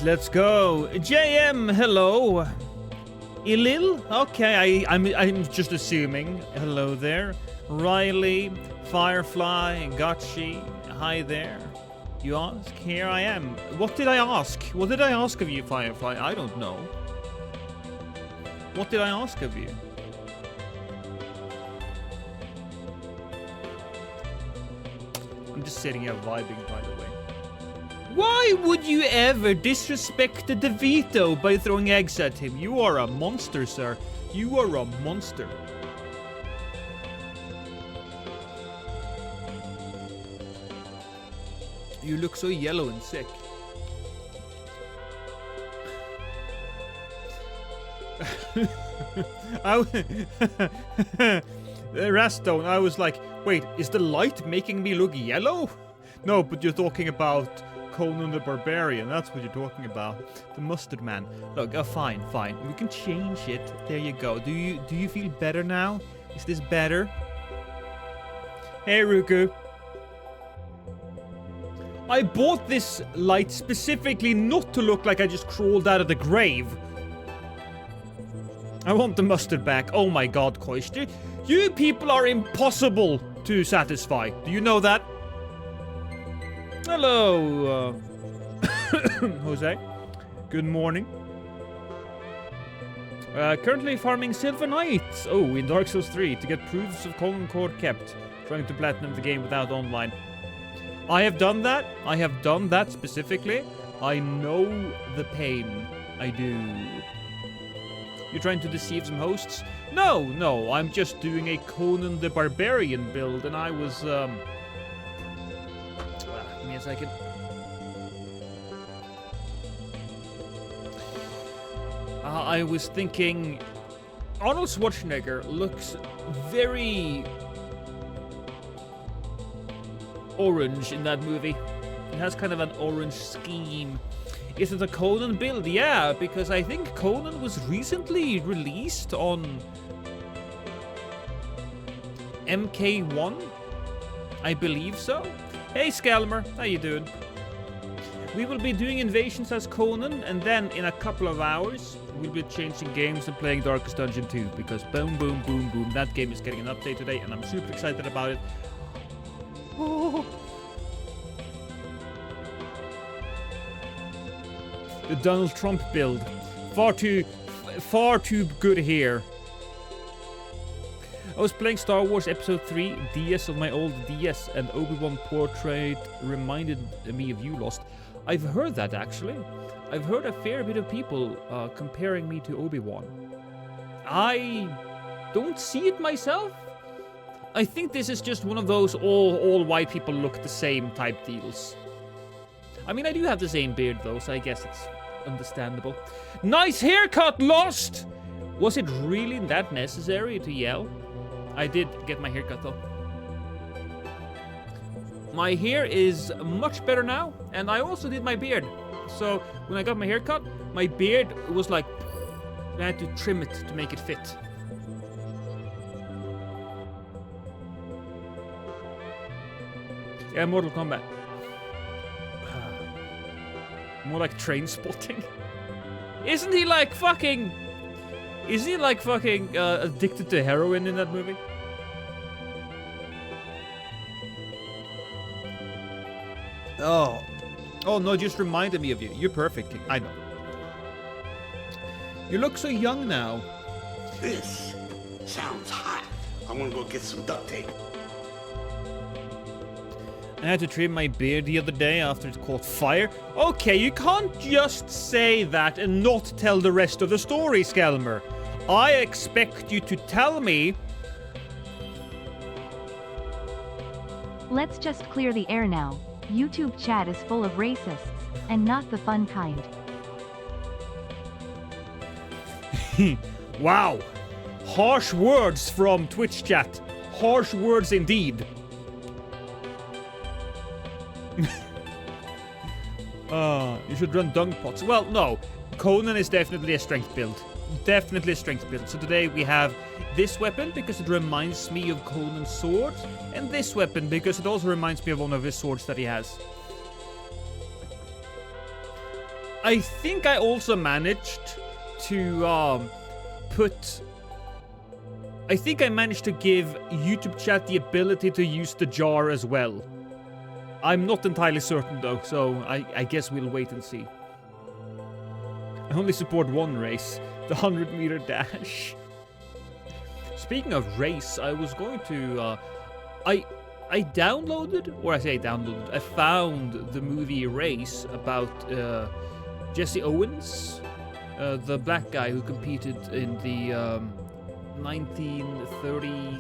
let's go. JM, hello. Ilil? Okay, I'm just assuming. Hello there. Riley, Firefly, Gotchi, hi there. You ask? Here I am. What did I ask? What did I ask of you, Firefly? I don't know. What did I ask of you? I'm just sitting here vibing, by the way. Why would you ever disrespect the DD2 by throwing eggs at him? You are a monster, sir. You are a monster. You look so yellow and sick. Rastone, I was like, wait, is the light making me look yellow? No, but you're talking about Conan the Barbarian. That's what you're talking about. The mustard man. Look, fine. We can change it. There you go. Do you feel better now? Is this better? Hey, Ruku. I bought this light specifically not to look like I just crawled out of the grave. I want the mustard back. Oh my god, Koister. You people are impossible to satisfy. Do you know that? Hello, Jose. Good morning. Currently farming Silver Knights. Oh, in Dark Souls 3 to get proofs of Conan Cord kept. Trying to platinum the game without online. I have done that. I have done that specifically. I know the pain. I do. You're trying to deceive some hosts? No, I'm just doing a Conan the Barbarian build, and I was, give me a second. I was thinking, Arnold Schwarzenegger looks very orange in that movie. It has kind of an orange scheme. Is it a Conan build? Yeah, because I think Conan was recently released on MK1. I believe so. Hey Scalmer, how you doing? We will be doing Invasions as Conan, and then in a couple of hours we'll be changing games and playing Darkest Dungeon 2, because boom, that game is getting an update today, and I'm super excited about it. Oh. The Donald Trump build. Far too good here. I was playing Star Wars Episode 3 DS on my old DS, and Obi-Wan portrait reminded me of you, Lost. I've heard that, actually. I've heard a fair bit of people comparing me to Obi-Wan. I don't see it myself. I think this is just one of those all white people look the same type deals. I mean, I do have the same beard, though, so I guess it's understandable. Nice haircut, Lost! Was it really that necessary to yell? I did get my haircut, though. My hair is much better now, and I also did my beard. So, when I got my haircut, my beard was like, I had to trim it to make it fit. Yeah, Mortal Kombat. More like Train Spotting. Isn't he like fucking addicted to heroin in that movie? Oh no, just reminded me of you. You're perfect, King. I know. You look so young now. This sounds hot. I'm gonna go get some duct tape. I had to trim my beard the other day after it caught fire. Okay, you can't just say that and not tell the rest of the story, Skelmer. I expect you to tell me. Let's just clear the air now. YouTube chat is full of racists, and not the fun kind. Wow. Harsh words from Twitch chat. Harsh words indeed. You should run dung pots. Well, no. Conan is definitely a strength build. Definitely a strength build. So today we have this weapon because it reminds me of Conan's sword, and this weapon because it also reminds me of one of his swords that he has. I think I also managed to I think I managed to give YouTube chat the ability to use the jar as well. I'm not entirely certain though, so I guess we'll wait and see. I only support one race, the 100-meter dash. Speaking of race, I was going to, I downloaded, or I say downloaded, I found the movie Race about Jesse Owens, the black guy who competed in the 1930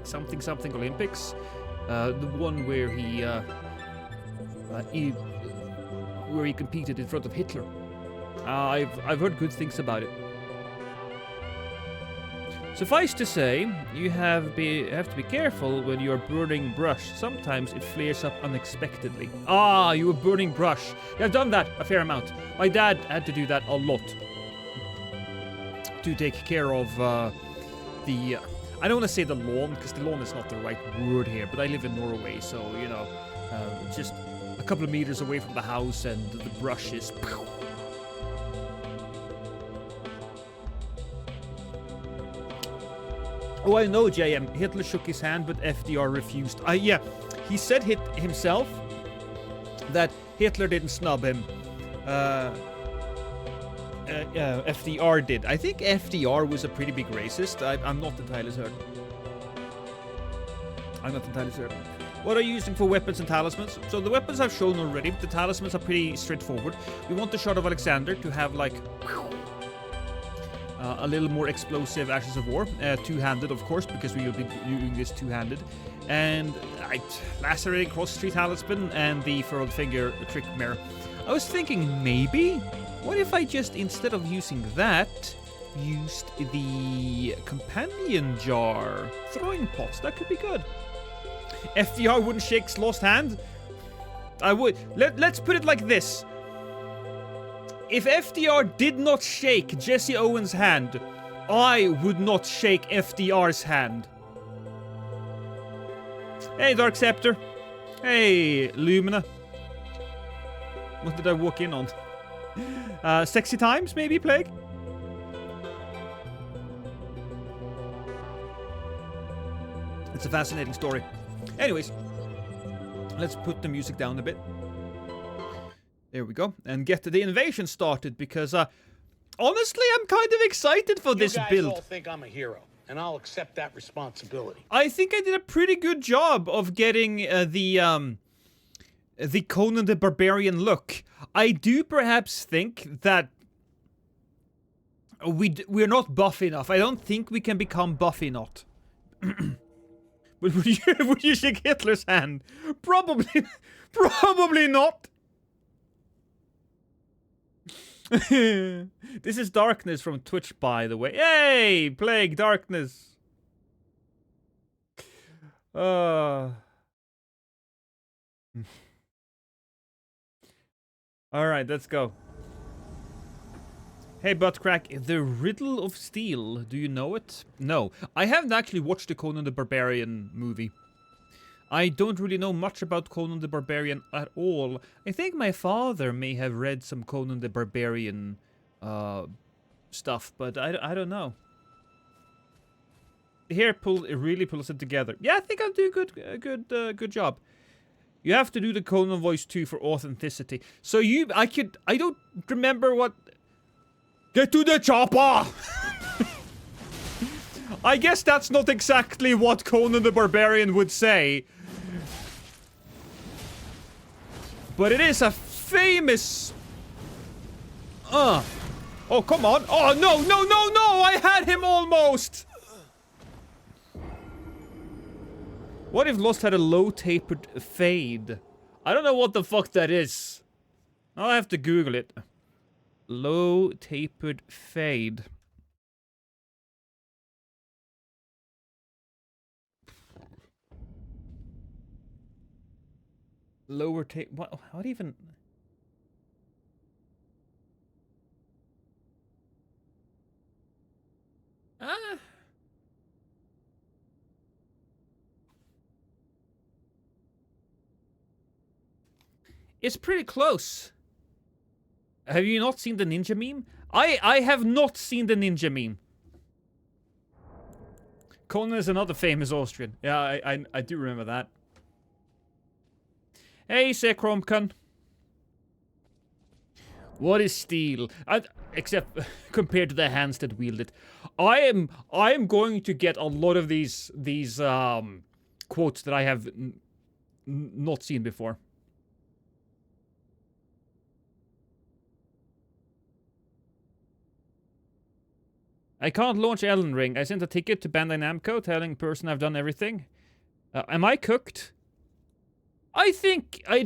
something Olympics, the one where he competed in front of Hitler. I've heard good things about it. Suffice to say, you have to be careful when you're burning brush. Sometimes it flares up unexpectedly. Ah, you were burning brush. Yeah, I've done that a fair amount. My dad had to do that a lot to take care of the... I don't want to say the lawn, because the lawn is not the right word here, but I live in Norway, so, you know, just a couple of meters away from the house, and the brush is... Oh, I know, JM. Hitler shook his hand, but FDR refused. Yeah, he said himself that Hitler didn't snub him. FDR did. I think FDR was a pretty big racist. I'm not entirely certain. What are you using for weapons and talismans? So the weapons I've shown already. The talismans are pretty straightforward. We want the Shard of Alexander to have like... a little more explosive Ashes of War, two-handed of course, because we will be doing this two-handed, and Lacerating Cross-Street Talisman and the Furled Finger Trick Mirror. I was thinking maybe, what if I just, instead of using that, used the Companion Jar Throwing Pots? That could be good. FDR wouldn't shake his lost hand? I would. Let's put it like this. If FDR did not shake Jesse Owens' hand, I would not shake FDR's hand. Hey, Dark Scepter. Hey, Lumina. What did I walk in on? Sexy Times, maybe, Plague? It's a fascinating story. Anyways, let's put the music down a bit. There we go. And get the invasion started, because, honestly, I'm kind of excited for this build. You guys all think I'm a hero, and I'll accept that responsibility. I think I did a pretty good job of getting the Conan the Barbarian look. I do perhaps think that we're not buff enough. I don't think we can become buff enough. But would you shake Hitler's hand? Probably not. This is Darkness from Twitch, by the way. Hey, Plague, Darkness. Alright, let's go. Hey, Buttcrack, the Riddle of Steel, do you know it? No, I haven't actually watched the Conan the Barbarian movie. I don't really know much about Conan the Barbarian at all. I think my father may have read some Conan the Barbarian stuff, but I don't know. Here it really pulls it together. Yeah, I think I'll do a good job. You have to do the Conan voice too for authenticity. So I don't remember what... Get to the chopper! I guess that's not exactly what Conan the Barbarian would say. But it is a famous... Oh, come on. Oh, no! I had him almost! What if Lost had a low-tapered fade? I don't know what the fuck that is. I'll have to Google it. Low-tapered fade. Lower tape. What even? It's pretty close. Have you not seen the ninja meme? I have not seen the ninja meme. Conan is another famous Austrian. Yeah, I do remember that. Hey, Sekromkan. What is steel? Except compared to the hands that wield it. I am going to get a lot of these quotes that I have not seen before. I can't launch Elden Ring. I sent a ticket to Bandai Namco telling person I've done everything. Am I cooked? I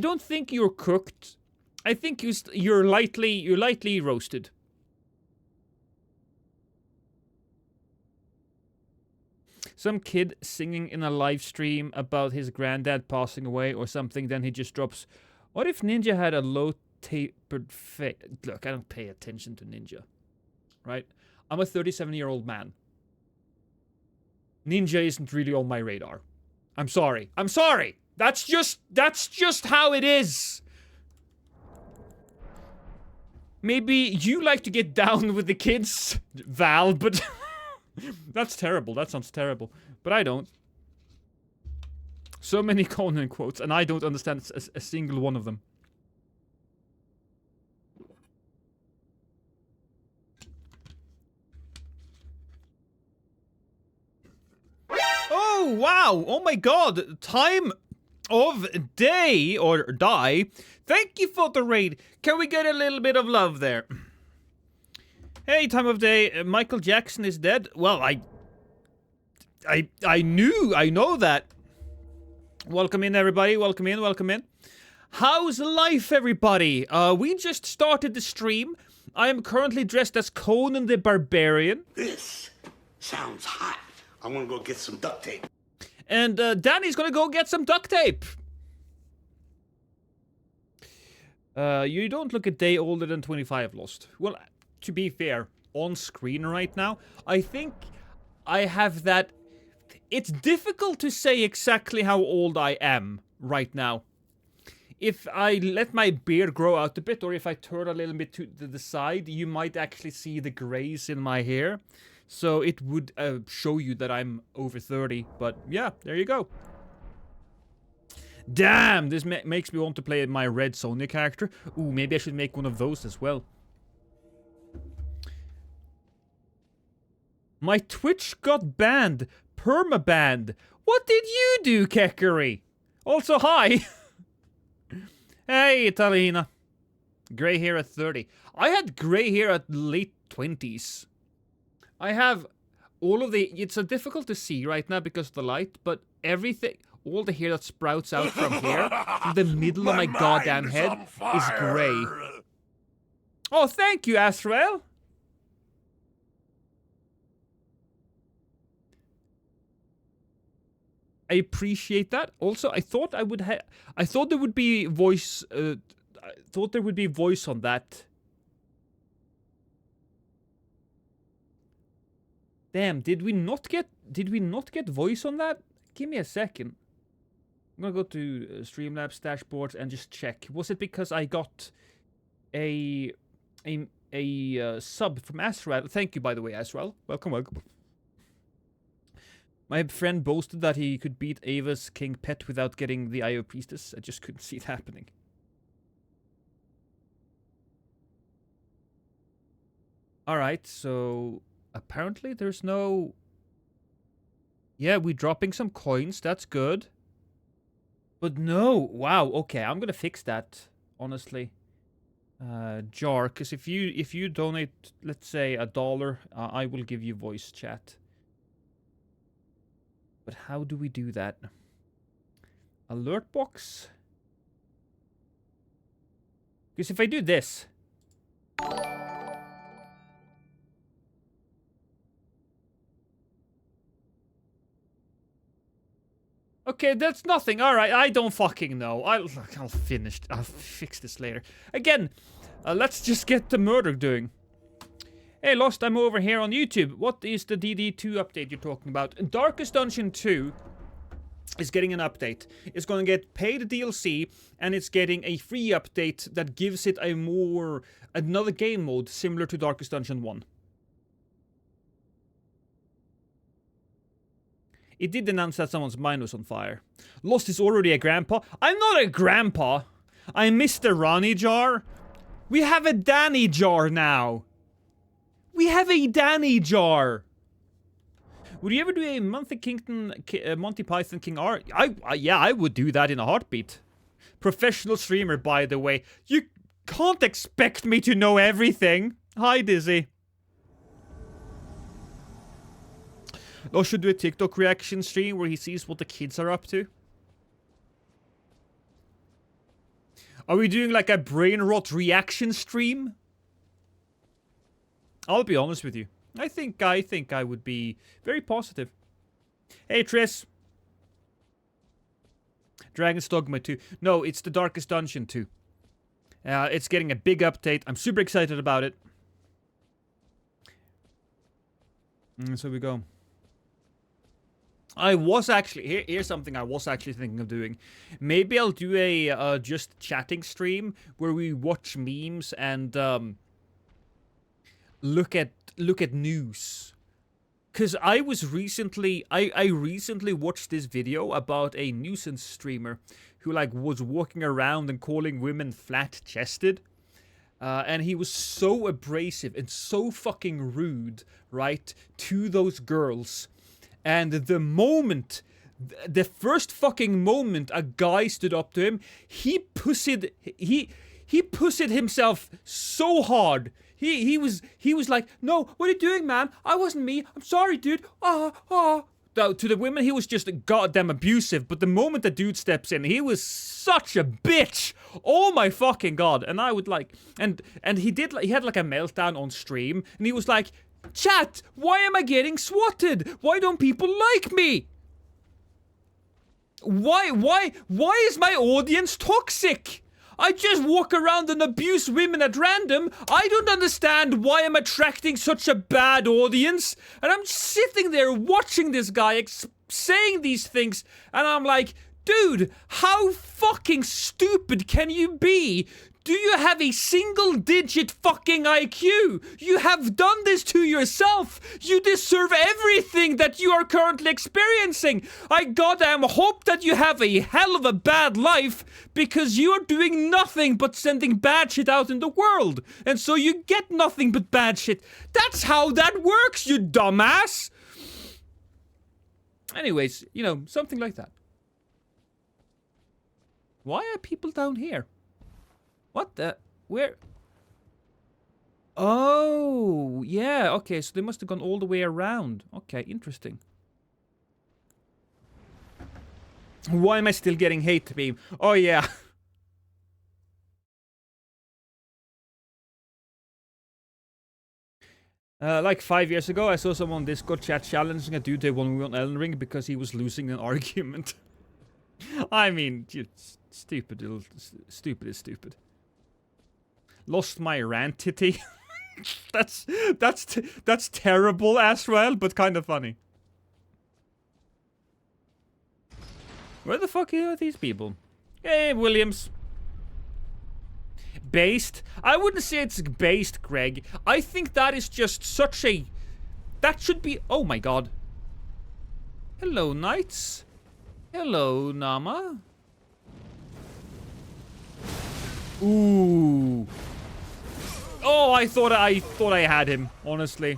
don't think you're cooked. I think you're lightly roasted. Some kid singing in a live stream about his granddad passing away or something, then he just drops, what if Ninja had a low tapered face? Look, I don't pay attention to Ninja. Right? I'm a 37-year-old man. Ninja isn't really on my radar. I'm sorry. I'm sorry! That's just how it is! Maybe you like to get down with the kids, Val, but... That's terrible. That sounds terrible. But I don't. So many Conan quotes, and I don't understand a single one of them. Oh, wow! Oh my god! Time of day, or die. Thank you for the raid. Can we get a little bit of love there? Hey, time of day. Michael Jackson is dead. Well, I know that. Welcome in, everybody. Welcome in, welcome in. How's life, everybody? We just started the stream. I am currently dressed as Conan the Barbarian. This sounds hot. I'm gonna go get some duct tape. And Danny's gonna go get some duct tape. You don't look a day older than 25, Lost. Well, to be fair, on screen right now, I think I have that... It's difficult to say exactly how old I am right now. If I let my beard grow out a bit, or if I turn a little bit to the side, you might actually see the grays in my hair. So it would show you that I'm over 30, but yeah, there you go. Damn, this makes me want to play my Red Sonja character. Ooh, maybe I should make one of those as well. My Twitch got banned. Permabanned. What did you do, Kekkery? Also, hi. Hey, Italina. Grey hair at 30. I had grey hair at late 20s. I have all of the... It's difficult to see right now because of the light, but everything... All the hair that sprouts out from here, from the middle of my goddamn head, is grey. Oh, thank you, Asrael. I appreciate that. Also, I thought I would have... I thought there would be voice... I thought there would be voice on that. Damn, did we not get voice on that? Give me a second. I'm gonna go to Streamlabs dashboards and just check. Was it because I got a sub from Asrael? Thank you, by the way, Asrael. Welcome, welcome. My friend boasted that he could beat Ava's King Pet without getting the Eye of Priestess. I just couldn't see it happening. Alright, so apparently there's no... Yeah, we're dropping some coins. That's good. But no. Wow, okay, I'm gonna fix that, honestly. Jar, because if you donate, let's say, $1, I will give you voice chat. But how do we do that? Alert box? Because if I do this... Okay, that's nothing. Alright, I don't fucking know. I'll fix this later. Again, let's just get the murder doing. Hey, Lost, I'm over here on YouTube. What is the DD2 update you're talking about? Darkest Dungeon 2 is getting an update. It's going to get paid DLC, and it's getting a free update that gives it another game mode similar to Darkest Dungeon 1. It did announce that someone's mind was on fire. Lost is already a grandpa. I'm not a grandpa. I'm Mr. Ronnie Jar. We have a Danny Jar now. We have a Danny Jar. Would you ever do a Monty Python King R? Yeah, I would do that in a heartbeat. Professional streamer, by the way. You can't expect me to know everything. Hi, Dizzy. Or should do a TikTok reaction stream where he sees what the kids are up to. Are we doing like a brain rot reaction stream? I'll be honest with you. I think I would be very positive. Hey, Triss. Dragon's Dogma 2. No, it's the Darkest Dungeon 2. It's getting a big update. I'm super excited about it. So we go. I was actually... Here's something I was actually thinking of doing. Maybe I'll do a just chatting stream where we watch memes and look at news. Because I was recently... I recently watched this video about a nuisance streamer who like was walking around and calling women flat-chested. And he was so abrasive and so fucking rude, right, to those girls. And the first fucking moment a guy stood up to him, he pussied himself so hard. He was like, no, what are you doing, man? I wasn't me. I'm sorry, dude. To the women, he was just goddamn abusive. But the moment the dude steps in, he was such a bitch. Oh my fucking god. And I would like, and he had like a meltdown on stream, and he was like, chat, why am I getting swatted? Why don't people like me? Why is my audience toxic? I just walk around and abuse women at random. I don't understand why I'm attracting such a bad audience. And I'm sitting there watching this guy saying these things, and I'm like, dude, how fucking stupid can you be? Do you have a single-digit fucking IQ? You have done this to yourself. You deserve everything that you are currently experiencing. I goddamn hope that you have a hell of a bad life because you are doing nothing but sending bad shit out in the world. And so you get nothing but bad shit. That's how that works, you dumbass. Anyways, you know, something like that. Why are people down here? What the? Where? Oh, yeah, okay, so they must have gone all the way around. Okay, interesting. Why am I still getting hate beam? Oh, yeah. Like 5 years ago, I saw someone on Discord chat challenging a dude to 1v1 Elden Ring because he was losing an argument. I mean, stupid is stupid. Lost my rantity. that's terrible as well, but kind of funny. Where the fuck are these people? Hey, Williams. Based? I wouldn't say it's based, Greg. I think that is just such a... That should be... Oh my god. Hello, knights. Hello, Nama. Ooh. Oh, I thought I had him, honestly.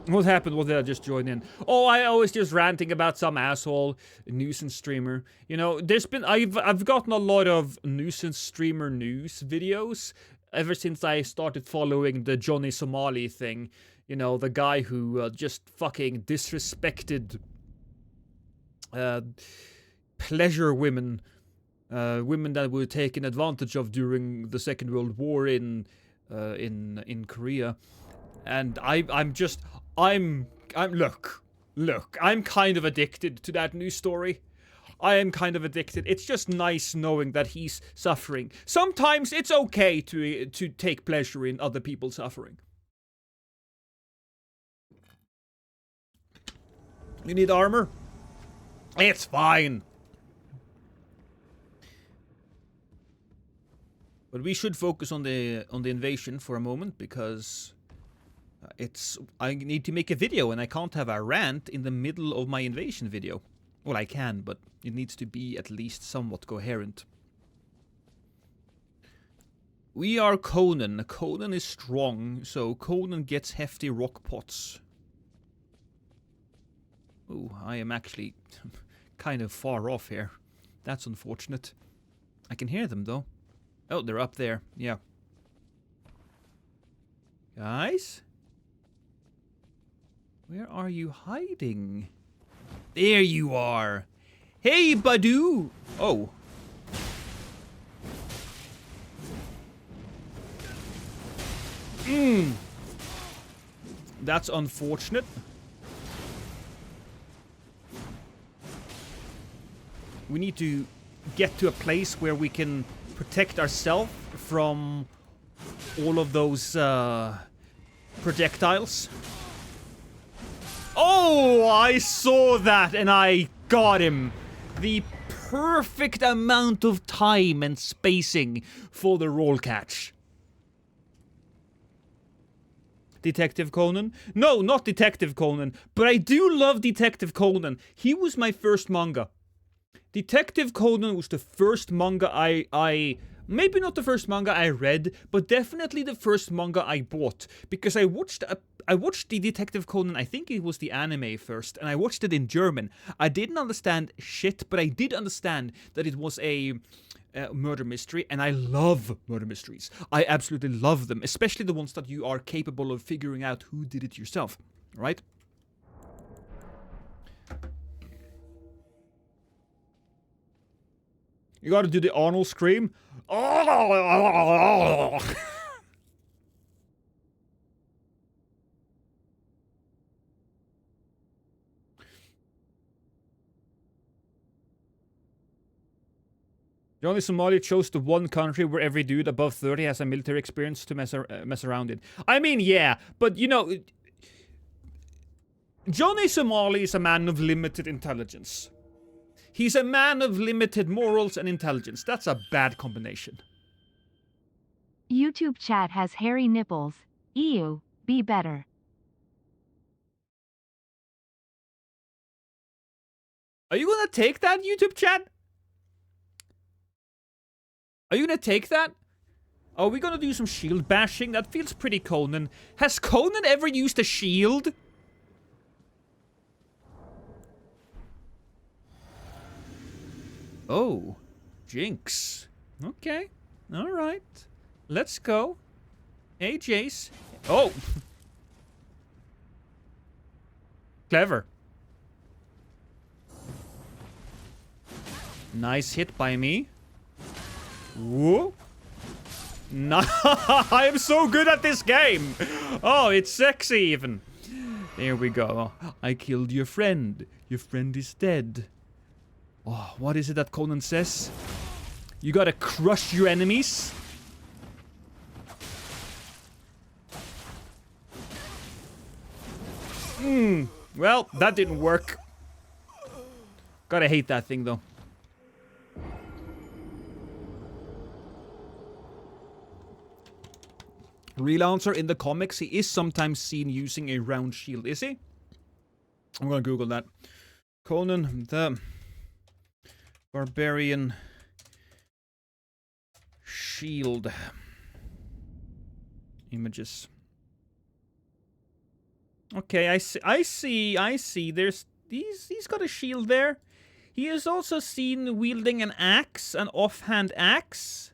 What happened? What did I just join in? Oh, I was just ranting about some asshole nuisance streamer. You know, there's been I've gotten a lot of nuisance streamer news videos ever since I started following the Johnny Somali thing. You know, the guy who just fucking disrespected pleasure women. Women that were taken advantage of during the Second World War in Korea. And look, I'm kind of addicted to that news story. I am kind of addicted. It's just nice knowing that he's suffering. Sometimes it's okay to take pleasure in other people suffering. You need armor? It's fine. But we should focus on the invasion for a moment, because I need to make a video and I can't have a rant in the middle of my invasion video. Well, I can, but it needs to be at least somewhat coherent. We are Conan. Conan is strong, so Conan gets hefty rock pots. Oh, I am actually kind of far off here. That's unfortunate. I can hear them, though. Oh, they're up there. Yeah. Guys? Where are you hiding? There you are! Hey, Badoo! Oh. That's unfortunate. We need to get to a place where we can protect ourselves from all of those projectiles. Oh, I saw that and I got him. The perfect amount of time and spacing for the roll catch. Detective Conan? No, not Detective Conan, but I do love Detective Conan. He was my first manga. Detective Conan was the first manga I maybe not the first manga I read, but definitely the first manga I bought, because I watched the Detective Conan, I think it was the anime first, and I watched it in German. I didn't understand shit, but I did understand that it was a murder mystery, and I love murder mysteries. I absolutely love them, especially the ones that you are capable of figuring out who did it yourself, right? You gotta do the Arnold scream. Johnny Somali chose the one country where every dude above 30 has a military experience to mess around in. I mean, yeah, but you know, Johnny Somali is a man of limited intelligence. He's a man of limited morals and intelligence. That's a bad combination. YouTube chat has hairy nipples. Ew, be better. Are you gonna take that, YouTube chat? Are you gonna take that? Are we gonna do some shield bashing? That feels pretty Conan. Has Conan ever used a shield? Oh, Jinx. Okay, alright. Let's go. Hey, Jace. Oh! Clever. Nice hit by me. Whoa. No, I am so good at this game. Oh, it's sexy even. There we go. I killed your friend. Your friend is dead. Oh, what is it that Conan says? You gotta crush your enemies. Well, that didn't work. Gotta hate that thing though. Real answer, in the comics, he is sometimes seen using a round shield, is he? I'm gonna Google that. Conan the Barbarian shield images. Okay, I see. There's he's got a shield there. He is also seen wielding an axe, an offhand axe.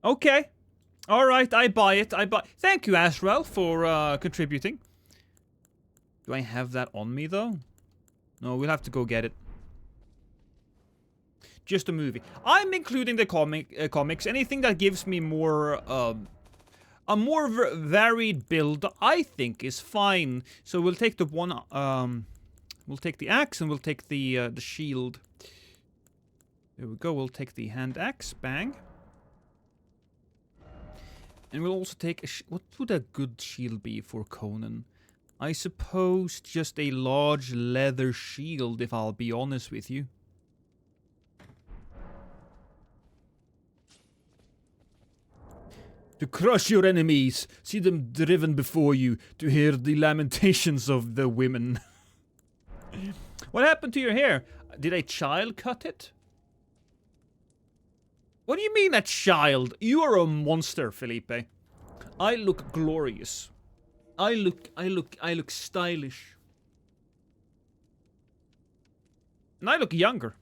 Okay. Alright, I buy it. Thank you, Asrael, for contributing. Do I have that on me, though? No, we'll have to go get it. Just a movie. I'm including the comics. Anything that gives me more, a more varied build, I think, is fine. So we'll take the one, we'll take the axe and we'll take the shield. There we go. We'll take the hand axe. Bang. And we'll also take a what would a good shield be for Conan? I suppose just a large leather shield, if I'll be honest with you. To crush your enemies, see them driven before you, to hear the lamentations of the women. What happened to your hair? Did a child cut it? What do you mean a child? You are a monster, Felipe. I look glorious. I look stylish. And I look younger.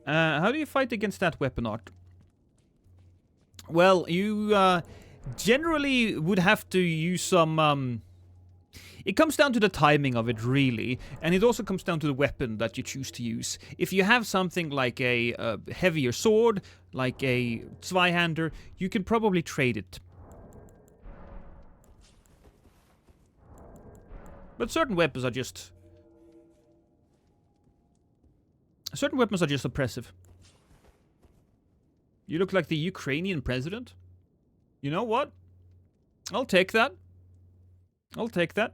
How do you fight against that weapon art? Well, you generally would have to use some... It comes down to the timing of it, really, and it also comes down to the weapon that you choose to use. If you have something like a heavier sword, like a Zweihander, you can probably trade it. But certain weapons are just... Certain weapons are just oppressive. You look like the Ukrainian president. You know what? I'll take that. I'll take that.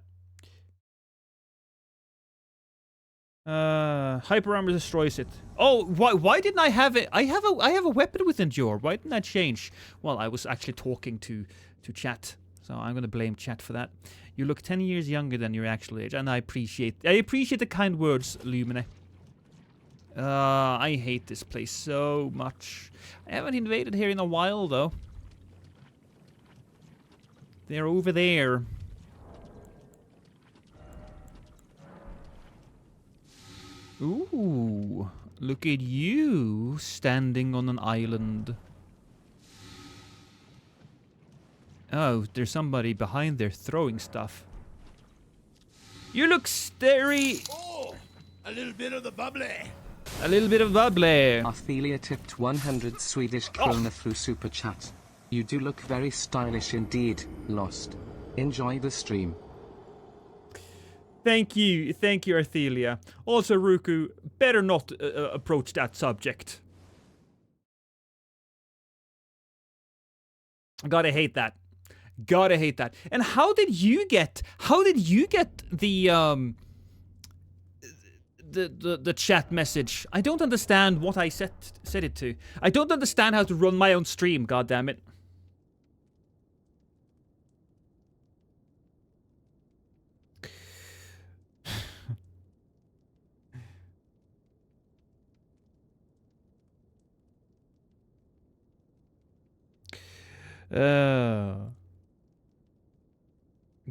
Hyper armor destroys it. Oh, why didn't I have it? I have a weapon with endure. Why didn't that change? Well, I was actually talking to chat, so I'm gonna blame chat for that. You look 10 years younger than your actual age, and I appreciate the kind words, Lumine. I hate this place so much. I haven't invaded here in a while, though. They're over there. Ooh, look at you standing on an island. Oh, there's somebody behind there throwing stuff. You look starry. Oh, a little bit of the bubbly. A little bit of bubbly. Ophelia tipped 100 Swedish krona through Super Chat. You do look very stylish indeed, Lost. Enjoy the stream. Thank you, Arthelia. Also, Ruku, better not approach that subject. Gotta hate that. Gotta hate that. And how did you get the chat message? I don't understand what I set it to. I don't understand how to run my own stream, goddammit.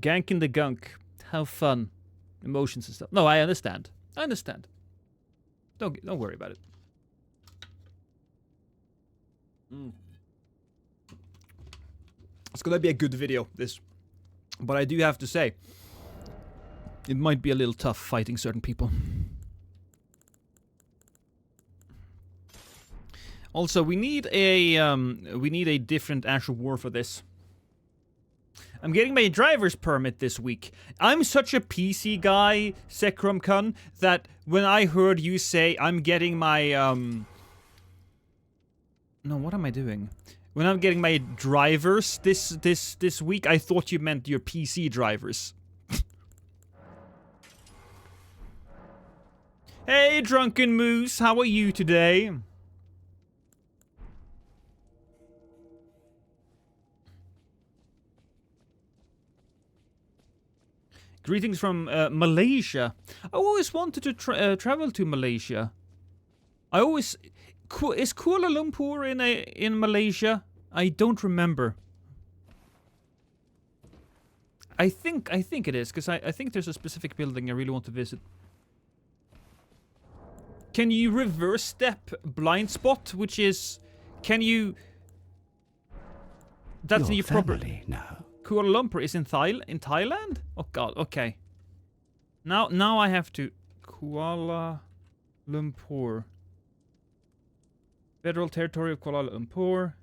Gank in the gunk. How fun. Emotions and stuff. No, I understand. I understand. Don't worry about it. It's gonna be a good video, this. But I do have to say, it might be a little tough fighting certain people. Also, we need a different Ash of War for this. I'm getting my driver's permit this week. I'm such a PC guy, Sekrom Kun, that when I heard you say I'm getting my no, what am I doing? When I'm getting my drivers this week, I thought you meant your PC drivers. Hey, Drunken Moose, how are you today? Greetings from Malaysia. I always wanted to travel to Malaysia. Is Kuala Lumpur in Malaysia? I don't remember. I think it is, because I think there's a specific building I really want to visit. Can you reverse step blind spot, which is, can you? That's the proper. now. Kuala Lumpur is in Thailand? Oh god, okay. Now I have to... Kuala Lumpur. Federal territory of Kuala Lumpur.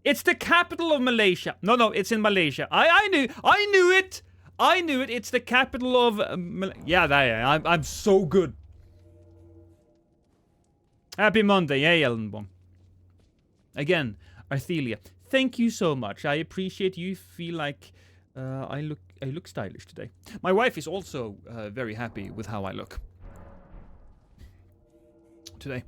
It's the capital of Malaysia. No, it's in Malaysia. I knew it! I knew it! It's the capital of... yeah, I'm so good. Happy Monday, hey Ellenbong. Again, Arthelia, thank you so much. I appreciate you feel like I look stylish today. My wife is also very happy with how I look today.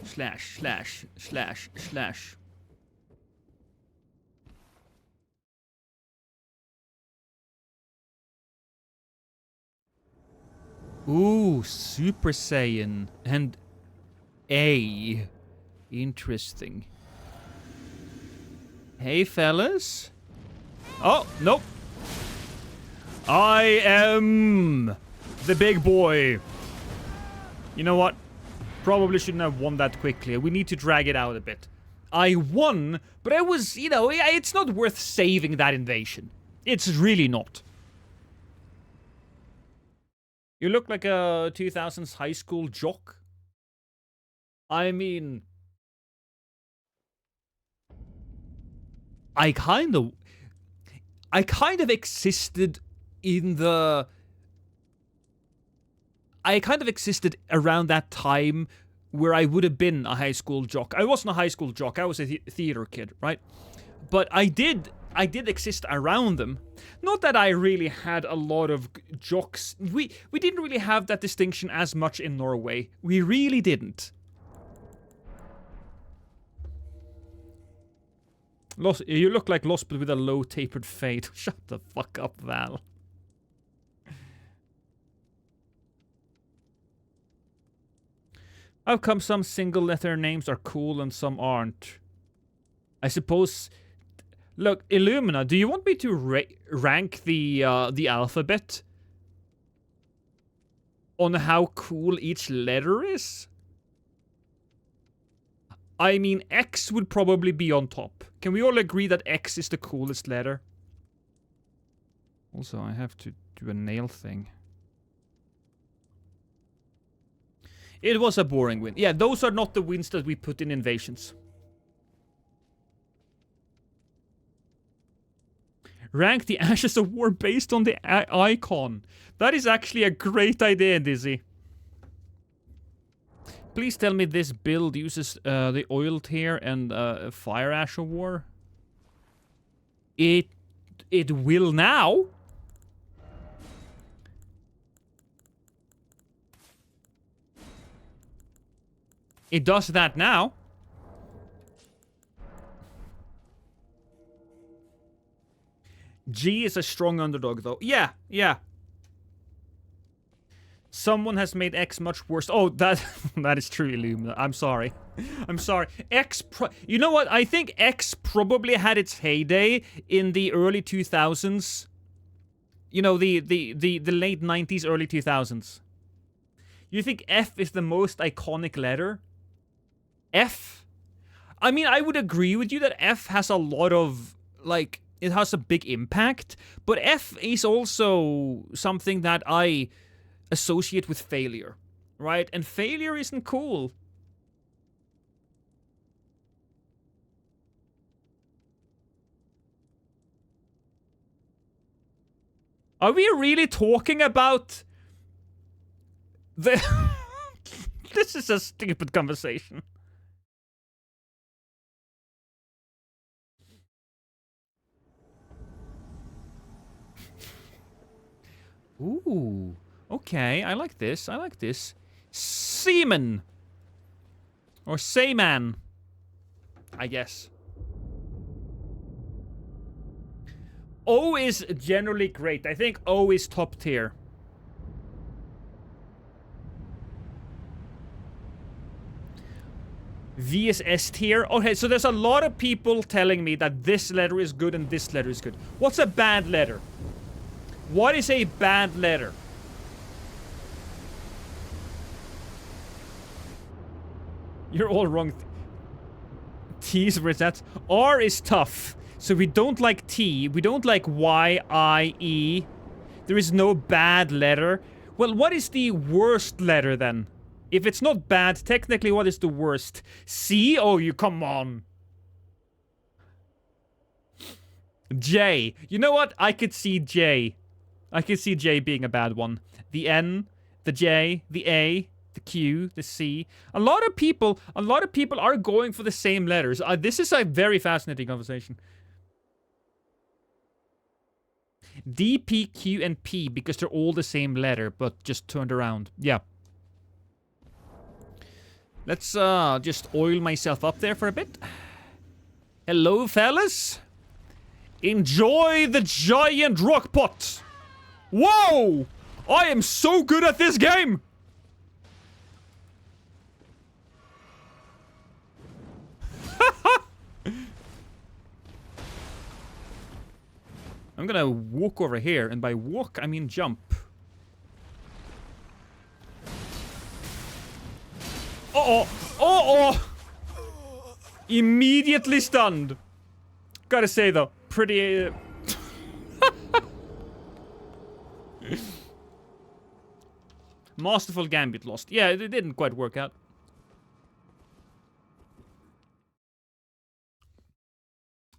Slash, slash, slash, slash. Ooh, Super Saiyan and A. Interesting. Hey, fellas. Oh, nope. I am the big boy. You know what? Probably shouldn't have won that quickly. We need to drag it out a bit. I won, but I was, you know, it's not worth saving that invasion. It's really not. You look like a 2000s high school jock. I mean, I kind of existed in the... I kind of existed around that time where I would have been a high school jock. I wasn't a high school jock, I was a theater kid, right? But I did exist around them. Not that I really had a lot of jocks. We didn't really have that distinction as much in Norway. We really didn't. You look like Lost, but with a low tapered fade. Shut the fuck up, Val. How come some single letter names are cool and some aren't? I suppose... Look, Illumina, do you want me to rank the alphabet on how cool each letter is? I mean, X would probably be on top. Can we all agree that X is the coolest letter? Also, I have to do a nail thing. It was a boring win. Yeah, those are not the wins that we put in invasions. Rank the Ashes of War based on the icon. That is actually a great idea, Dizzy. Please tell me this build uses the oil tear and fire ash of war. It will now. It does that now. G is a strong underdog, though. Yeah, yeah. Someone has made X much worse. Oh, that is true, Illumina. I'm sorry. I'm sorry. You know what? I think X probably had its heyday in the early 2000s. You know, the late 90s, early 2000s. You think F is the most iconic letter? F? I mean, I would agree with you that F has a lot of, like, it has a big impact, but F is also something that I associate with failure, right? And failure isn't cool. Are we really talking about the... This is a stupid conversation. Ooh, okay, I like this, I like this. Seaman! Or Sayman, I guess. O is generally great. I think O is top tier. V is S tier. Okay, so there's a lot of people telling me that this letter is good and this letter is good. What's a bad letter? What is a bad letter? You're all wrong. T is where it's at. R is tough. So we don't like T. We don't like Y, I, E. There is no bad letter. Well, what is the worst letter then? If it's not bad, technically what is the worst? C? Oh, you come on. J. You know what? I could see J. I could see J being a bad one. The N, the J, the A, the Q, the C. A lot of people are going for the same letters. This is a very fascinating conversation. D, P, Q, and P, because they're all the same letter, but just turned around. Yeah. Let's just oil myself up there for a bit. Hello, fellas. Enjoy the giant rock pot. Whoa! I am so good at this game! I'm gonna walk over here, and by walk, I mean jump. Uh-oh! Uh-oh! Immediately stunned. Gotta say, though, pretty... Masterful Gambit lost. Yeah, it didn't quite work out.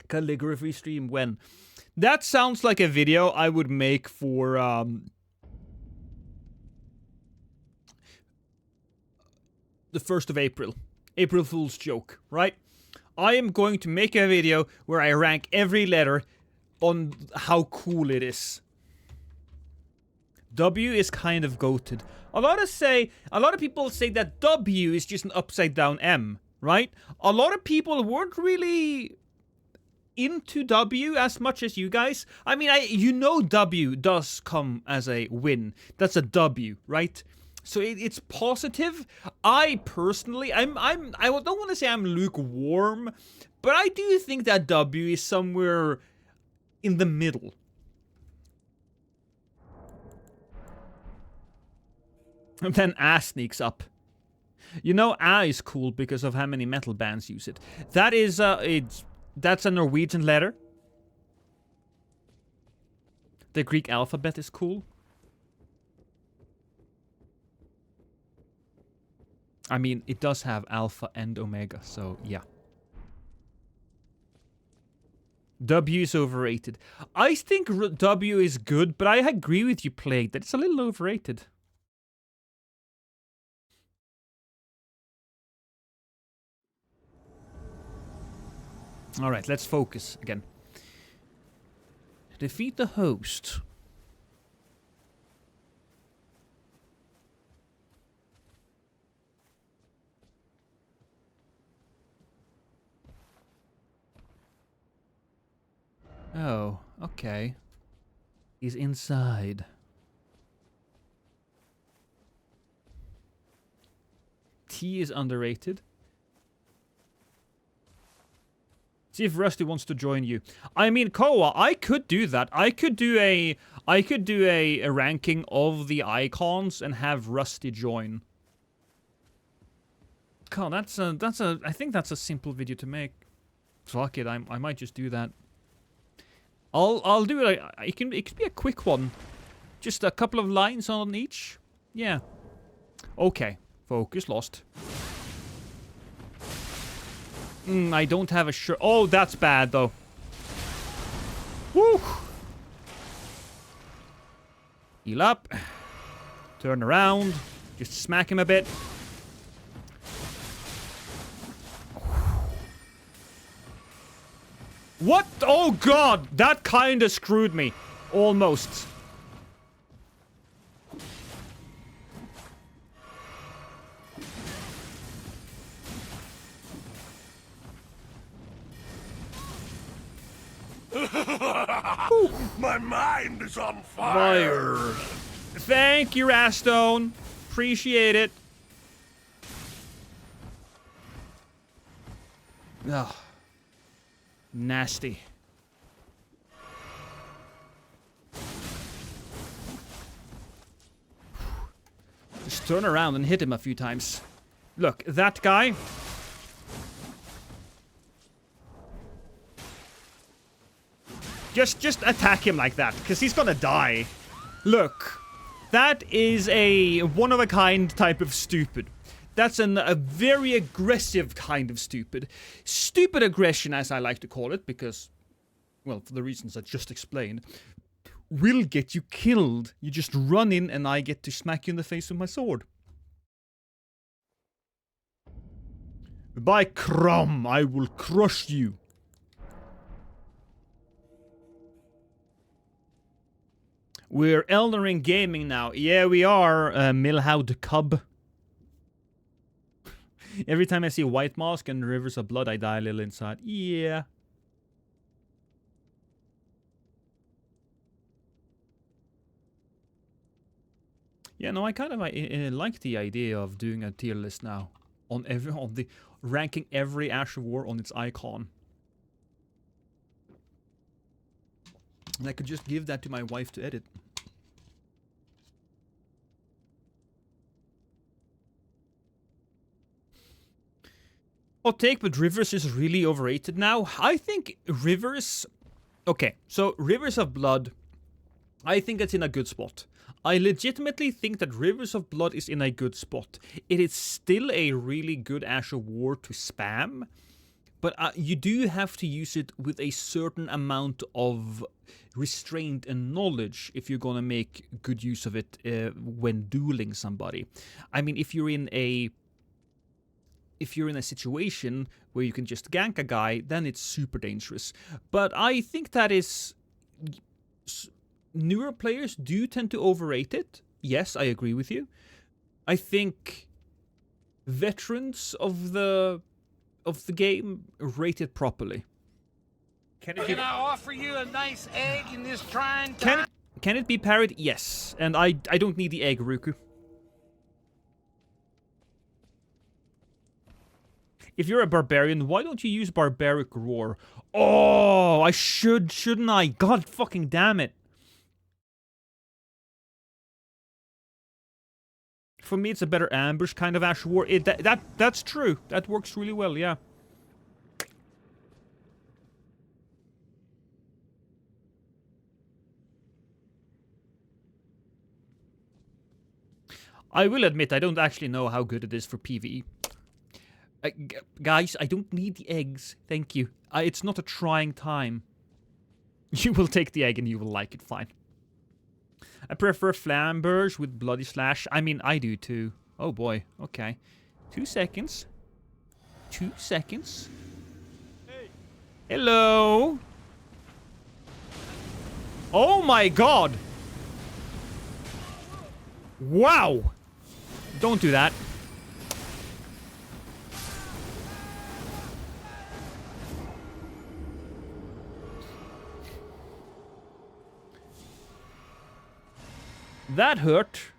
Calligraphy stream when? That sounds like a video I would make for, the 1st of April. April Fool's joke, right? I am going to make a video where I rank every letter on how cool it is. W is kind of goated. A lot of people say that W is just an upside down M, right? A lot of people weren't really into W as much as you guys. I mean, you know W does come as a win. That's a W, right? So it's positive. I personally, I don't want to say I'm lukewarm, but I do think that W is somewhere in the middle. And then A sneaks up. You know, A is cool because of how many metal bands use it. That is, that's a Norwegian letter. The Greek alphabet is cool. I mean, it does have alpha and omega, so yeah. W is overrated. I think W is good, but I agree with you, Plague, that it's a little overrated. Alright, let's focus again. Defeat the host. Oh, okay. He's inside. T is underrated. See if Rusty wants to join you. I mean, Koa, I could do that. I could do a ranking of the icons and have Rusty join. God, I think that's a simple video to make. Fuck it, I might just do that. I'll do it. It could be a quick one. Just a couple of lines on each. Yeah. Okay. Focus lost. I don't have a shirt. Oh, that's bad, though. Woo! Heal up. Turn around. Just smack him a bit. What? Oh, God! That kinda screwed me. Almost. My mind is on fire. Thank you, Rastone. Appreciate it. Ugh. Nasty. Just turn around and hit him a few times. Look, that guy. Just attack him like that, because he's gonna die. Look, that is a one-of-a-kind type of stupid. That's a very aggressive kind of stupid. Stupid aggression, as I like to call it, because well, for the reasons I just explained, will get you killed. You just run in and I get to smack you in the face with my sword. By Crom, I will crush you. We're Elden Ring gaming now. Yeah, we are, Milhoud Cub. Every time I see White Mask and Rivers of Blood, I die a little inside. Yeah. Yeah, no, I kind of like the idea of doing a tier list now. On the ranking every Ash of War on its icon. And I could just give that to my wife to edit. Hot take, but Rivers is really overrated now. I think Rivers... Okay, so Rivers of Blood, I think it's in a good spot. I legitimately think that Rivers of Blood is in a good spot. It is still a really good Ash of War to spam, but you do have to use it with a certain amount of restraint and knowledge if you're gonna make good use of it when dueling somebody. I mean, if you're in a situation where you can just gank a guy, then it's super dangerous. But I think that is... Newer players do tend to overrate it. Yes, I agree with you. I think veterans of the game rate it properly. Can I offer you a nice egg in this trying time? Can it be parried? Yes. And I don't need the egg, Ruku. If you're a barbarian, why don't you use Barbaric Roar? Oh, I shouldn't I? God fucking damn it. For me, it's a better ambush kind of Ash War. That's true. That works really well, yeah. I will admit, I don't actually know how good it is for PvE. Guys, I don't need the eggs. Thank you. It's not a trying time. You will take the egg and you will like it, fine. I prefer Flamberge with Bloody Slash. I mean, I do too. Oh boy, okay. 2 seconds. 2 seconds. Hey. Hello! Oh my god! Wow! Don't do that. That hurt.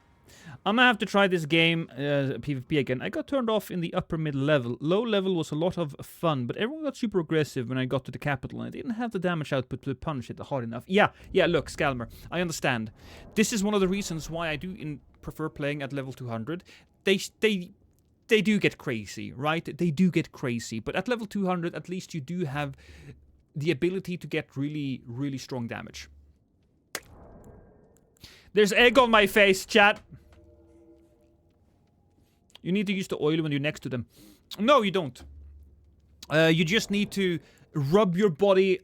I'm gonna have to try this game, PvP again. I got turned off in the upper middle level. Low level was a lot of fun, but everyone got super aggressive when I got to the capital, and I didn't have the damage output to punish it hard enough. Yeah, look, Scalmer, I understand. This is one of the reasons why I do prefer playing at level 200. They do get crazy, right? They do get crazy, but at level 200, at least you do have the ability to get really, really strong damage. There's egg on my face, chat. You need to use the oil when you're next to them. No, you don't. You just need to rub your body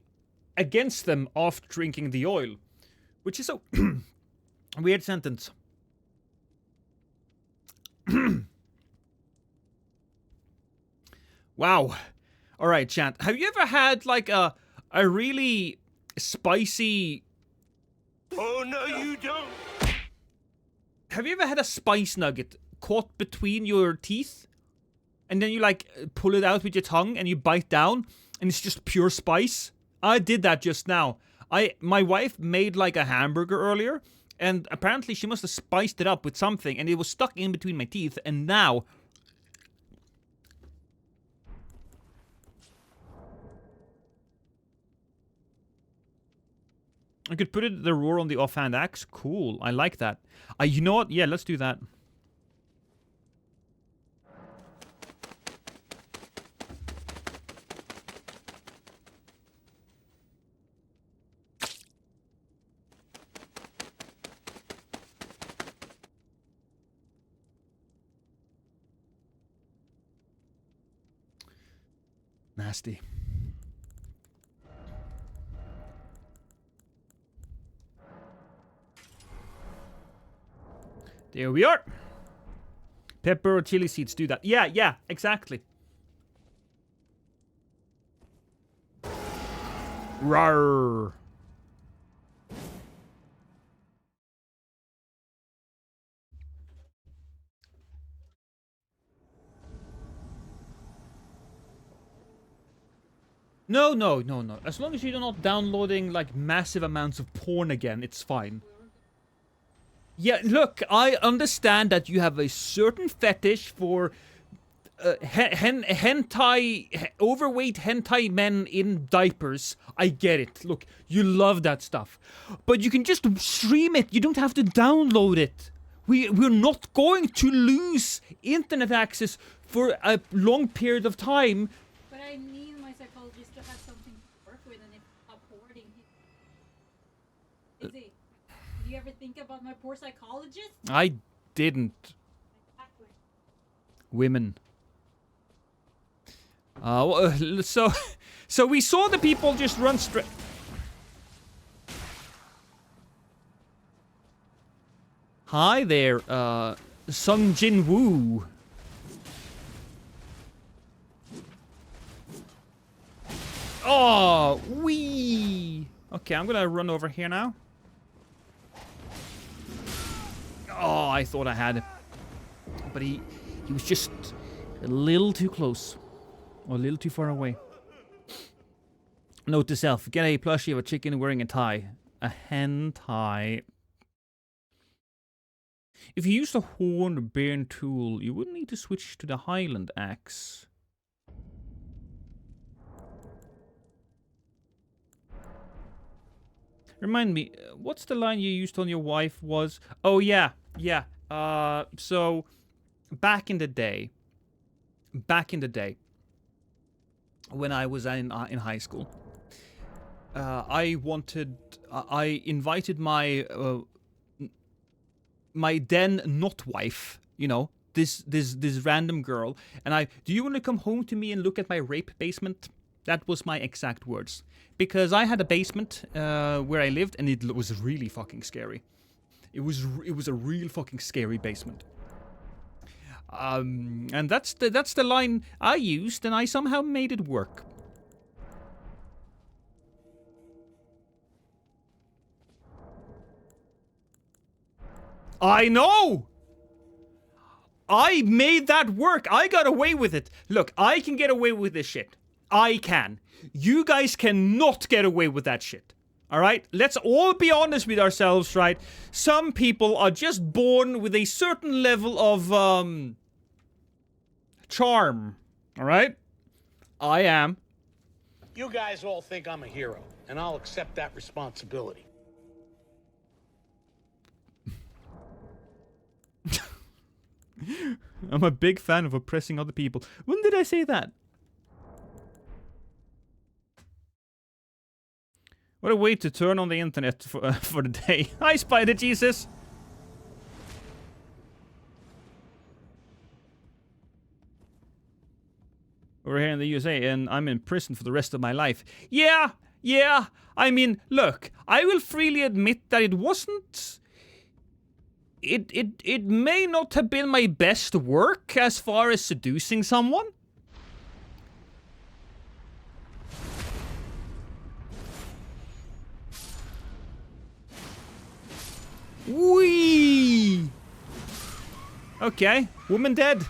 against them after drinking the oil. Which is a weird sentence. Wow. Alright, chat. Have you ever had, like, a really spicy... Oh, no, you don't. Have you ever had a spice nugget caught between your teeth? And then you, like, pull it out with your tongue and you bite down and it's just pure spice? I did that just now. My wife made, like, a hamburger earlier and apparently she must have spiced it up with something and it was stuck in between my teeth and now... I could put the roar on the offhand axe. Cool. I like that. You know what? Yeah, let's do that. Nasty. There we are. Pepper or chili seeds do that. Yeah, exactly. Rawr. No. As long as you're not downloading like massive amounts of porn again, it's fine. Yeah, look, I understand that you have a certain fetish for hentai, overweight hentai men in diapers. I get it. Look, you love that stuff. But you can just stream it. You don't have to download it. We're not going to lose internet access for a long period of time. But I need my psychologist to have something to work with, and if uphoarding him. Is it? Do you ever think about my poor psychologist? I didn't. Exactly. Women. So we saw the people just run straight. Hi there, Sung Jin Woo. Oh, wee. Okay, I'm gonna run over here now. Oh, I thought I had it. But he was just a little too close. Or a little too far away. Note to self, get a plushie of a chicken wearing a tie. A hen tie. If you used a horn bear tool, you wouldn't need to switch to the Highland axe. Remind me, what's the line you used on your wife was? Oh, yeah. So, back in the day, when I was in high school, I invited my my then not wife, you know, this random girl, and do you want to come home to me and look at my rape basement? That was my exact words. Because I had a basement where I lived, and it was really fucking scary. It was a real fucking scary basement. And that's the line I used, and I somehow made it work. I know! I made that work. I got away with it. Look, I can get away with this shit. I can. You guys cannot get away with that shit. Alright? Let's all be honest with ourselves, right? Some people are just born with a certain level of, charm. Alright? I am. You guys all think I'm a hero, and I'll accept that responsibility. I'm a big fan of oppressing other people. When did I say that? What a way to turn on the internet for the day. Hi, Spider Jesus! Over here in the USA, and I'm in prison for the rest of my life. Yeah! I mean, look, I will freely admit that it wasn't... It may not have been my best work as far as seducing someone. Whee! Okay, woman dead.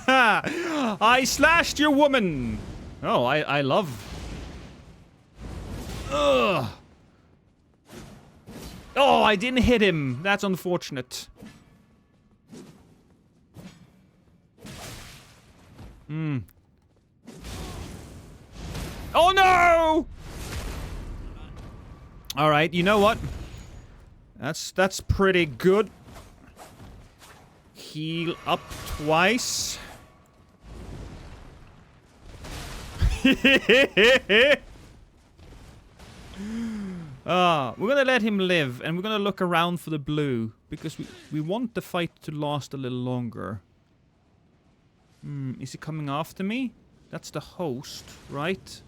I slashed your woman. Oh, I love. Ugh. Oh, I didn't hit him. That's unfortunate. Oh no! All right, you know what? That's pretty good. Heal up twice. We're gonna let him live, and we're gonna look around for the blue, because we want the fight to last a little longer. Is he coming after me? That's the host, right?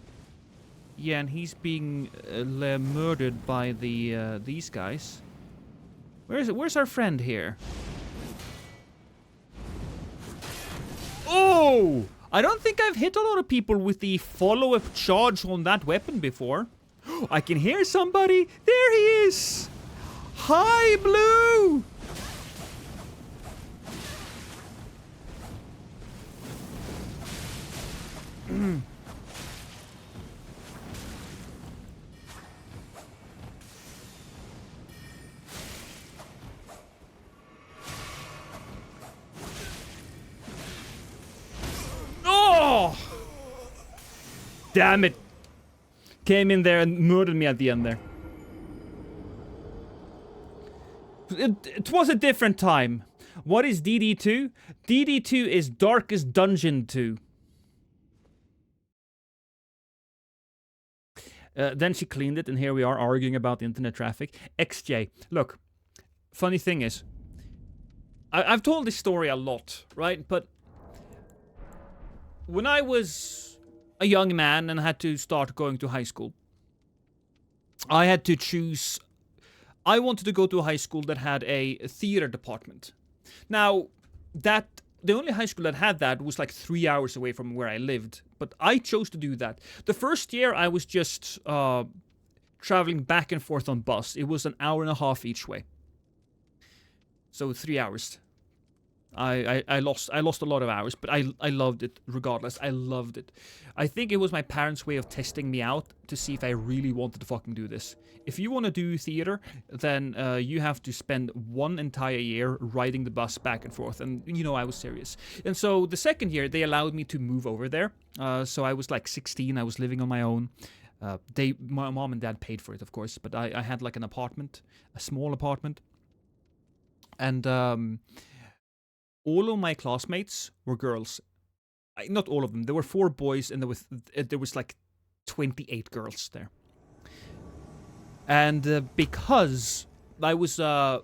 Yeah, and he's being murdered by the these guys. Where's our friend here? Oh! I don't think I've hit a lot of people with the follow-up charge on that weapon before. I can hear somebody. There he is! Hi, Blue! Oh! Damn it. Came in there and murdered me at the end there. It was a different time. What is DD2? DD2 is Darkest Dungeon 2. Then she cleaned it, and here we are arguing about internet traffic. XJ, look, funny thing is, I've told this story a lot, right? But when I was a young man and had to start going to high school, I had to choose. I wanted to go to a high school that had a theater department. Now, the only high school that had that was like 3 hours away from where I lived. But I chose to do that. The first year, I was just traveling back and forth on bus. It was an hour and a half each way. So 3 hours. I lost a lot of hours, but I loved it regardless. I loved it. I think it was my parents' way of testing me out to see if I really wanted to fucking do this. If you want to do theater, then you have to spend one entire year riding the bus back and forth. And, you know, I was serious. And so the second year, they allowed me to move over there. So I was like 16. I was living on my own. My mom and dad paid for it, of course. But I had like an apartment, a small apartment. And all of my classmates were girls. Not all of them. There were 4 boys, and there was like 28 girls there. And because I was a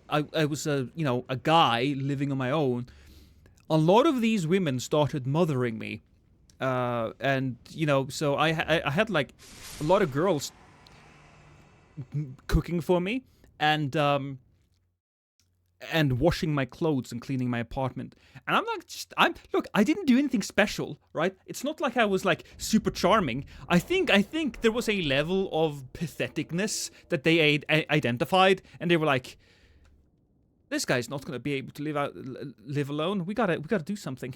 guy living on my own, a lot of these women started mothering me, and so I had like a lot of girls cooking for me, and washing my clothes and cleaning my apartment. And look, I didn't do anything special, right? It's not like I was like super charming. I think there was a level of patheticness that they identified, and they were like, this guy's not going to be able to live alone. We gotta do something.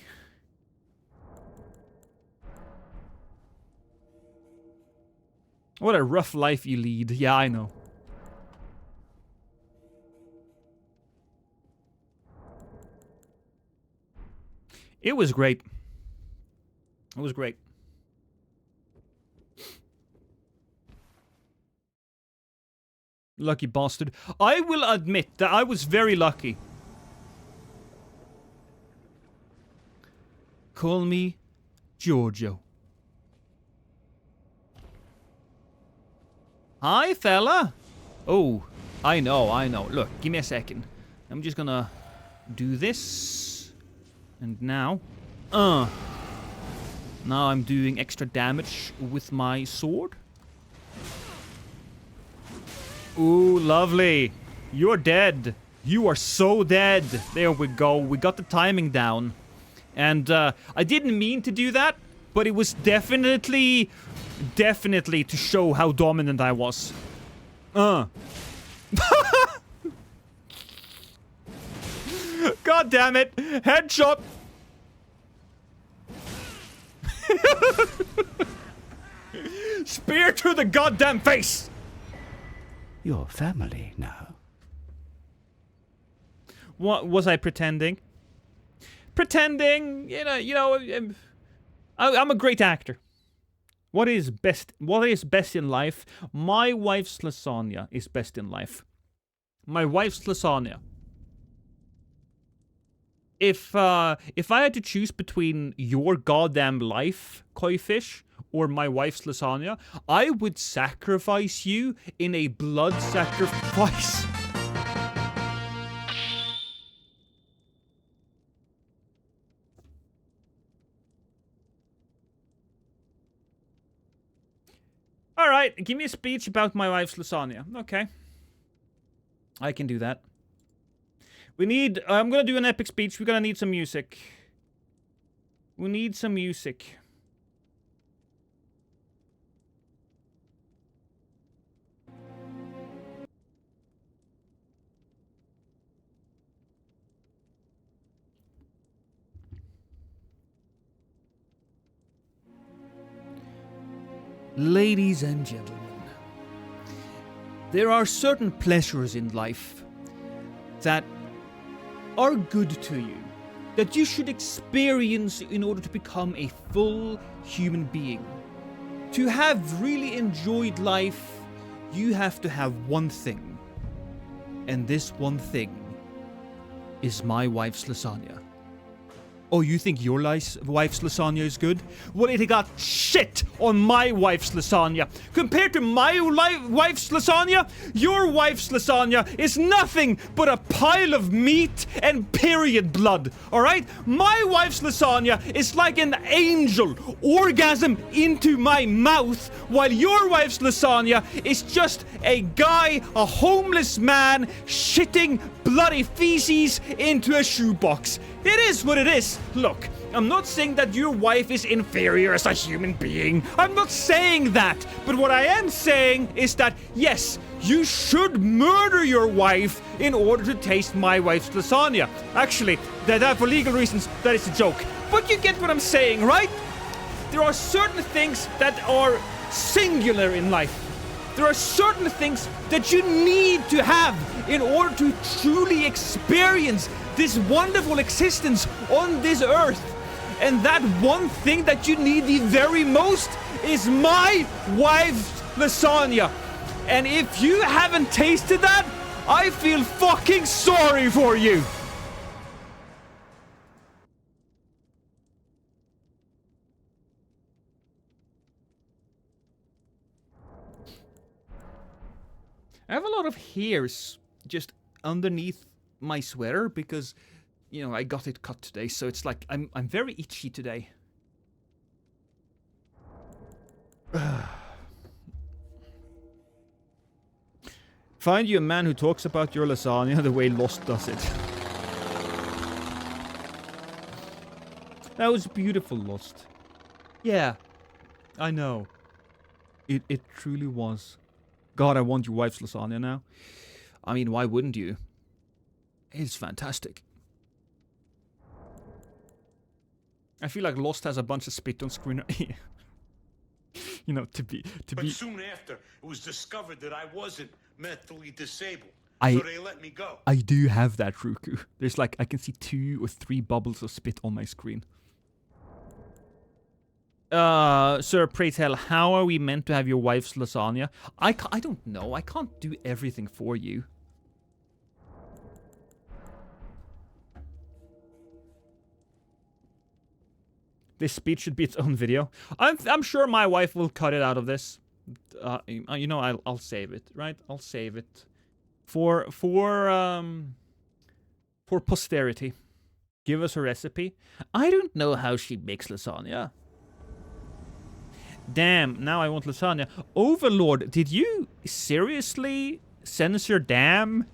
What a rough life you lead. Yeah, I know. It was great. It was great. Lucky bastard. I will admit that I was very lucky. Call me Giorgio. Hi, fella. Oh, I know. Look, give me a second. I'm just gonna do this. And now, now I'm doing extra damage with my sword. Ooh, lovely. You're dead. You are so dead. There we go. We got the timing down. And I didn't mean to do that, but it was definitely to show how dominant I was. God damn it! Headshot! Spear to the goddamn face! Your family now. What was I pretending? Pretending, I'm a great actor. What is best in life? My wife's lasagna is best in life. My wife's lasagna. If I had to choose between your goddamn life, koi fish, or my wife's lasagna, I would sacrifice you in a blood sacrifice. Alright, give me a speech about my wife's lasagna. Okay. I can do that. I'm gonna do an epic speech. We're gonna need some music. We need some music. Ladies and gentlemen, there are certain pleasures in life that are good to you, that you should experience in order to become a full human being. To have really enjoyed life, you have to have one thing. And this one thing is my wife's lasagna. Oh, you think your wife's lasagna is good? Well, it got shit on my wife's lasagna. Compared to my wife's lasagna, your wife's lasagna is nothing but a pile of meat and period blood, alright? My wife's lasagna is like an angel orgasm into my mouth, while your wife's lasagna is just a guy, a homeless man, shitting bloody feces into a shoebox. It is what it is. Look, I'm not saying that your wife is inferior as a human being. I'm not saying that. But what I am saying is that, yes, you should murder your wife in order to taste my wife's lasagna. Actually, that for legal reasons, that is a joke. But you get what I'm saying, right? There are certain things that are singular in life. There are certain things that you need to have in order to truly experience this wonderful existence on this earth. And that one thing that you need the very most is my wife's lasagna. And if you haven't tasted that, I feel fucking sorry for you. I have a lot of hairs just underneath my sweater because, you know, I got it cut today, so it's like I'm very itchy today. Find you a man who talks about your lasagna the way Lost does it. That was beautiful, Lost. Yeah, I know. It truly was. God, I want your wife's lasagna now. I mean, why wouldn't you? It's fantastic. I feel like Lost has a bunch of spit on screen. You know, But soon after, it was discovered that I wasn't mentally disabled. So they let me go. I do have that, Ruku. There's like, I can see 2 or 3 bubbles of spit on my screen. Sir, pray tell, how are we meant to have your wife's lasagna? I don't know. I can't do everything for you. This speech should be its own video. I'm sure my wife will cut it out of this. You know, I'll save it, right? I'll save it for posterity. Give us a recipe. I don't know how she makes lasagna. Damn, now I want lasagna. Overlord, did you seriously censor damn?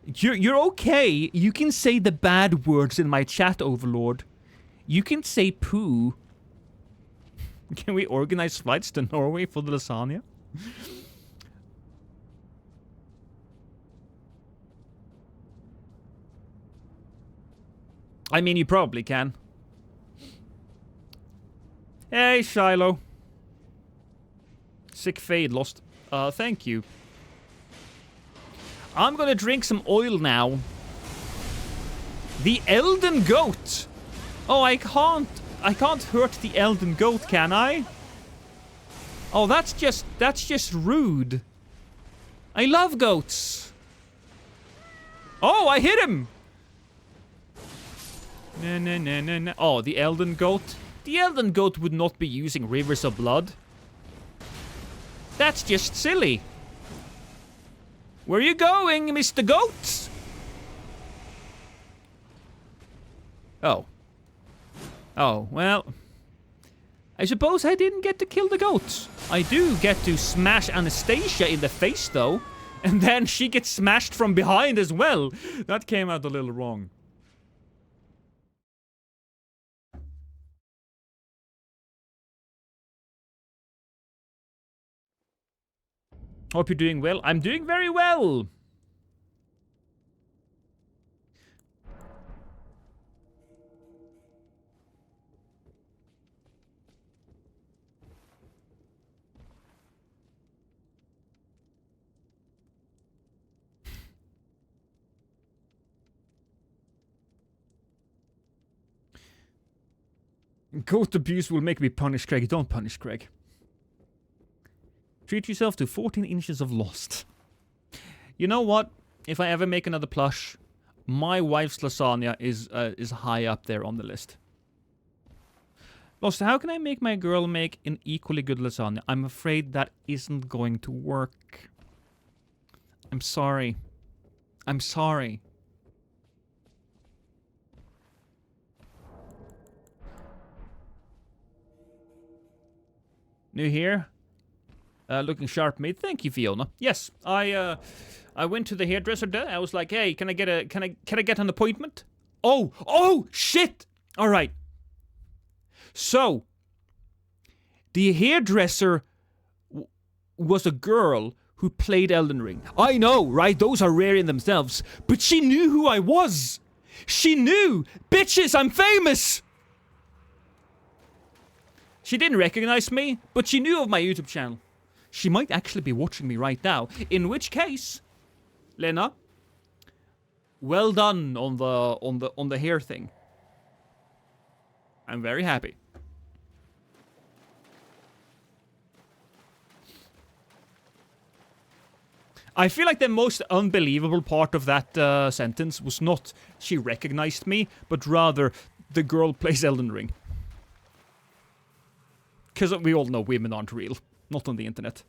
You're okay. You can say the bad words in my chat, Overlord. You can say poo. Can we organize flights to Norway for the lasagna? I mean, you probably can. Hey, Shiloh. Sick fade, Lost. Thank you. I'm gonna drink some oil now. The Elden Goat. Oh, I can't hurt the Elden Goat, can I? Oh, that's just rude. I love goats. Oh, I hit him. No. Oh, the Elden Goat. The Elden Goat would not be using rivers of blood. That's just silly. Where are you going, Mr. Goat? Oh. Oh, well. I suppose I didn't get to kill the goat. I do get to smash Anastasia in the face, though. And then she gets smashed from behind as well. That came out a little wrong. Hope you're doing well. I'm doing very well. Goat abuse will make me punish Craig. Don't punish Craig. Treat yourself to 14 inches of Lost. You know what? If I ever make another plush, my wife's lasagna is high up there on the list. Lost, how can I make my girl make an equally good lasagna? I'm afraid that isn't going to work. I'm sorry. I'm sorry. New here? Looking sharp, mate. Thank you, Fiona. Yes, I went to the hairdresser there. I was like, hey, can I get an appointment? Oh, shit! All right. So, the hairdresser was a girl who played Elden Ring. I know, right? Those are rare in themselves. But she knew who I was. She knew. Bitches, I'm famous! She didn't recognize me, but she knew of my YouTube channel. She might actually be watching me right now. In which case, Lena, well done on the hair thing. I'm very happy. I feel like the most unbelievable part of that sentence was not she recognized me, but rather the girl plays Elden Ring. Because we all know women aren't real. Not on the internet.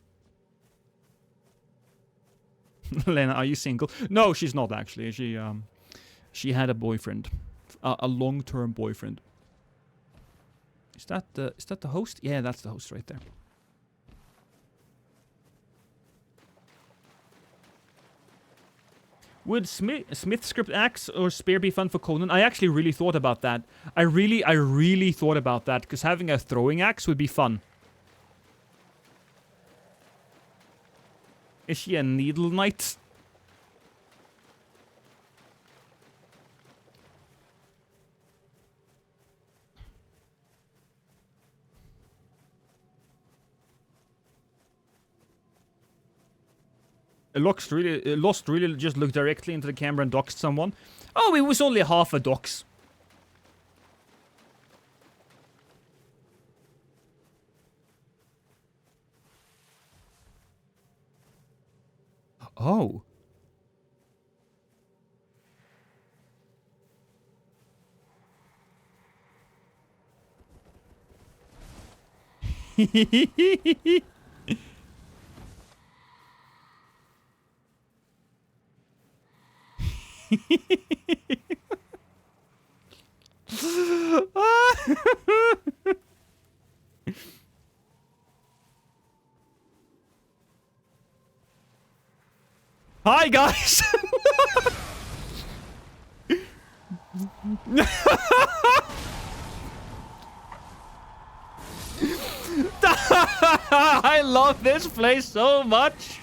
Lena, are you single? No, she's not actually. She had a boyfriend. A long-term boyfriend. Is that the host? Yeah, that's the host right there. Would Smith script axe or spear be fun for Conan? I actually really thought about that. I really thought about that, because having a throwing axe would be fun. Is she a needle knight? Lost really just looked directly into the camera and doxed someone. Oh, it was only half a dox. Oh. Hi guys. I love this place so much.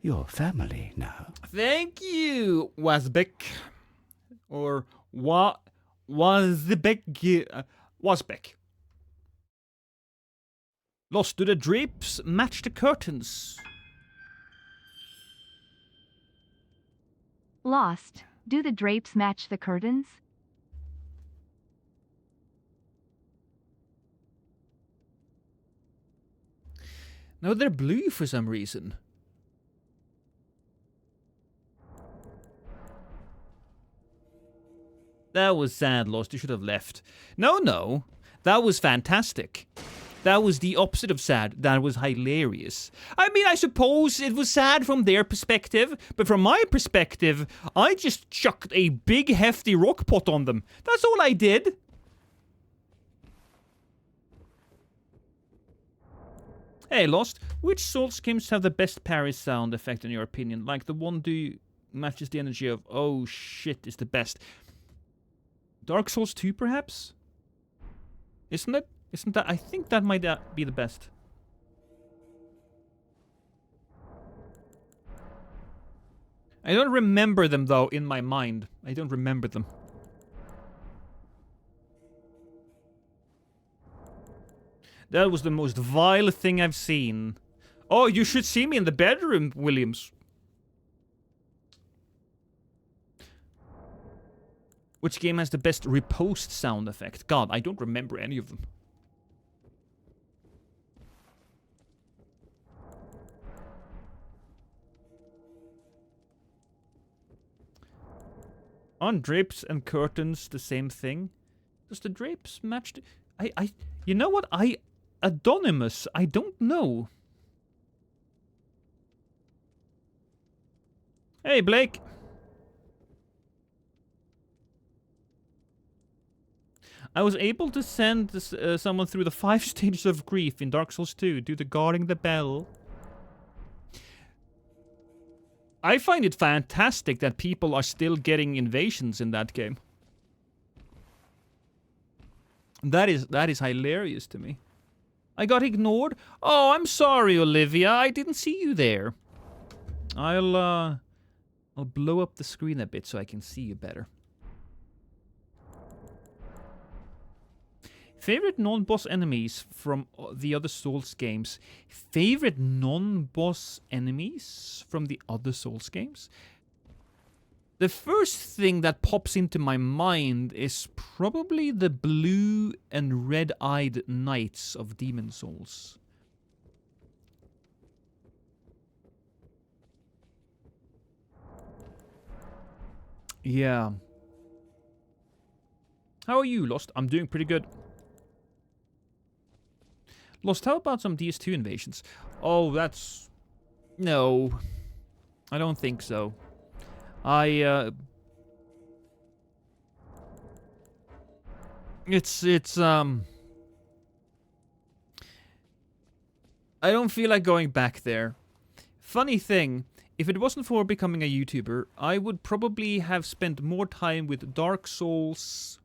Your family now. Thank you, Wasbeck. Or Wasbeck. Wasbeck. Lost, do the drapes match the curtains? Lost, do the drapes match the curtains? No, they're blue for some reason. That was sad, Lost. You should have left. No. That was fantastic. That was the opposite of sad. That was hilarious. I mean, I suppose it was sad from their perspective, but from my perspective, I just chucked a big, hefty rock pot on them. That's all I did. Hey, Lost. Which Souls games have the best parry sound effect in your opinion? Like the one matches the energy of, oh shit, is the best. Dark Souls 2, perhaps? Isn't it? Isn't that? I think that might be the best. I don't remember them, though, in my mind. I don't remember them. That was the most vile thing I've seen. Oh, you should see me in the bedroom, Williams. Which game has the best riposte sound effect? God, I don't remember any of them. On drapes and curtains, the same thing. Does the drapes match the... You know what? Anonymous, I don't know. Hey, Blake. I was able to send this, someone through the 5 stages of grief in Dark Souls 2 due to guarding the bell. I find it fantastic that people are still getting invasions in that game. That is hilarious to me. I got ignored? Oh, I'm sorry, Olivia. I didn't see you there. I'll blow up the screen a bit so I can see you better. Favorite non-boss enemies from the other Souls games? Favorite non-boss enemies from the other Souls games? The first thing that pops into my mind is probably the blue and red-eyed knights of Demon Souls. Yeah. How are you, Lost? I'm doing pretty good. Lost, how about some DS2 invasions? Oh, that's... No. I don't think so. It's I don't feel like going back there. Funny thing, if it wasn't for becoming a YouTuber, I would probably have spent more time with Dark Souls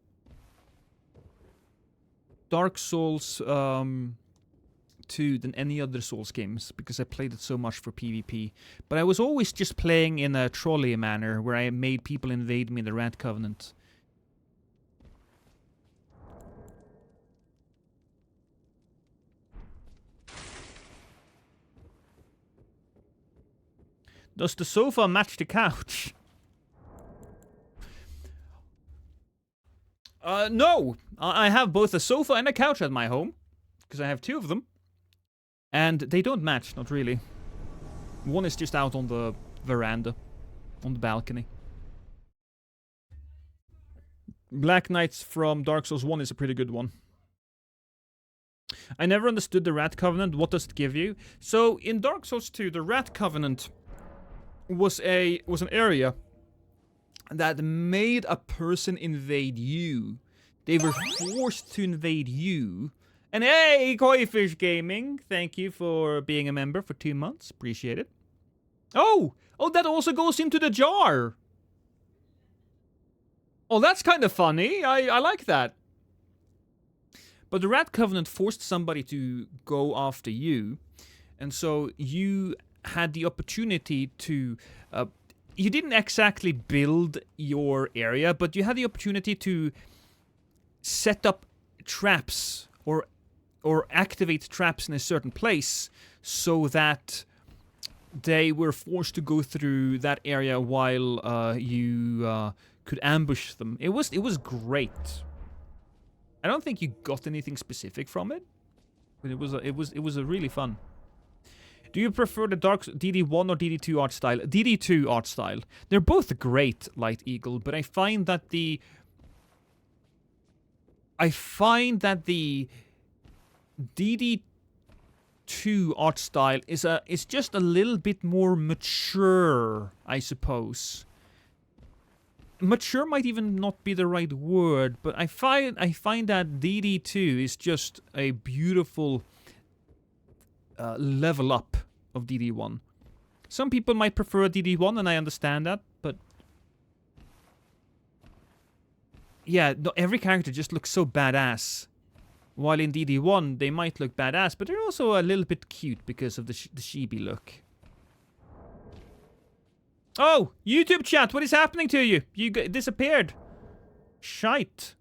2 than any other Souls games, because I played it so much for PvP. But I was always just playing in a trolley manner, where I made people invade me in the Rat Covenant. Does the sofa match the couch? No! I have both a sofa and a couch at my home, because I have 2 of them. And they don't match, not really. One is just out on the veranda, on the balcony. Black Knights from Dark Souls 1 is a pretty good one. I never understood the Rat Covenant. What does it give you? So, in Dark Souls 2, the Rat Covenant was an area that made a person invade you. They were forced to invade you. And hey, Koifish Gaming, thank you for being a member for 2 months. Appreciate it. Oh, that also goes into the jar. Oh, that's kind of funny. I like that. But the Rat Covenant forced somebody to go after you. And so you had the opportunity to... you didn't exactly build your area, but you had the opportunity to set up traps or activate traps in a certain place so that they were forced to go through that area while you could ambush them. It was great. I don't think you got anything specific from it, but it was a really fun. Do you prefer the Dark DD1 or DD2 art style? DD2 art style. They're both great, Light Eagle, but I find that the DD2 art style is just a little bit more mature, I suppose. Mature might even not be the right word, but I find that DD2 is just a beautiful level up of DD1. Some people might prefer DD1, and I understand that, but yeah, no, every character just looks so badass. While in DD1, they might look badass, but they're also a little bit cute because of the chibi look. Oh, YouTube chat, what is happening to you? You disappeared. Shite.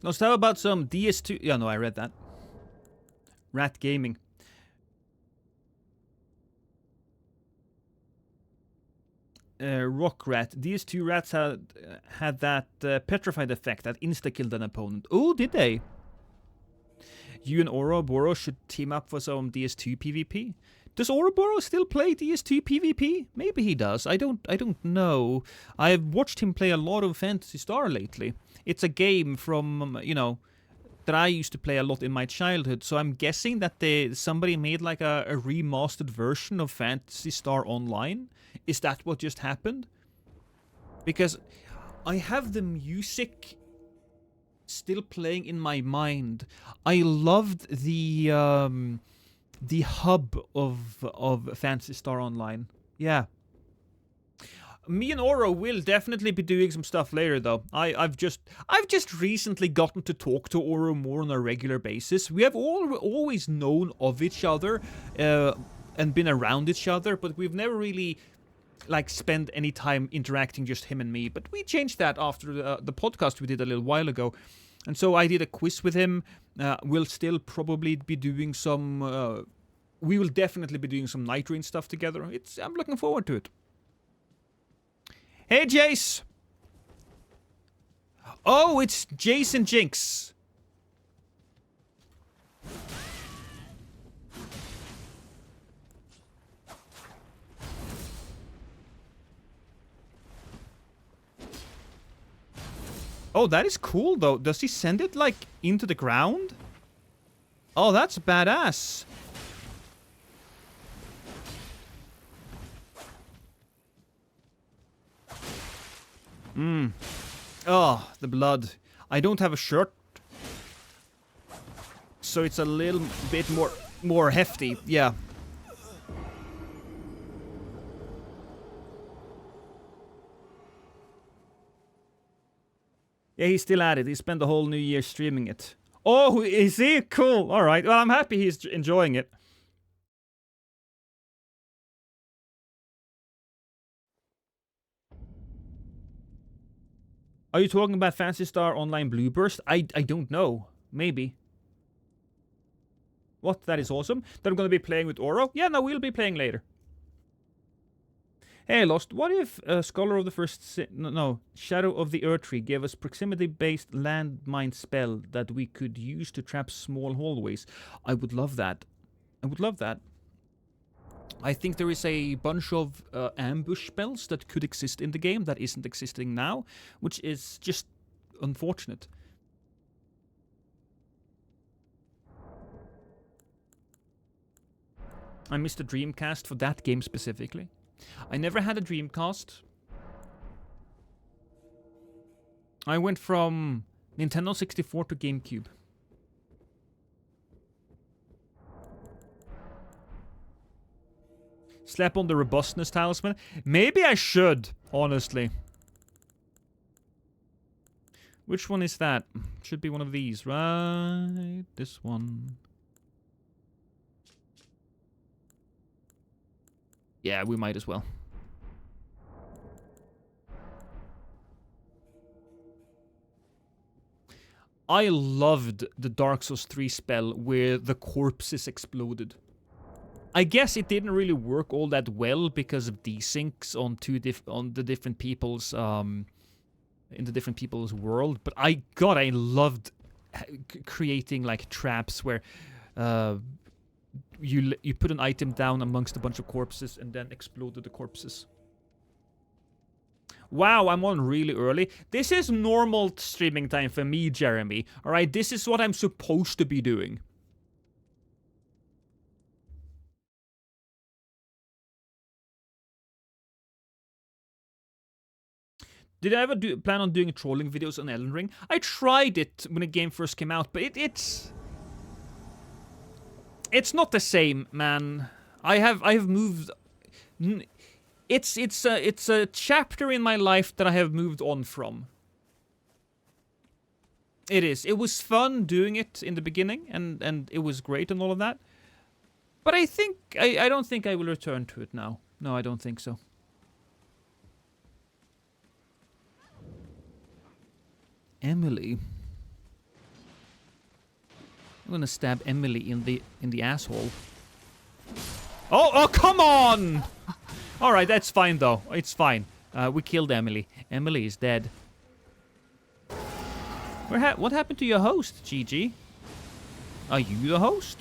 Now, how about some DS2? Yeah, no, I read that. Rat Gaming. Rock Rat. DS2 rats had that petrified effect that insta-killed an opponent. Oh, did they? You and Ouroboros should team up for some DS2 PvP. Does Ouroboros still play DS2 PvP? Maybe he does. I don't know. I've watched him play a lot of Phantasy Star lately. It's a game from, you know, that I used to play a lot in my childhood, so I'm guessing that somebody made like a remastered version of Phantasy Star Online. Is that what just happened? Because I have the music still playing in my mind. I loved the hub of Phantasy Star Online. Yeah. Me and Oro will definitely be doing some stuff later, though. I've just recently gotten to talk to Oro more on a regular basis. We have always known of each other and been around each other, but we've never really like spent any time interacting, just him and me. But we changed that after the podcast we did a little while ago, and so I did a quiz with him. We'll still probably be doing some. We will definitely be doing some Night Rain stuff together. I'm looking forward to it. Hey, Jace! Oh, it's Jason Jinx. Oh, that is cool, though. Does he send it, like, into the ground? Oh, that's badass. Oh, the blood. I don't have a shirt, so it's a little bit more hefty. Yeah. Yeah, he's still at it. He spent the whole New Year streaming it. Oh, is he? Cool. All right. Well, I'm happy he's enjoying it. Are you talking about Phantasy Star Online Blueburst? I don't know. Maybe. What? That is awesome. That I'm going to be playing with Oro? Yeah, no, we'll be playing later. Hey, Lost. What if Scholar of the First... Shadow of the Erdtree gave us proximity-based landmine spell that we could use to trap small hallways? I would love that. I would love that. I think there is a bunch of ambush spells that could exist in the game that isn't existing now, which is just unfortunate. I missed the Dreamcast for that game specifically. I never had a Dreamcast. I went from Nintendo 64 to GameCube. Slap on the robustness talisman. Maybe I should, honestly. Which one is that? Should be one of these, right? This one. Yeah, we might as well. I loved the Dark Souls 3 spell where the corpses exploded. I guess it didn't really work all that well because of desyncs on the different people's in the different people's world. But I loved creating like traps where you put an item down amongst a bunch of corpses and then exploded the corpses. Wow, I'm on really early. This is normal streaming time for me, Jeremy. All right, this is what I'm supposed to be doing. Did I ever plan on doing trolling videos on Elden Ring? I tried it when the game first came out, but it's not the same, man. I have moved. It's a chapter in my life that I have moved on from. It is. It was fun doing it in the beginning, and it was great and all of that. But I think I don't think I will return to it now. No, I don't think so. Emily. I'm gonna stab Emily in the asshole. Oh, come on! All right, that's fine though. It's fine. We killed Emily. Emily is dead. What happened to your host, GG? Are you the host?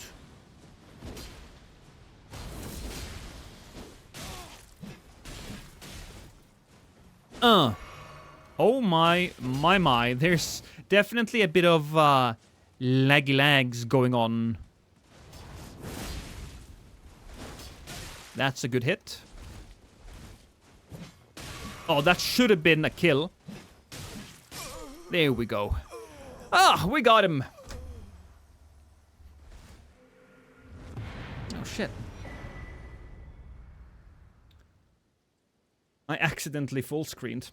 Oh my. There's definitely a bit of laggy lags going on. That's a good hit. Oh, that should have been a kill. There we go. Ah, we got him. Oh shit. I accidentally full screened.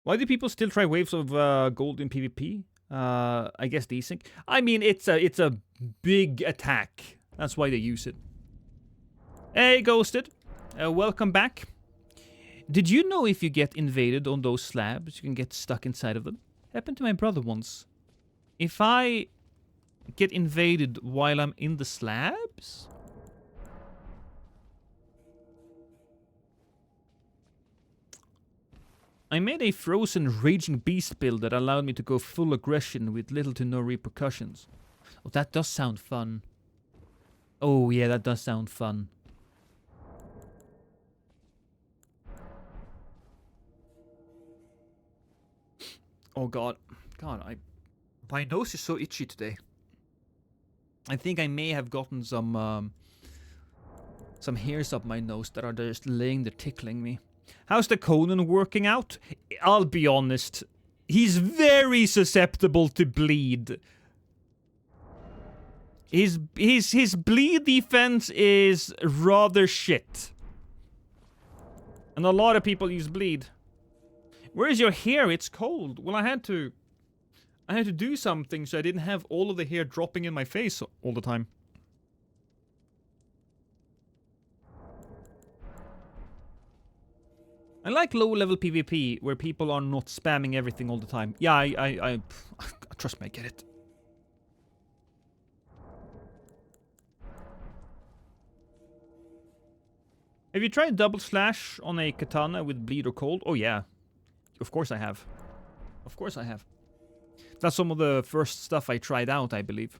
Why do people still try waves of gold in PvP? I guess desync. I mean, it's a big attack. That's why they use it. Hey, Ghosted. Welcome back. Did you know if you get invaded on those slabs, you can get stuck inside of them? Happened to my brother once. If I get invaded while I'm in the slabs? I made a frozen raging beast build that allowed me to go full aggression with little to no repercussions. Oh, that does sound fun. Oh yeah, that does sound fun. Oh god. My nose is so itchy today. I think I may have gotten some hairs up my nose that are just laying there tickling me. How's the Conan working out? I'll be honest. He's very susceptible to bleed. His bleed defense is rather shit. And a lot of people use bleed. Where's your hair? It's cold. Well, I had to do something so I didn't have all of the hair dropping in my face all the time. I like low-level PvP where people are not spamming everything all the time. Yeah, I trust me, I get it. Have you tried double slash on a katana with bleed or cold? Oh yeah. Of course I have. Of course I have. That's some of the first stuff I tried out, I believe.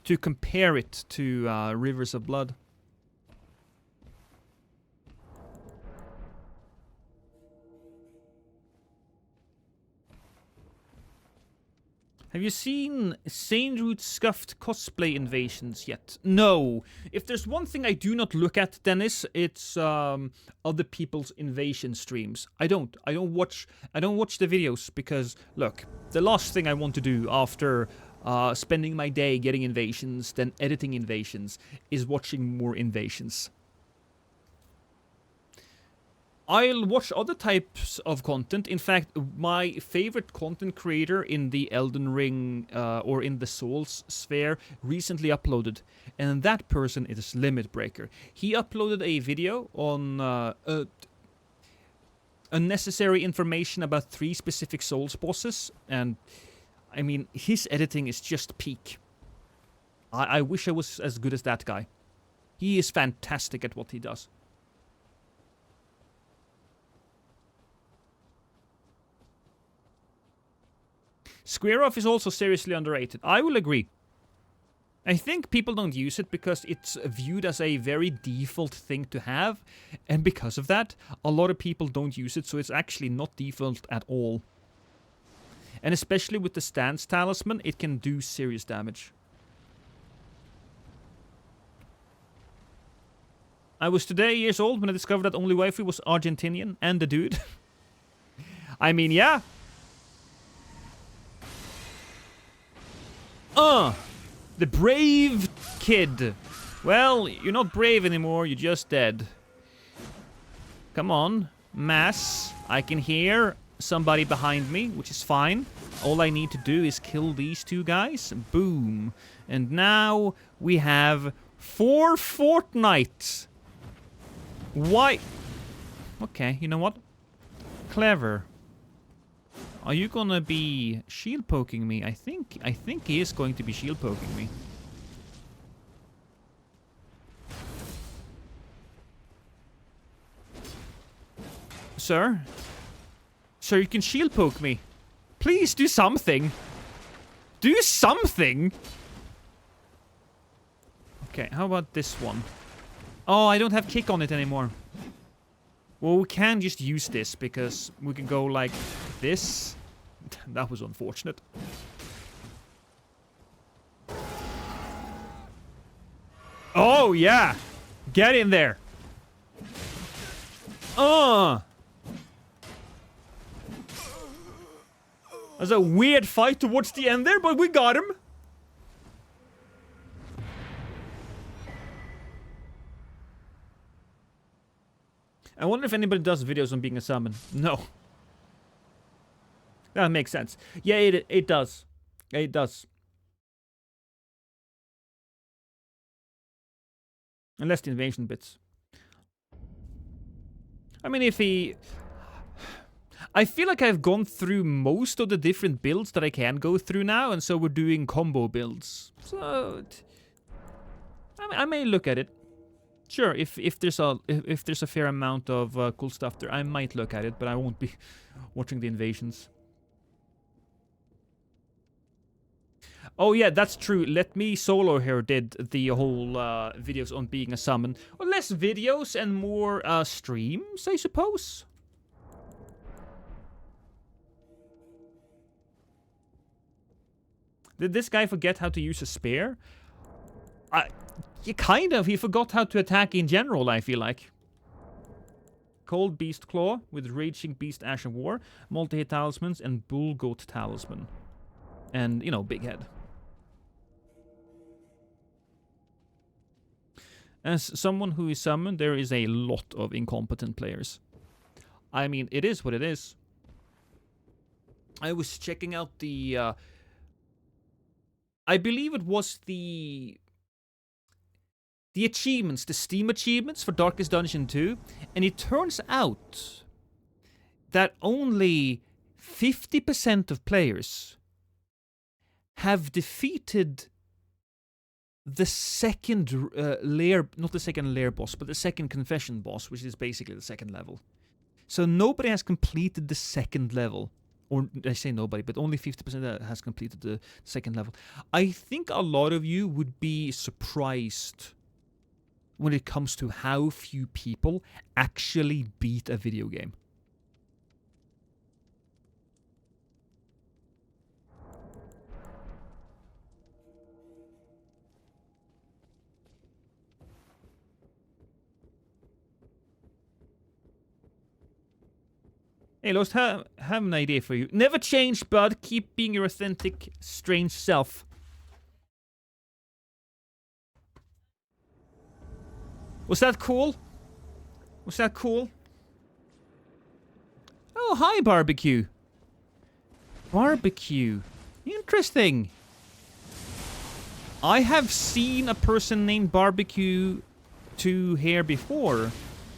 To compare it to Rivers of Blood. Have you seen Saintroot Scuffed cosplay invasions yet? No. If there's one thing I do not look at, Dennis, it's other people's invasion streams. I don't watch the videos because look, the last thing I want to do after spending my day getting invasions, then editing invasions, is watching more invasions. I'll watch other types of content. In fact, my favorite content creator in the Elden Ring or in the Souls sphere recently uploaded, and that person is Limit Breaker. He uploaded a video on unnecessary information about 3 specific Souls bosses, and I mean, his editing is just peak. I wish I was as good as that guy. He is fantastic at what he does. Square Off is also seriously underrated. I will agree. I think people don't use it because it's viewed as a very default thing to have, and because of that, a lot of people don't use it, so it's actually not default at all. And especially with the Stance Talisman, it can do serious damage. I was today years old when I discovered that only waifu was Argentinian and the dude. I mean, yeah. The brave kid. Well, you're not brave anymore, you're just dead. Come on, mass. I can hear somebody behind me, which is fine. All I need to do is kill these two guys. Boom. And now we have 4 Fortnite. Why? Okay, you know what? Clever. Are you gonna be shield poking me? I think he is going to be shield poking me. Sir? Sir, you can shield poke me. Please do something. Do something! Okay, how about this one? Oh, I don't have kick on it anymore. Well, we can just use this because we can go like this. That was unfortunate. Oh, yeah! Get in there! There's a weird fight towards the end there, but we got him! I wonder if anybody does videos on being a summon. No. That makes sense. Yeah, it does. It does. Unless the invasion bits. I mean, if he... I feel like I've gone through most of the different builds that I can go through now, and so we're doing combo builds. So... I may look at it. Sure, if there's a fair amount of cool stuff there, I might look at it, but I won't be watching the invasions. Oh yeah, that's true. Let Me Solo here did the whole videos on being a summon. Well, less videos and more streams, I suppose. Did this guy forget how to use a spear? Yeah, kind of. He forgot how to attack in general, I feel like. Cold Beast Claw with Raging Beast Ash of War, multi-hit talismans, and Bull Goat Talisman. And, you know, Big Head. As someone who is summoned, there is a lot of incompetent players. I mean, it is what it is. I was checking out the... I believe it was the achievements, the Steam achievements for Darkest Dungeon 2, and it turns out that only 50% of players have defeated the second lair, not the second lair boss, but the second confession boss, which is basically the second level. So nobody has completed the second level. Or I say nobody, but only 50% has completed the second level. I think a lot of you would be surprised when it comes to how few people actually beat a video game. Hey, Lost, have an idea for you. Never change, bud. Keep being your authentic, strange self. Was that cool? Was that cool? Oh, hi, Barbecue. Barbecue. Interesting. I have seen a person named Barbecue here before.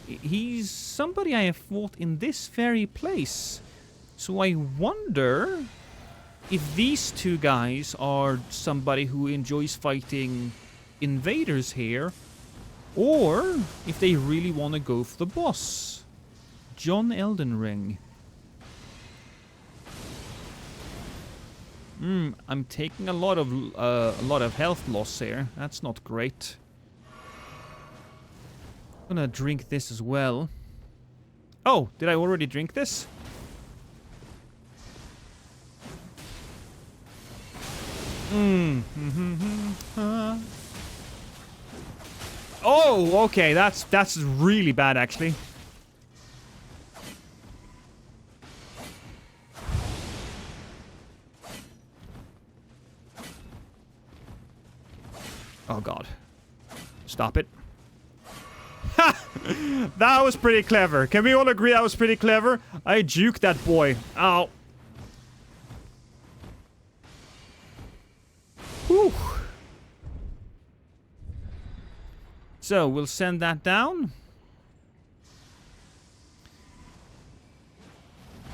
He's somebody I have fought in this very place. So I wonder if these two guys are somebody who enjoys fighting invaders here, or if they really want to go for the boss. John Elden Ring. I'm taking a lot of health loss here. That's not great. I'm gonna drink this as well. Oh, did I already drink this? Oh, okay, that's really bad, actually. Oh, God. Stop it. Ha! That was pretty clever. Can we all agree that was pretty clever? I juked that boy. Ow. Whew. So, we'll send that down.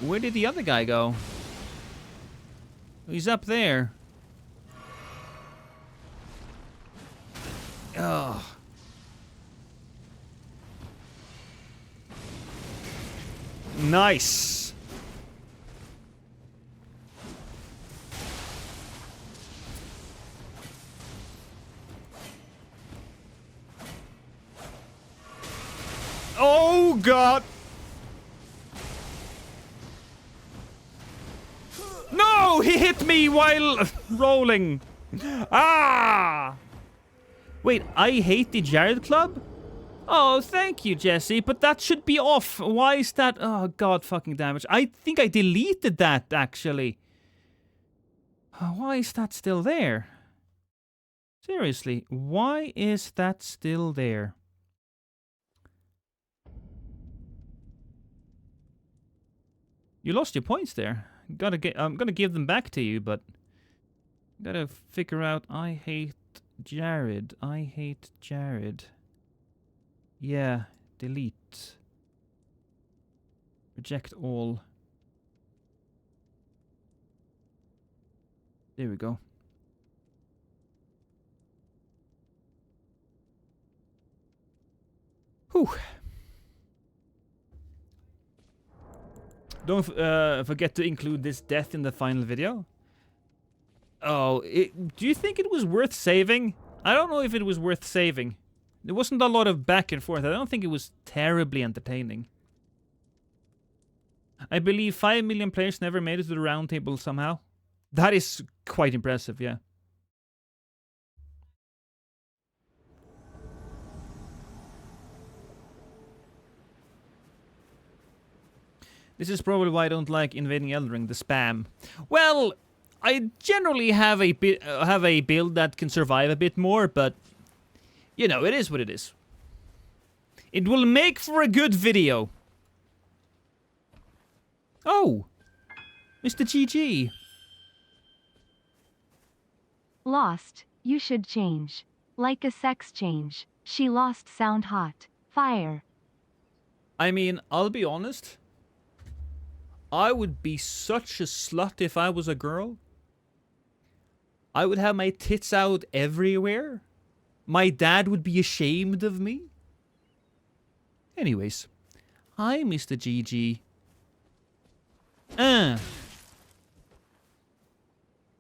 Where did the other guy go? He's up there. Ugh. Nice. Oh, God. No, he hit me while rolling. Ah! Wait, I hate the Jared Club? Oh, thank you, Jesse, but that should be off. Why is that? Oh, God fucking damage. I think I deleted that, actually. Why is that still there? Seriously, why is that still there? You lost your points there. I'm gonna give them back to you, but gotta figure out. I hate Jared. I hate Jared. Yeah, delete. Reject all. There we go. Whew. Don't forget to include this death in the final video. Oh, do you think it was worth saving? I don't know if it was worth saving. There wasn't a lot of back and forth. I don't think it was terribly entertaining. I believe 5 million players never made it to the round table somehow. That is quite impressive, yeah. This is probably why I don't like invading Eldring, the spam. Well, I generally have a build that can survive a bit more, but you know, it is what it is. It will make for a good video. Oh, Mr. GG. Lost, you should change. Like a sex change. She lost sound hot. Fire. I mean, I'll be honest. I would be such a slut if I was a girl. I would have my tits out everywhere. My dad would be ashamed of me. Anyways. Hi, Mr. GG.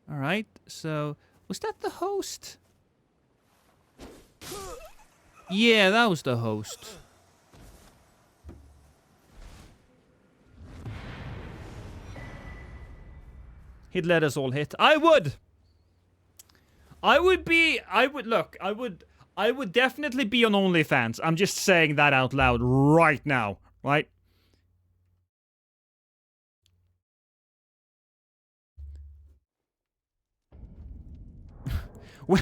Alright, so... Was that the host? Yeah, that was the host. He'd let us all hit. I would definitely be on OnlyFans. I'm just saying that out loud right now, right? Well,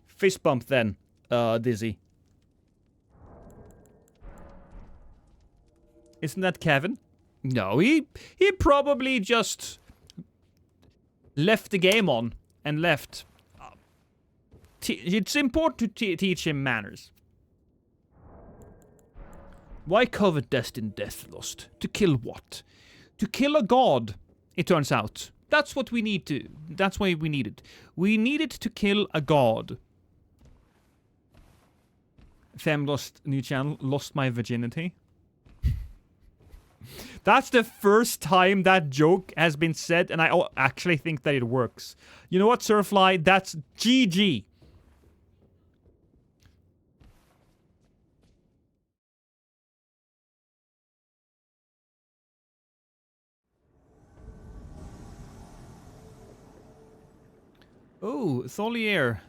fist bump then, Dizzy. Isn't that Kevin? No, he probably just left the game on and left. It's important to teach him manners. Why covet destined death, Lost? To kill what? To kill a god, it turns out. That's what we need to... That's why we need it. We needed to kill a god. Fem lost new channel. Lost my virginity. That's the first time that joke has been said, and I actually think that it works. You know what, Surfly? That's GG. Oh, Tholier.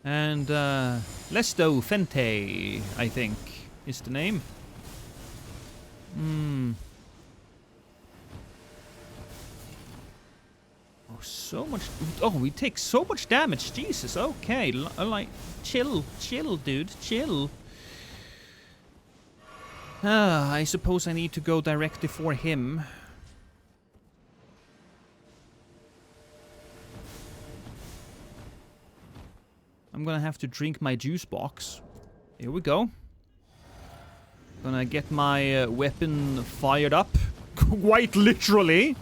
And Lesto Fente, I think, is the name. Oh, so much. Oh, we take so much damage. Jesus. Okay. Like, chill, dude, chill. I suppose I need to go directly for him. I'm gonna have to drink my juice box. Here we go. Gonna get my weapon fired up. Quite literally.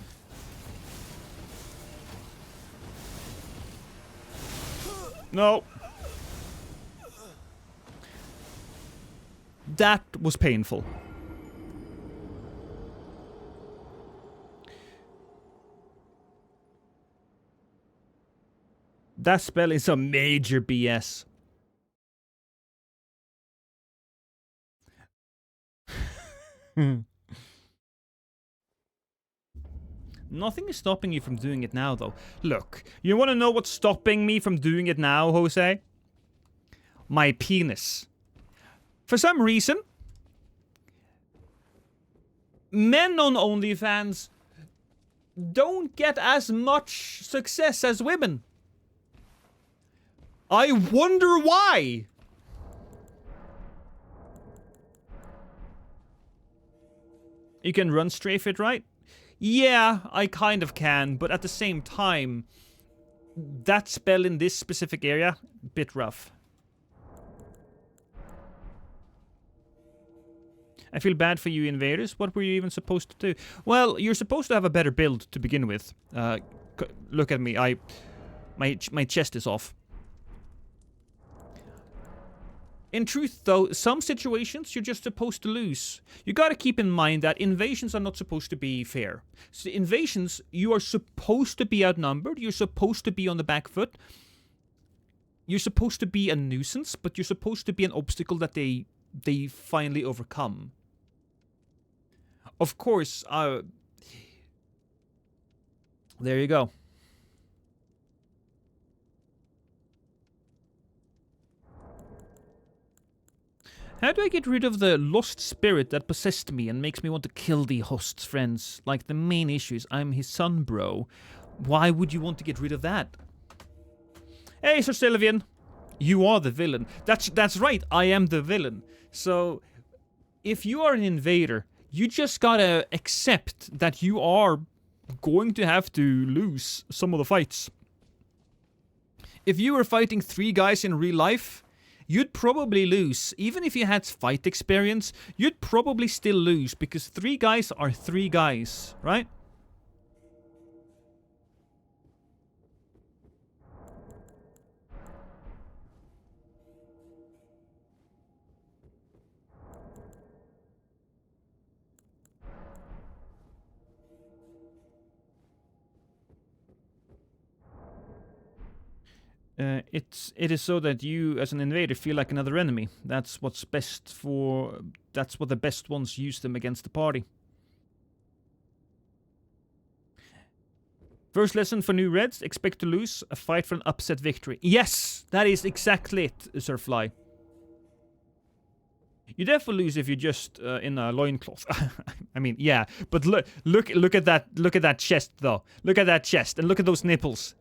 No. That was painful. That spell is a major BS. Nothing is stopping you from doing it now, though. Look, you want to know what's stopping me from doing it now, Jose? My penis. For some reason, men on OnlyFans don't get as much success as women. I wonder why. You can run strafe it, right? Yeah, I kind of can, but at the same time, that spell in this specific area, bit rough. I feel bad for you invaders. What were you even supposed to do? Well, you're supposed to have a better build to begin with. Look at me. My chest is off. In truth, though, some situations you're just supposed to lose. You gotta keep in mind that invasions are not supposed to be fair. So invasions, you are supposed to be outnumbered. You're supposed to be on the back foot. You're supposed to be a nuisance, but you're supposed to be an obstacle that they finally overcome. Of course, there you go. How do I get rid of the lost spirit that possessed me and makes me want to kill the host's friends? Like, the main issue is I'm his son, bro. Why would you want to get rid of that? Hey, Sir Sylvian. You are the villain. That's right, I am the villain. So, if you are an invader, you just gotta accept that you are going to have to lose some of the fights. If you were fighting 3 guys in real life, you'd probably lose. Even if you had fight experience, you'd probably still lose, because 3 guys are 3 guys, right? It is so that you, as an invader, feel like another enemy. That's what the best ones use them against the party. First lesson for new Reds, expect to lose, a fight for an upset victory. Yes! That is exactly it, Sir Fly. You definitely lose if you're just in a loincloth. I mean, yeah, but look at that chest, though. Look at that chest, and look at those nipples.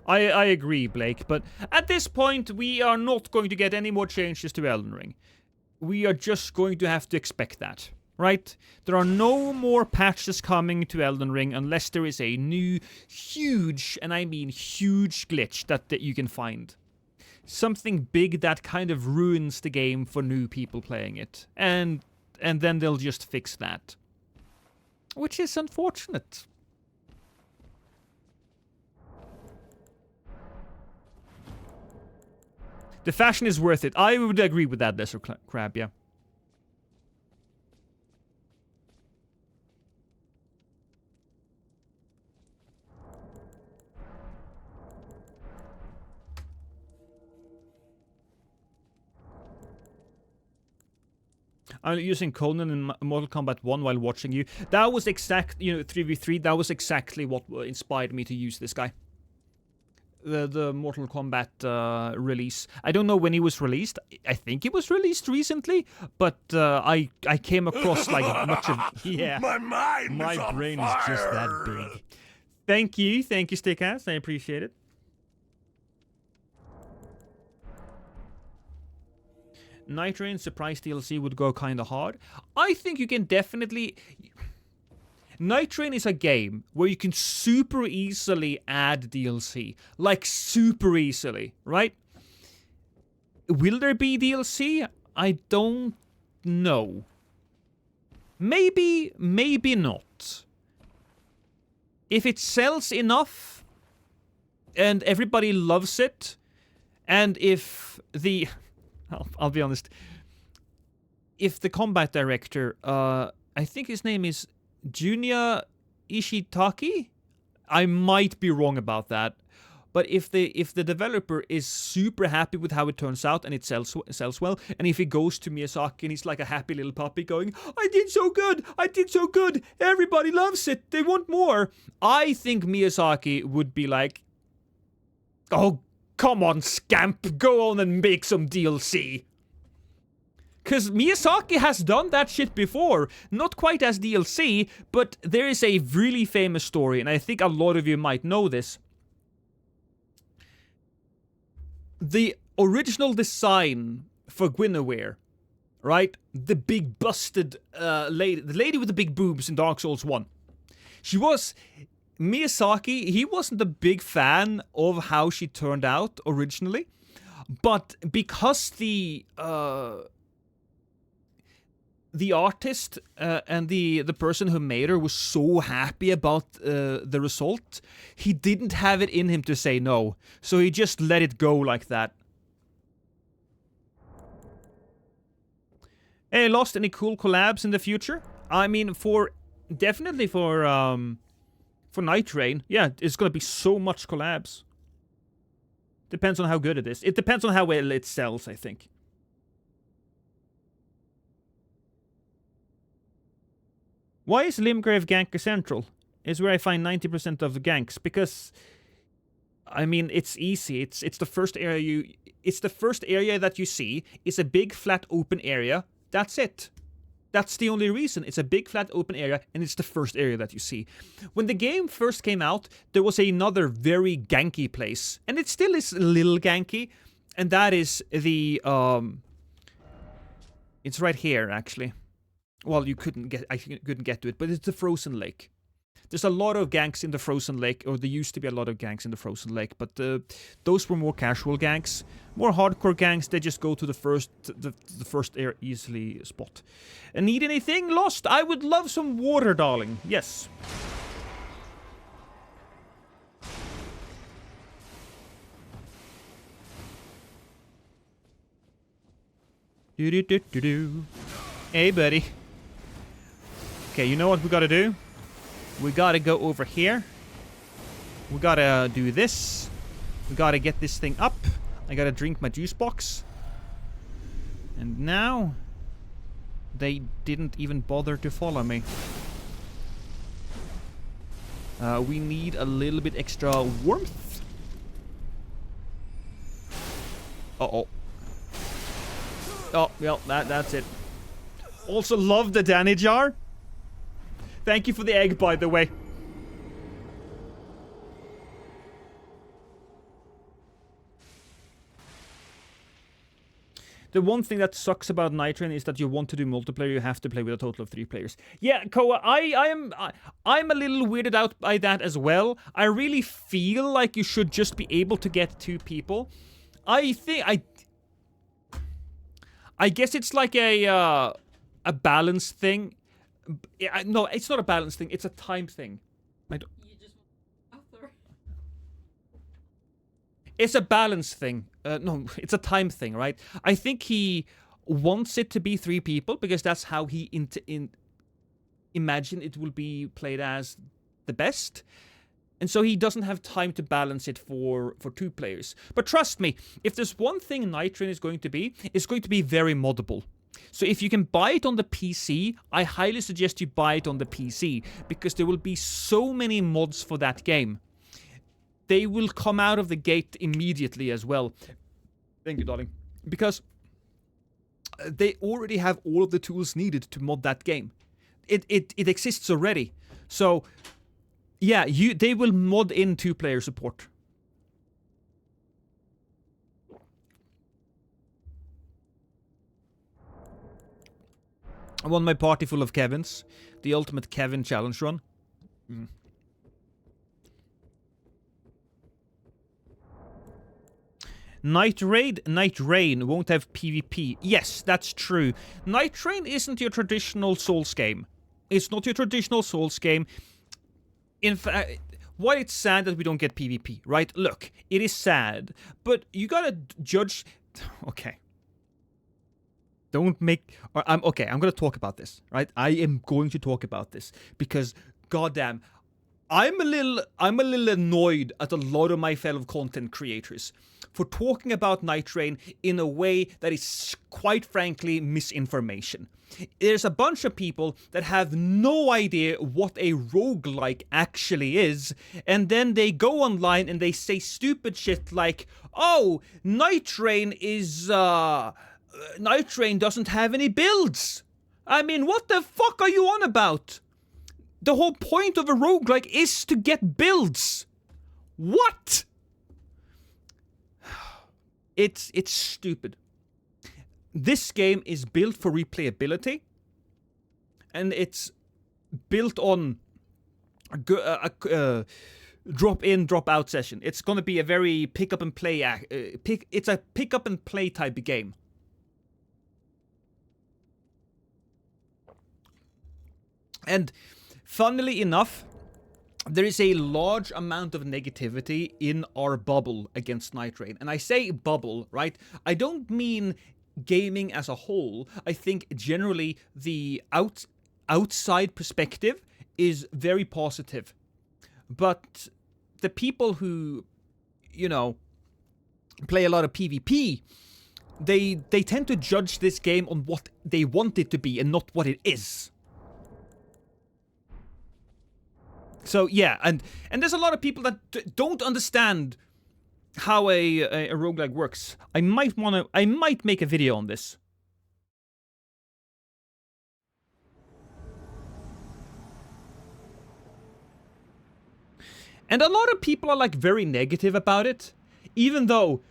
I agree, Blake, but at this point, we are not going to get any more changes to Elden Ring. We are just going to have to expect that, right? There are no more patches coming to Elden Ring unless there is a new, huge, and I mean huge glitch that you can find. Something big that kind of ruins the game for new people playing it. And then they'll just fix that. Which is unfortunate. The fashion is worth it. I would agree with that, Lesser Crab, yeah. I'm using Conan in Mortal Kombat 1 while watching you. That was 3v3, that was exactly what inspired me to use this guy. The Mortal Kombat release. I don't know when he was released. I think it was released recently, but I came across like much of... Yeah. My brain is just that big. Thank you, Stickhouse. I appreciate it. Night Rain surprise DLC would go kinda hard. I think you can definitely... Night Rain is a game where you can super easily add DLC. Like, super easily, right? Will there be DLC? I don't know. Maybe, maybe not. If it sells enough, and everybody loves it, and if the... I'll be honest. If the combat director, I think his name is Junya Ishitaki? I might be wrong about that. But if the developer is super happy with how it turns out and it sells well, and if he goes to Miyazaki and he's like a happy little puppy going, I did so good, everybody loves it, they want more, I think Miyazaki would be like, oh, come on, scamp, go on and make some DLC. Because Miyazaki has done that shit before. Not quite as DLC, but there is a really famous story, and I think a lot of you might know this. The original design for Guinevere, right? The big busted lady, the lady with the big boobs in Dark Souls 1. She was... Miyazaki, he wasn't a big fan of how she turned out originally, but because the artist and the person who made her was so happy about the result, he didn't have it in him to say no, so he just let it go like that. Hey, Lost, any cool collabs in the future? I mean, definitely for Night Rain, yeah, it's gonna be so much collabs. Depends on how good it is. It depends on how well it sells, I think. Why is Limgrave Ganker Central? Is where I find 90% of the ganks. Because, I mean, it's easy. It's the first area it's the first area that you see. It's a big, flat, open area. That's it. That's the only reason. It's a big, flat, open area, and it's the first area that you see. When the game first came out, there was another very ganky place. And it still is a little ganky. And that is the, it's right here, actually. Well, I couldn't get to it, but it's the Frozen Lake. There's a lot of ganks in the Frozen Lake, or there used to be a lot of ganks in the Frozen Lake, but those were more casual ganks. More hardcore ganks, they just go to the first air easily spot. And need anything? Lost? I would love some water, darling. Yes. Do-do-do-do-do. Hey, buddy. Okay, you know what we gotta do? We gotta go over here. We gotta do this. We gotta get this thing up. I gotta drink my juice box. And now... they didn't even bother to follow me. We need a little bit extra warmth. Uh-oh. Oh, well, that's it. Also love the Danny jar. Thank you for the egg, by the way. The one thing that sucks about Night Rain is that you want to do multiplayer, you have to play with a total of 3 players. Yeah, Koa, I'm a little weirded out by that as well. I really feel like you should just be able to get 2 people. I guess it's like a balance thing. No, it's not a balance thing. It's a time thing. You just author. It's a balance thing. No, it's a time thing, right? I think he wants it to be 3 people because that's how he imagine it will be played as the best. And so he doesn't have time to balance it for 2 players. But trust me, if there's one thing Night Rain is going to be, it's going to be very moddable. So if you can buy it on the PC, I highly suggest you buy it on the PC, because there will be so many mods for that game. They will come out of the gate immediately as well. Thank you, darling. Because they already have all of the tools needed to mod that game. It exists already. So, yeah, they will mod in 2-player support. I won my party full of Kevins. The ultimate Kevin challenge run. Night Rain won't have PvP. Yes, that's true. Night Rain isn't your traditional Souls game. It's not your traditional Souls game. In fact, why it's sad that we don't get PvP, right? Look, it is sad, but you gotta judge... Okay. Don't make... okay, I'm gonna talk about this, right? I am going to talk about this, because, goddamn, I'm a little annoyed at a lot of my fellow content creators for talking about Night Rain in a way that is, quite frankly, misinformation. There's a bunch of people that have no idea what a roguelike actually is, and then they go online and they say stupid shit like, oh, Night Rain is, Night Rain doesn't have any builds. I mean, what the fuck are you on about? The whole point of a roguelike is to get builds. What? It's stupid. This game is built for replayability, and it's built on a drop-in, drop-out session. It's gonna be a very pick-up-and-play it's a pick-up-and-play type of game. And funnily enough, there is a large amount of negativity in our bubble against Night Rain. And I say bubble, right? I don't mean gaming as a whole. I think generally the outside perspective is very positive. But the people who, you know, play a lot of PvP, they tend to judge this game on what they want it to be and not what it is. So yeah, and there's a lot of people that don't understand how a roguelike works. I might make a video on this. And a lot of people are like very negative about it, even though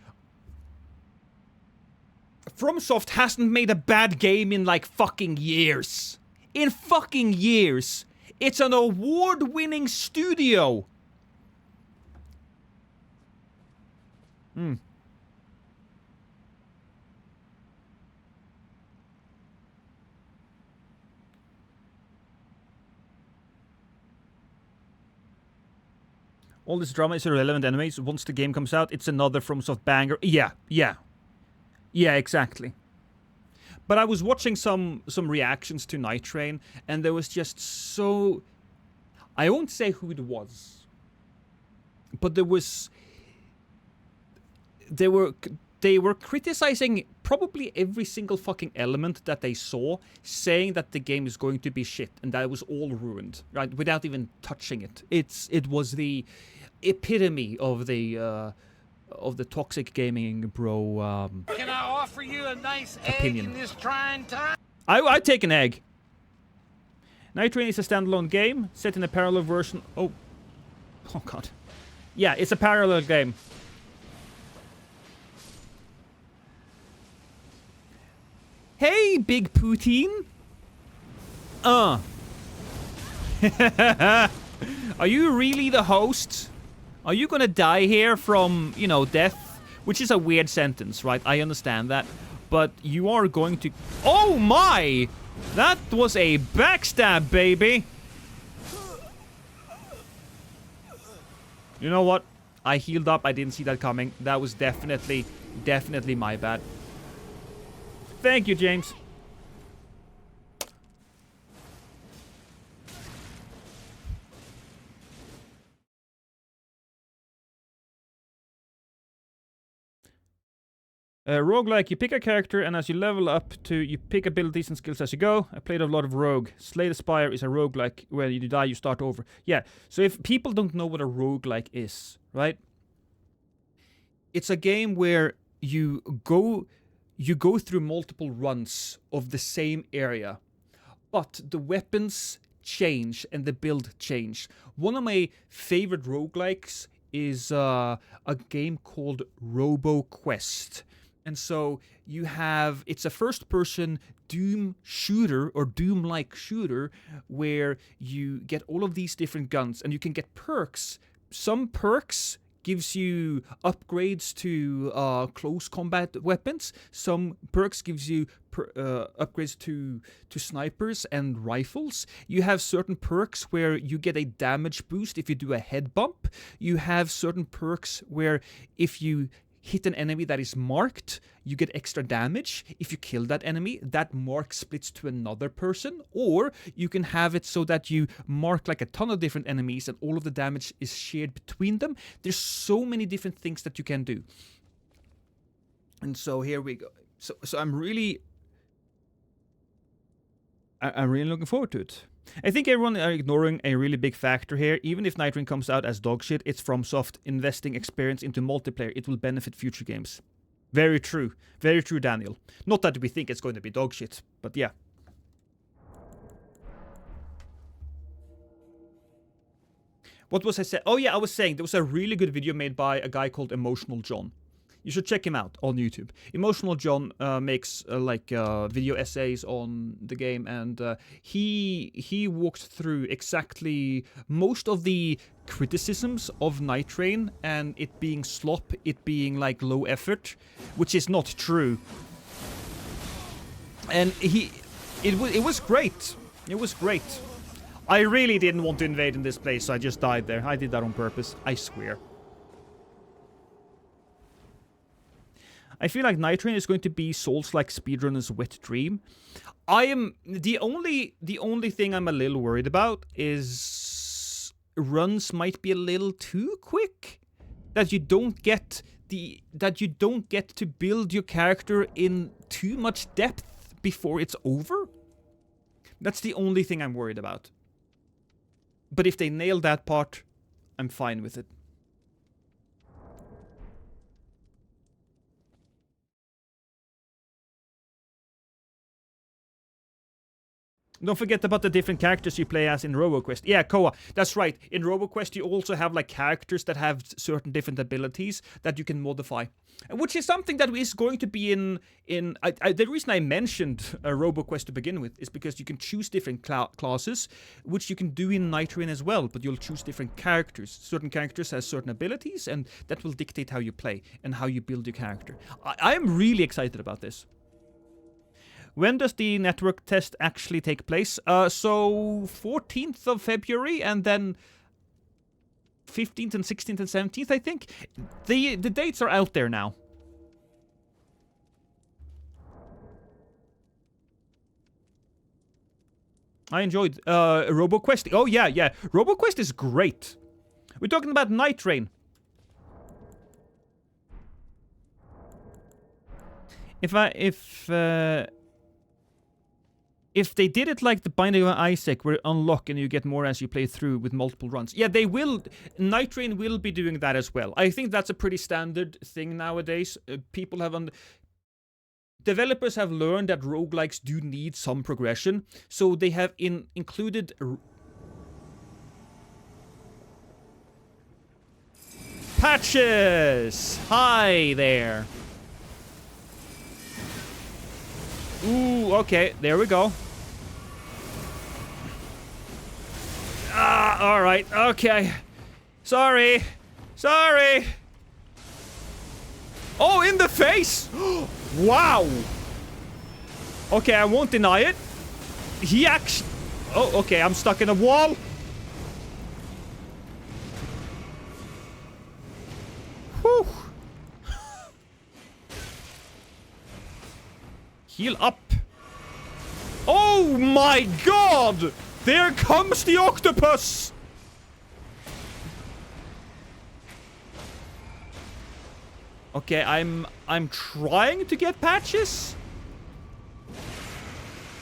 FromSoft hasn't made a bad game in like fucking years. In fucking years. It's an award-winning studio. All this drama is irrelevant anyways. Once the game comes out, it's another FromSoft banger. Yeah, exactly. But I was watching some reactions to Night Rain, and there was just so... I won't say who it was, but they were criticizing probably every single fucking element that they saw, saying that the game is going to be shit and that it was all ruined, right? Without even touching it. It was the epitome of the toxic gaming bro Can I offer you a nice opinion. egg in this trying time? I'd take an egg. Night Rain is a standalone game set in a parallel version. Oh god. Yeah, it's a parallel game. Hey, Big Poutine. Are you really the host? Are you gonna die here from, you know, death? Which is a weird sentence, right? I understand that. But you are going to... Oh my! That was a backstab, baby! You know what? I healed up. I didn't see that coming. That was definitely my bad. Thank you, James. Roguelike, you pick a character, and as you level up you pick abilities and skills as you go. I played a lot of Rogue. Slay the Spire is a roguelike where you die, you start over. Yeah, so if people don't know what a roguelike is, right? It's a game where you go through multiple runs of the same area, but the weapons change and the build change. One of my favorite roguelikes is a game called RoboQuest. And so it's a first-person Doom shooter or Doom-like shooter where you get all of these different guns and you can get perks. Some perks gives you upgrades to close combat weapons. Some perks gives you upgrades to snipers and rifles. You have certain perks where you get a damage boost if you do a head bump. You have certain perks where if you hit an enemy that is marked, you get extra damage. If you kill that enemy, that mark splits to another person. Or you can have it so that you mark like a ton of different enemies and all of the damage is shared between them. There's so many different things that you can do. And so here we go. So I'm really looking forward to it. I think everyone are ignoring a really big factor here. Even if Night Rain comes out as dog shit, it's FromSoft investing experience into multiplayer. It will benefit future games. Very true. Very true, Daniel. Not that we think it's going to be dog shit, but yeah. What was I saying? Oh yeah, I was saying there was a really good video made by a guy called Emotional John. You should check him out on YouTube. Emotional John makes video essays on the game, and he walked through exactly most of the criticisms of Night Rain and it being slop, it being like low effort, which is not true. And it was great. It was great. I really didn't want to invade in this place, so I just died there. I did that on purpose. I swear. I feel like Night Rain is going to be Souls-like speedrunner's wet dream. I am the only thing I'm a little worried about is runs might be a little too quick. That you don't get to build your character in too much depth before it's over. That's the only thing I'm worried about. But if they nail that part, I'm fine with it. Don't forget about the different characters you play as in RoboQuest. Yeah, Koa, that's right. In RoboQuest, you also have like characters that have certain different abilities that you can modify. Which is something that is going to be in the reason I mentioned RoboQuest to begin with is because you can choose different classes, which you can do in Night Rain as well, but you'll choose different characters. Certain characters have certain abilities, and that will dictate how you play and how you build your character. I am really excited about this. When does the network test actually take place? So 14th of February and then 15th and 16th and 17th, I think. The dates are out there now. I enjoyed RoboQuest. Oh yeah, yeah. RoboQuest is great. We're talking about Night Rain. If they did it like the Binding of Isaac, where you unlock and you get more as you play through with multiple runs. Yeah, they will. Night Rain will be doing that as well. I think that's a pretty standard thing nowadays. People have developers have learned that roguelikes do need some progression, so they have included patches. Hi there. Ooh, okay, there we go. Ah, alright, okay. Sorry. Sorry. Oh, in the face! Wow! Okay, I won't deny it. He actually... Oh, okay, I'm stuck in a wall. Whew. Heal up. Oh my god! There comes the octopus! Okay, I'm trying to get patches.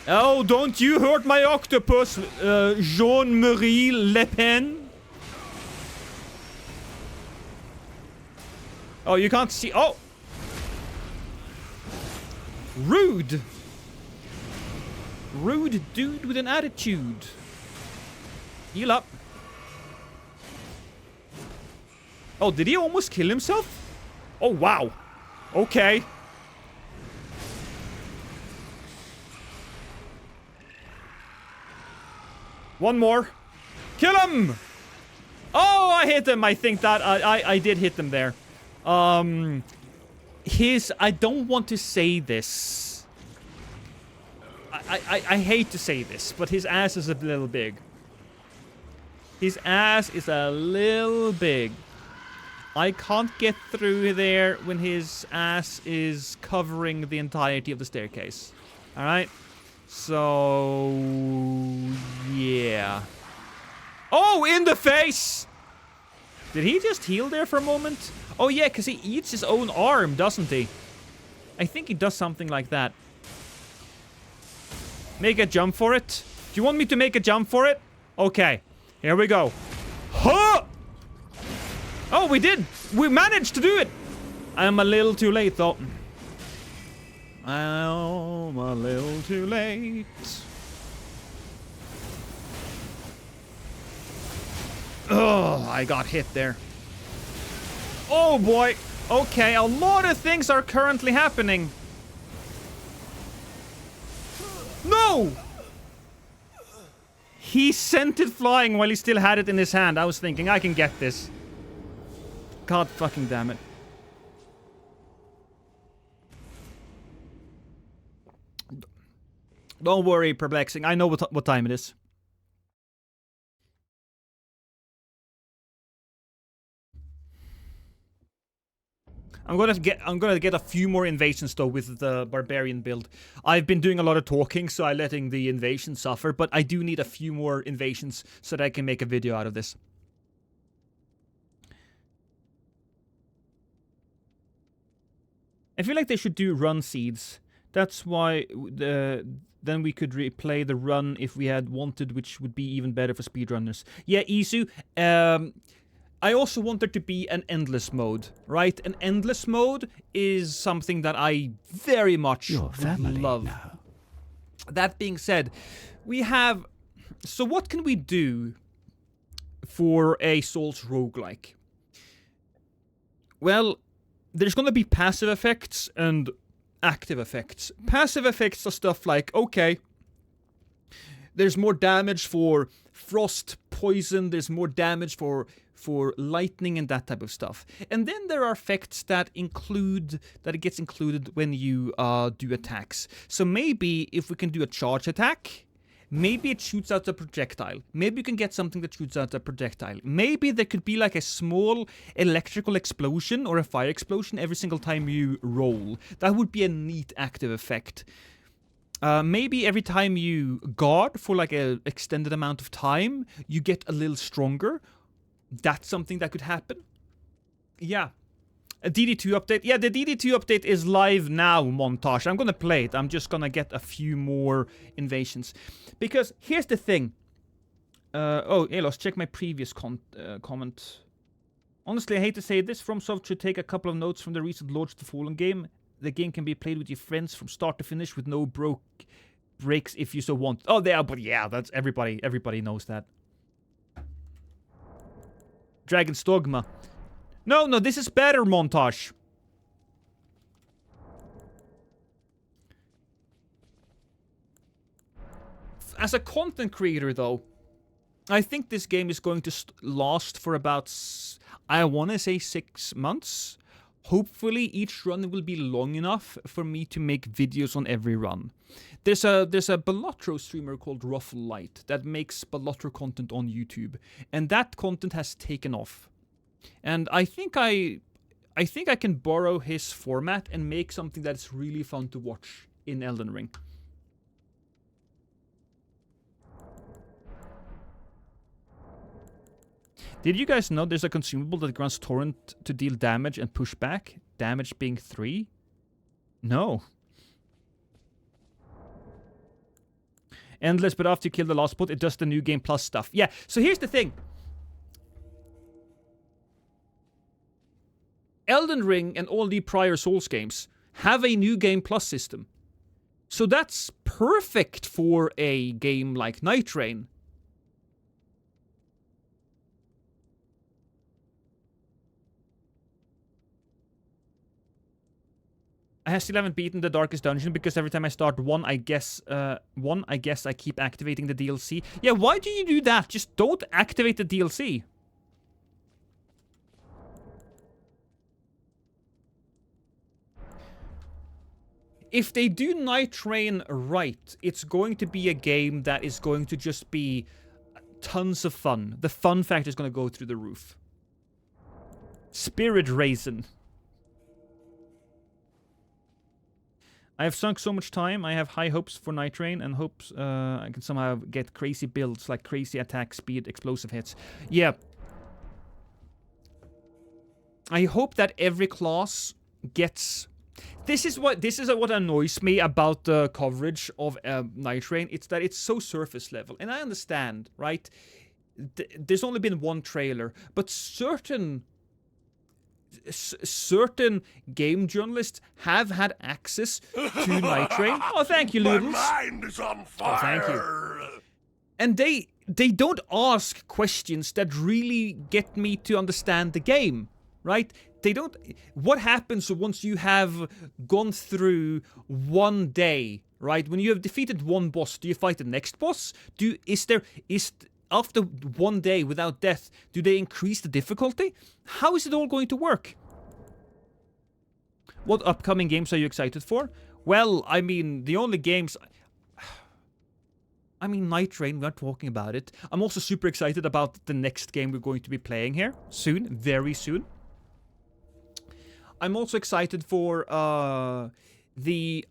Oh, don't you hurt my octopus, Jean-Marie Le Pen. Oh, you can't see. Oh. Rude. Rude dude with an attitude. Heal up. Oh, did he almost kill himself? Oh, wow. Okay. One more. Kill him! Oh, I hit him. I think that I did hit him there. I don't want to say this. I hate to say this, but his ass is a little big. His ass is a little big. I can't get through there when his ass is covering the entirety of the staircase. Alright? So... yeah. Oh, in the face! Did he just heal there for a moment? Oh yeah, because he eats his own arm, doesn't he? I think he does something like that. Make a jump for it? Do you want me to make a jump for it? Okay. Here we go. Huh! Oh, we did! We managed to do it! I'm a little too late, though. I'm a little too late. Oh, I got hit there. Oh, boy. Okay, a lot of things are currently happening. No! He sent it flying while he still had it in his hand. I was thinking, I can get this. God fucking damn it. Don't worry, Perplexing. I know what time it is. I'm gonna get a few more invasions though with the Barbarian build. I've been doing a lot of talking, so I'm letting the invasion suffer, but I do need a few more invasions so that I can make a video out of this. I feel like they should do run seeds. That's why then we could replay the run if we had wanted, which would be even better for speedrunners. Yeah, Isu. I also want there to be an endless mode, right? An endless mode is something that I very much love. Now. That being said, we have... So what can we do for a Souls roguelike? Well, there's going to be passive effects and active effects. Passive effects are stuff like, okay, there's more damage for frost, poison, there's more damage for lightning and that type of stuff. And then there are effects that it gets included when you do attacks. So maybe if we can do a charge attack, maybe it shoots out a projectile. Maybe you can get something that shoots out a projectile. Maybe there could be like a small electrical explosion or a fire explosion every single time you roll. That would be a neat active effect. Maybe every time you guard for like an extended amount of time, you get a little stronger. That's something that could happen. Yeah. A DD2 update. Yeah, the DD2 update is live now, Montage. I'm gonna play it. I'm just gonna get a few more invasions. Because here's the thing. Oh, Elos, check my previous comment. Honestly, I hate to say this. FromSoft should take a couple of notes from the recent Lords of the Fallen game. The game can be played with your friends from start to finish with no breaks if you so want. Oh, there, but yeah, that's everybody knows that. Dragon's Dogma. No, this is better, Montage. As a content creator, though, I think this game is going to last for about, I want to say 6 months. Hopefully, each run will be long enough for me to make videos on every run. There's a Balatro streamer called Ruffle Light that makes Balatro content on YouTube, and that content has taken off. And I think I can borrow his format and make something that's really fun to watch in Elden Ring. Did you guys know there's a consumable that grants torrent to deal damage and push back? damage being 3? No. Endless, but after you kill the last bot, it does the new game plus stuff. Yeah, so here's the thing. Elden Ring and all the prior Souls games have a new game plus system. So that's perfect for a game like Night Rain. I still haven't beaten the Darkest Dungeon because every time I start one, I guess I keep activating the DLC. Yeah, why do you do that? Just don't activate the DLC. If they do Night Train right, it's going to be a game that is going to just be tons of fun. The fun factor is going to go through the roof. Spirit Raisin. I have sunk so much time. I have high hopes for Night Train and hopes I can somehow get crazy builds like crazy attack speed, explosive hits. Yeah. I hope that every class gets... This is what annoys me about the coverage of Night Train. It's that it's so surface level. And I understand, right? There's only been one trailer. But certain game journalists have had access to Night Train. Oh, thank you, Loodles. My mind is on fire. Oh, thank you. And they don't ask questions that really get me to understand the game, right? They don't... What happens once you have gone through one day, right? When you have defeated one boss, do you fight the next boss? After one day without death, do they increase the difficulty? How is it all going to work? What upcoming games are you excited for? Well, I mean, the only games... I mean, Night Train, we're talking about it. I'm also super excited about the next game we're going to be playing here. Soon, very soon. I'm also excited for the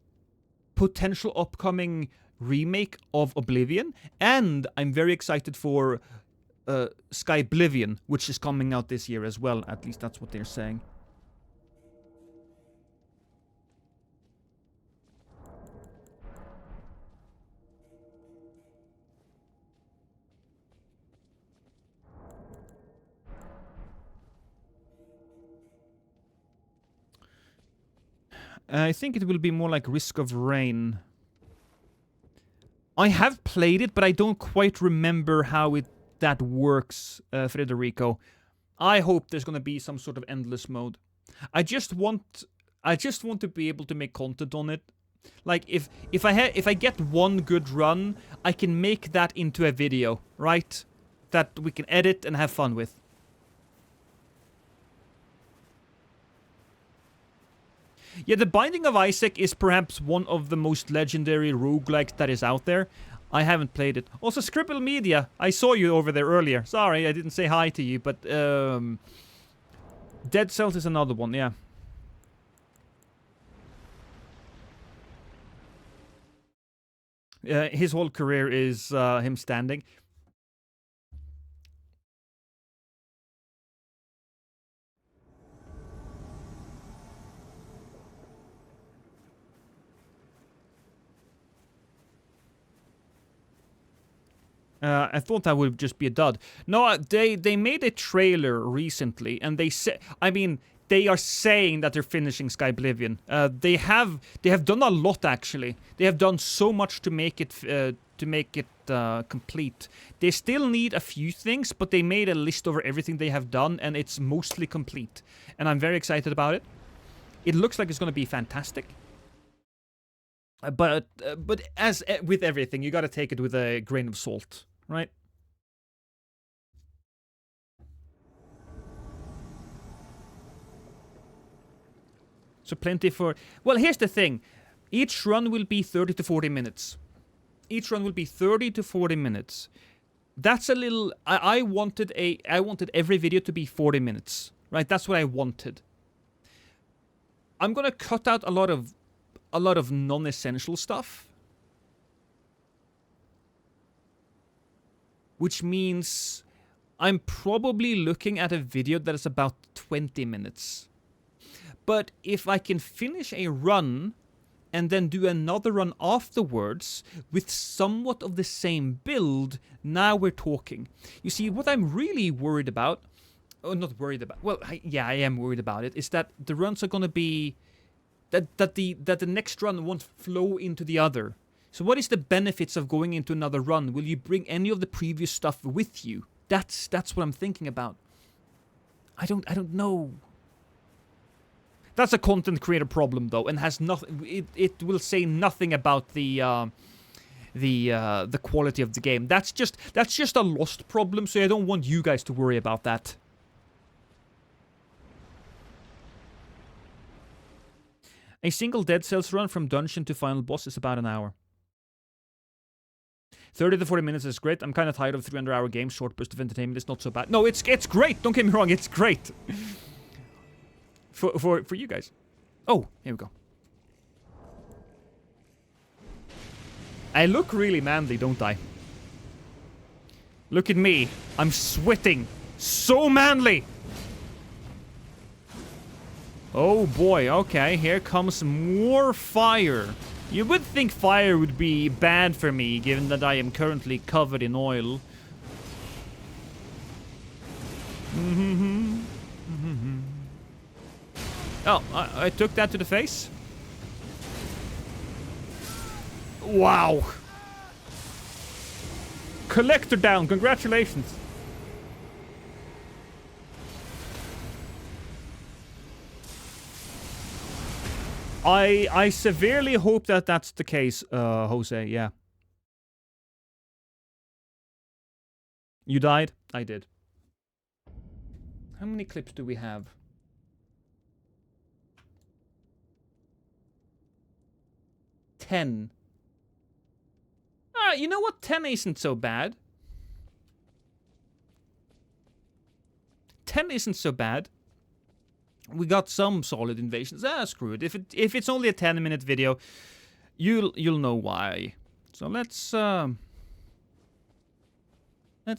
potential upcoming remake of Oblivion, and I'm very excited for Skyblivion, which is coming out this year as well. At least that's what they're saying. I think it will be more like Risk of Rain. I have played it, but I don't quite remember how that works, Federico. I hope there's gonna be some sort of endless mode. I just want to be able to make content on it. Like if I get one good run, I can make that into a video, right? That we can edit and have fun with. Yeah, The Binding of Isaac is perhaps one of the most legendary roguelikes that is out there. I haven't played it. Also, Scribble Media, I saw you over there earlier. Sorry, I didn't say hi to you, but Dead Cells is another one, yeah. His whole career is him standing. I thought that would just be a dud. No, they made a trailer recently, and they said, I mean, they are saying that they're finishing Skyblivion. They have done a lot actually. They have done so much to make it complete. They still need a few things, but they made a list over everything they have done, and it's mostly complete. And I'm very excited about it. It looks like it's going to be fantastic. But as with everything, you got to take it with a grain of salt, right? So plenty for... Well, here's the thing. Each run will be 30 to 40 minutes. Each run will be 30 to 40 minutes. That's a little... I wanted every video to be 40 minutes, right? That's what I wanted. I'm gonna cut out a lot of non-essential stuff. Which means I'm probably looking at a video that is about 20 minutes. But if I can finish a run and then do another run afterwards with somewhat of the same build, now we're talking. You see, what I'm really worried about, not worried about, well, I am worried about it, is that the runs are gonna be, that the next run won't flow into the other. So what is the benefits of going into another run? Will you bring any of the previous stuff with you? That's what I'm thinking about. I don't know. That's a content creator problem though, and has nothing. It will say nothing about the quality of the game. That's just a Lost problem. So I don't want you guys to worry about that. A single Dead Cells run from dungeon to final boss is about an hour. 30 to 40 minutes is great. I'm kind of tired of 300-hour games. Short burst of entertainment is not so bad. No, it's great. Don't get me wrong. It's great. For you guys. Oh, here we go. I look really manly, don't I? Look at me. I'm sweating. So manly. Oh boy, okay. Here comes more fire. You would think fire would be bad for me, given that I am currently covered in oil. Oh, I took that to the face. Wow. Collector down, congratulations. I severely hope that that's the case, Jose, yeah. You died? I did. How many clips do we have? 10. You know what? 10 isn't so bad. 10 isn't so bad. We got some solid invasions. Screw it. If it's only a 10-minute video, you'll know why. So let's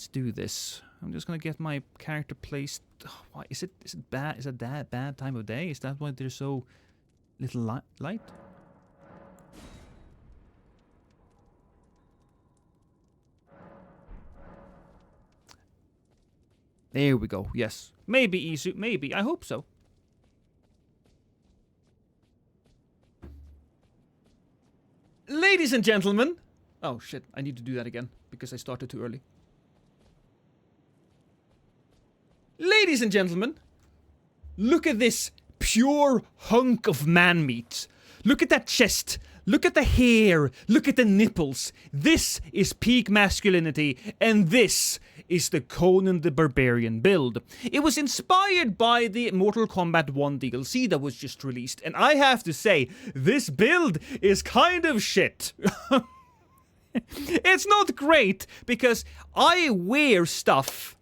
do this. I'm just gonna get my character placed. Oh, why is it bad? Is it that bad time of day? Is that why there's so little light? There we go. Yes. Maybe easy. Maybe. I hope so. Ladies and gentlemen. Oh, shit. I need to do that again because I started too early. Ladies and gentlemen. Look at this pure hunk of man meat. Look at that chest. Look at the hair. Look at the nipples. This is peak masculinity, and this is the Conan the Barbarian build. It was inspired by the Mortal Kombat 1 DLC that was just released, and I have to say, this build is kind of shit. It's not great, because I wear stuff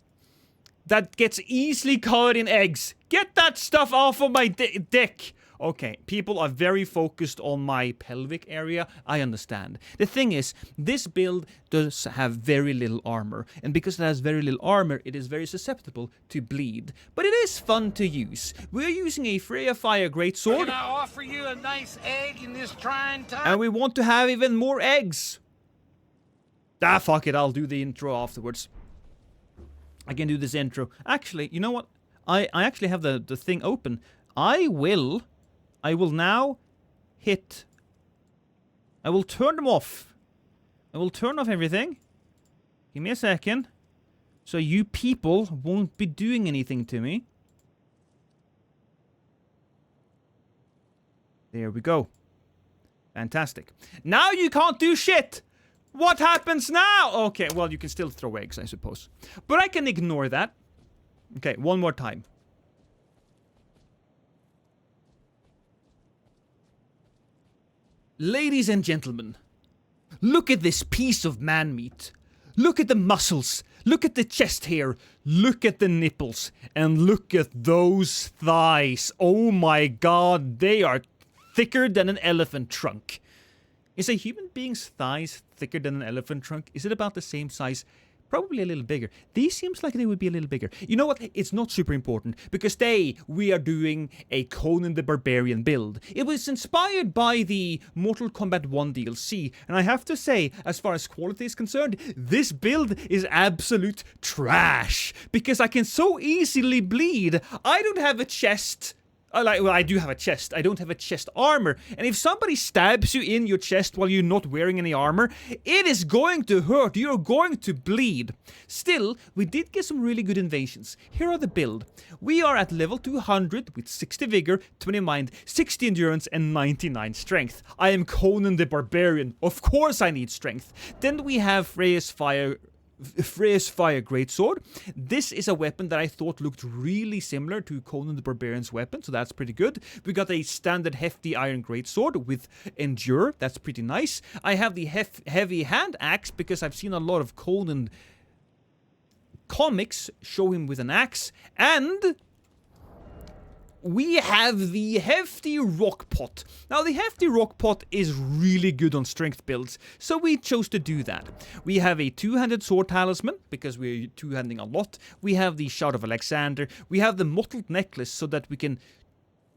that gets easily covered in eggs. Get that stuff off of my dick! Okay, people are very focused on my pelvic area. I understand. The thing is, this build does have very little armor. And because it has very little armor, it is very susceptible to bleed. But it is fun to use. We're using a Freya Fire Greatsword. Can I offer you a nice egg in this trying time? And we want to have even more eggs. Ah, fuck it. I'll do the intro afterwards. I can do this intro. Actually, you know what? I actually have the thing open. I will now hit... I will turn them off. I will turn off everything. Give me a second. So you people won't be doing anything to me. There we go. Fantastic. Now you can't do shit! What happens now? Okay, well, you can still throw eggs, I suppose. But I can ignore that. Okay, one more time. Ladies and gentlemen, look at this piece of man meat. Look at the muscles. Look at the chest hair. Look at the nipples. And look at those thighs. Oh my god, they are thicker than an elephant trunk. Is a human being's thighs thicker than an elephant trunk? Is it about the same size? Probably a little bigger. These seems like they would be a little bigger. You know what? It's not super important, because today we are doing a Conan the Barbarian build. It was inspired by the Mortal Kombat 1 DLC, and I have to say, as far as quality is concerned, this build is absolute trash, because I can so easily bleed. I don't have a chest. Well, I do have a chest. I don't have a chest armor. And if somebody stabs you in your chest while you're not wearing any armor, it is going to hurt. You're going to bleed. Still, we did get some really good invasions. Here are the build. We are at level 200 with 60 vigor, 20 mind, 60 endurance, and 99 strength. I am Conan the Barbarian. Of course I need strength. Then we have Freya's Fire Greatsword. This is a weapon that I thought looked really similar to Conan the Barbarian's weapon, so that's pretty good. We got a standard hefty iron greatsword with endure. That's pretty nice. I have the heavy hand axe because I've seen a lot of Conan comics show him with an axe, and we have the hefty rock pot. Now, the hefty rock pot is really good on strength builds, so we chose to do that. We have a two-handed sword talisman, because we're two-handing a lot. We have the Shout of Alexander. We have the mottled necklace, so that we can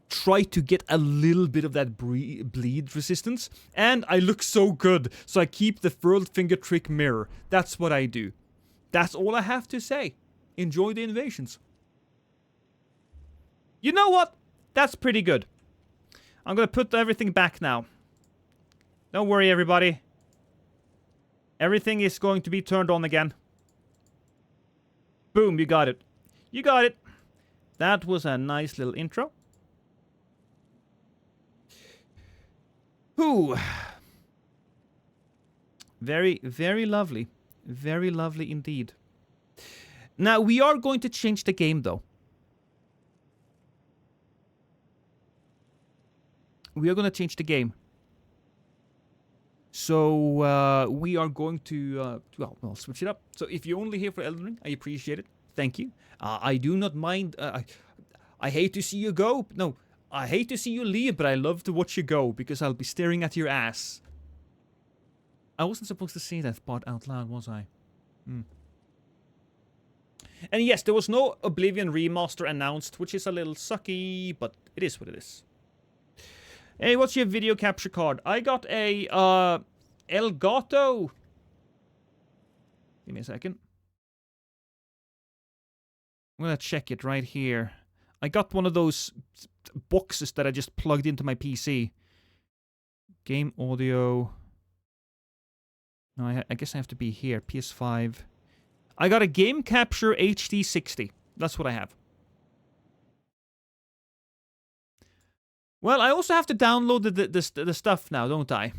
try to get a little bit of that bleed resistance. And I look so good, so I keep the furled finger trick mirror. That's what I do. That's all I have to say. Enjoy the invasions. You know what? That's pretty good. I'm gonna put everything back now. Don't worry, everybody. Everything is going to be turned on again. Boom, you got it. You got it. That was a nice little intro. Whew. Very, very lovely. Very lovely indeed. Now, we are going to change the game, though. We are going to change the game. So, we are going to, well, switch it up. So, if you're only here for Elden Ring, I appreciate it. Thank you. I do not mind. I hate to see you go. No, I hate to see you leave, but I love to watch you go, because I'll be staring at your ass. I wasn't supposed to say that part out loud, was I? And yes, there was no Oblivion remaster announced, which is a little sucky, but it is what it is. Hey, what's your video capture card? I got a, Elgato. Give me a second. I'm gonna check it right here. I got one of those boxes that I just plugged into my PC. Game audio. No, I guess I have to be here. PS5. I got a Game Capture HD 60. That's what I have. Well, I also have to download the stuff now, don't I?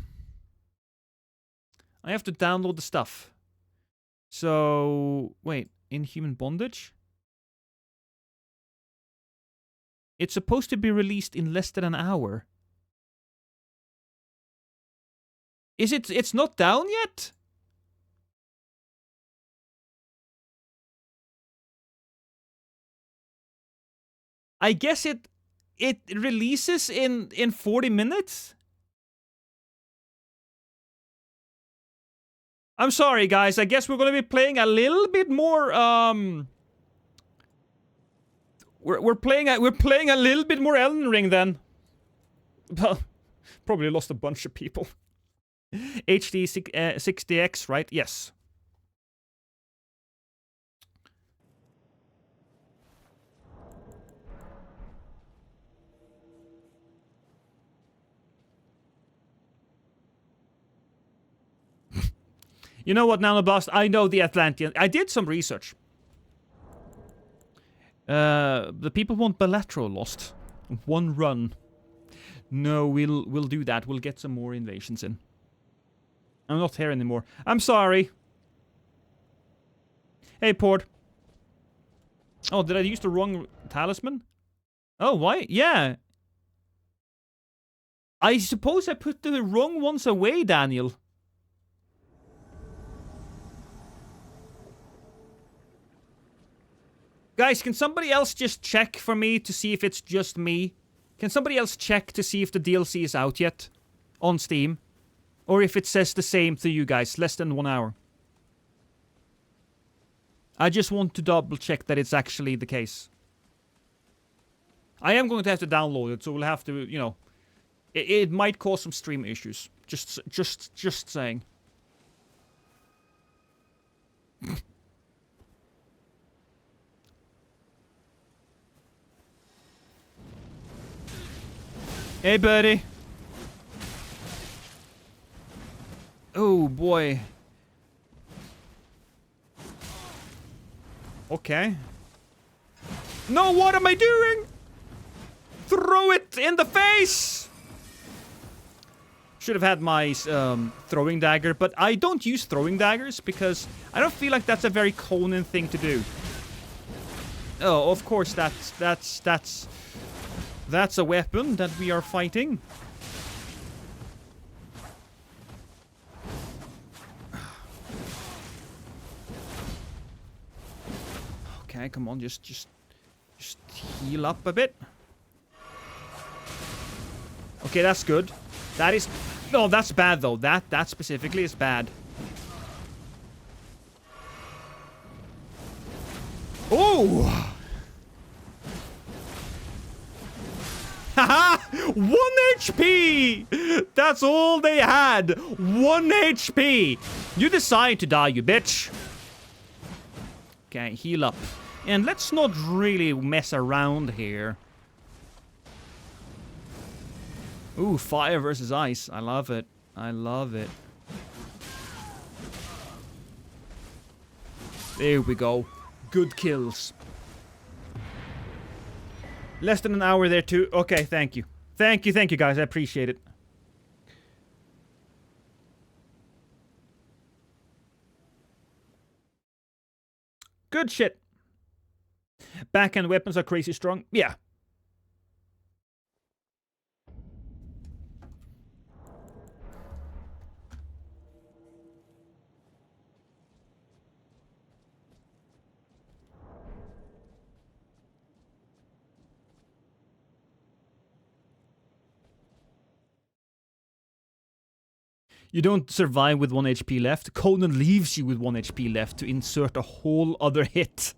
I have to download the stuff. So, wait, Inhuman Bondage? It's supposed to be released in less than an hour. It's not down yet? I guess it releases in 40 minutes? I'm sorry, guys. I guess we're gonna be playing a little bit more, We're playing a little bit more Elden Ring then. Well, probably lost a bunch of people. HD 60X, right? Yes. You know what, Nanoblast? I know the Atlantean. I did some research. The people want Balatro lost. One run. No, we'll do that. We'll get some more invasions in. I'm not here anymore. I'm sorry. Hey, Port. Oh, did I use the wrong talisman? Oh, why? Yeah. I suppose I put the wrong ones away, Daniel. Guys, can somebody else just check for me to see if it's just me? Can somebody else check to see if the DLC is out yet? On Steam? Or if it says the same to you guys, less than 1 hour? I just want to double check that it's actually the case. I am going to have to download it, so we'll have to, you know, it might cause some stream issues. Just saying. Hey, buddy. Oh, boy. Okay. No, what am I doing? Throw it in the face! Should have had my throwing dagger, but I don't use throwing daggers because I don't feel like that's a very Conan thing to do. Oh, of course, that's a weapon that we are fighting. Okay, come on, just heal up a bit. Okay, that's good. That is... No, that's bad, though. That specifically is bad. Oh! Haha! 1 HP! That's all they had! 1 HP! You decide to die, you bitch. Okay, heal up. And let's not really mess around here. Ooh, fire versus ice. I love it. I love it. There we go. Good kills. Less than an hour there too. Okay, thank you. Thank you, guys. I appreciate it. Good shit. Backhand weapons are crazy strong. Yeah. You don't survive with 1 HP left. Conan leaves you with 1 HP left to insert a whole other hit.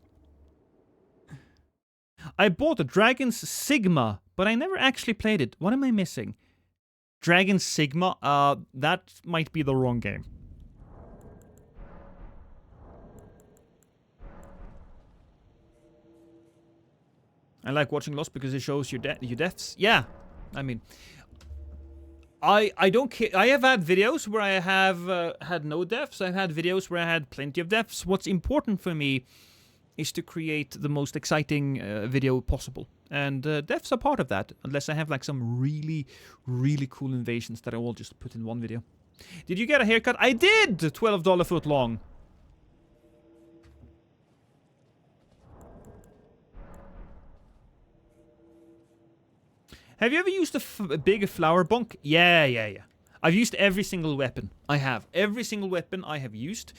I bought a Dragon's Sigma, but I never actually played it. What am I missing? Dragon's Sigma? That might be the wrong game. I like watching Lost because it shows your deaths. Yeah, I mean... I don't care. I have had videos where I have had no deaths. I've had videos where I had plenty of deaths. What's important for me is to create the most exciting video possible. And deaths are part of that. Unless I have like some really, really cool invasions that I will just put in one video. Did you get a haircut? I did! $12 foot long. Have you ever used a big flower bunk? Yeah. I've used every single weapon. I have. Every single weapon I have used.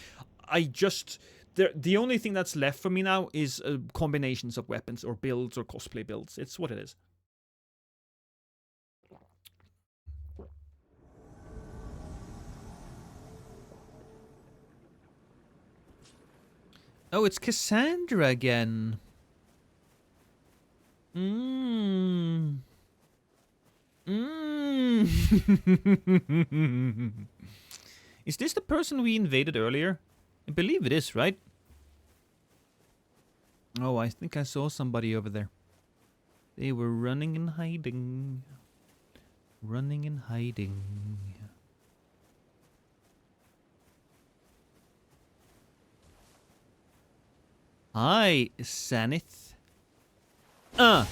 I just... The only thing that's left for me now is combinations of weapons or builds or cosplay builds. It's what it is. Oh, it's Cassandra again. Is this the person we invaded earlier? I believe it is, right? Oh, I think I saw somebody over there. They were running and hiding. Running and hiding. Hi, Sanith. Ha!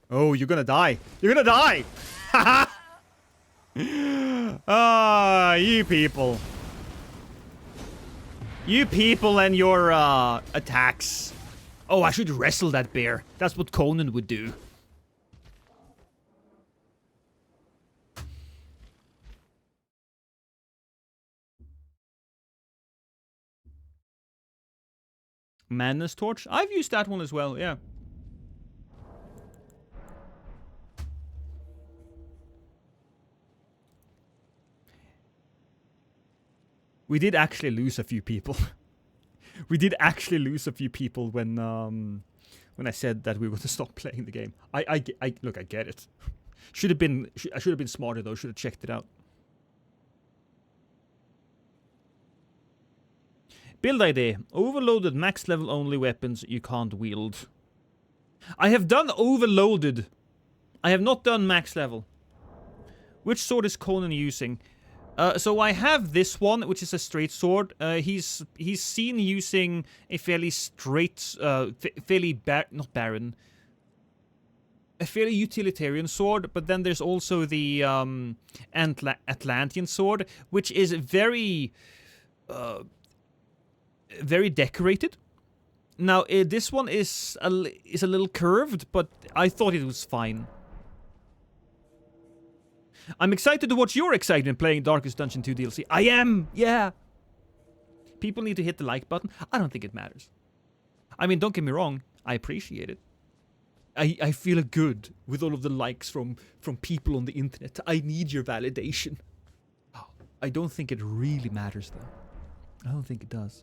Oh, you're gonna die. You're gonna die! Haha! Ah, you people. You people and your, attacks. Oh, I should wrestle that bear. That's what Conan would do. Madness Torch? I've used that one as well, yeah. We did actually lose a few people. We did actually lose a few people when I said that we were to stop playing the game. Look, I get it. I should have been smarter though. Should have checked it out. Build idea: overloaded, max level only weapons you can't wield. I have done overloaded. I have not done max level. Which sword is Conan using? So I have this one, which is a straight sword. He's seen using a fairly straight, not barren, a fairly utilitarian sword. But then there's also the Atlantean sword, which is very, very decorated. Now this one is a little curved, but I thought it was fine. I'm excited to watch your excitement playing Darkest Dungeon 2 DLC. I am! Yeah! People need to hit the like button. I don't think it matters. I mean, don't get me wrong. I appreciate it. I feel good with all of the likes from people on the internet. I need your validation. I don't think it really matters, though. I don't think it does.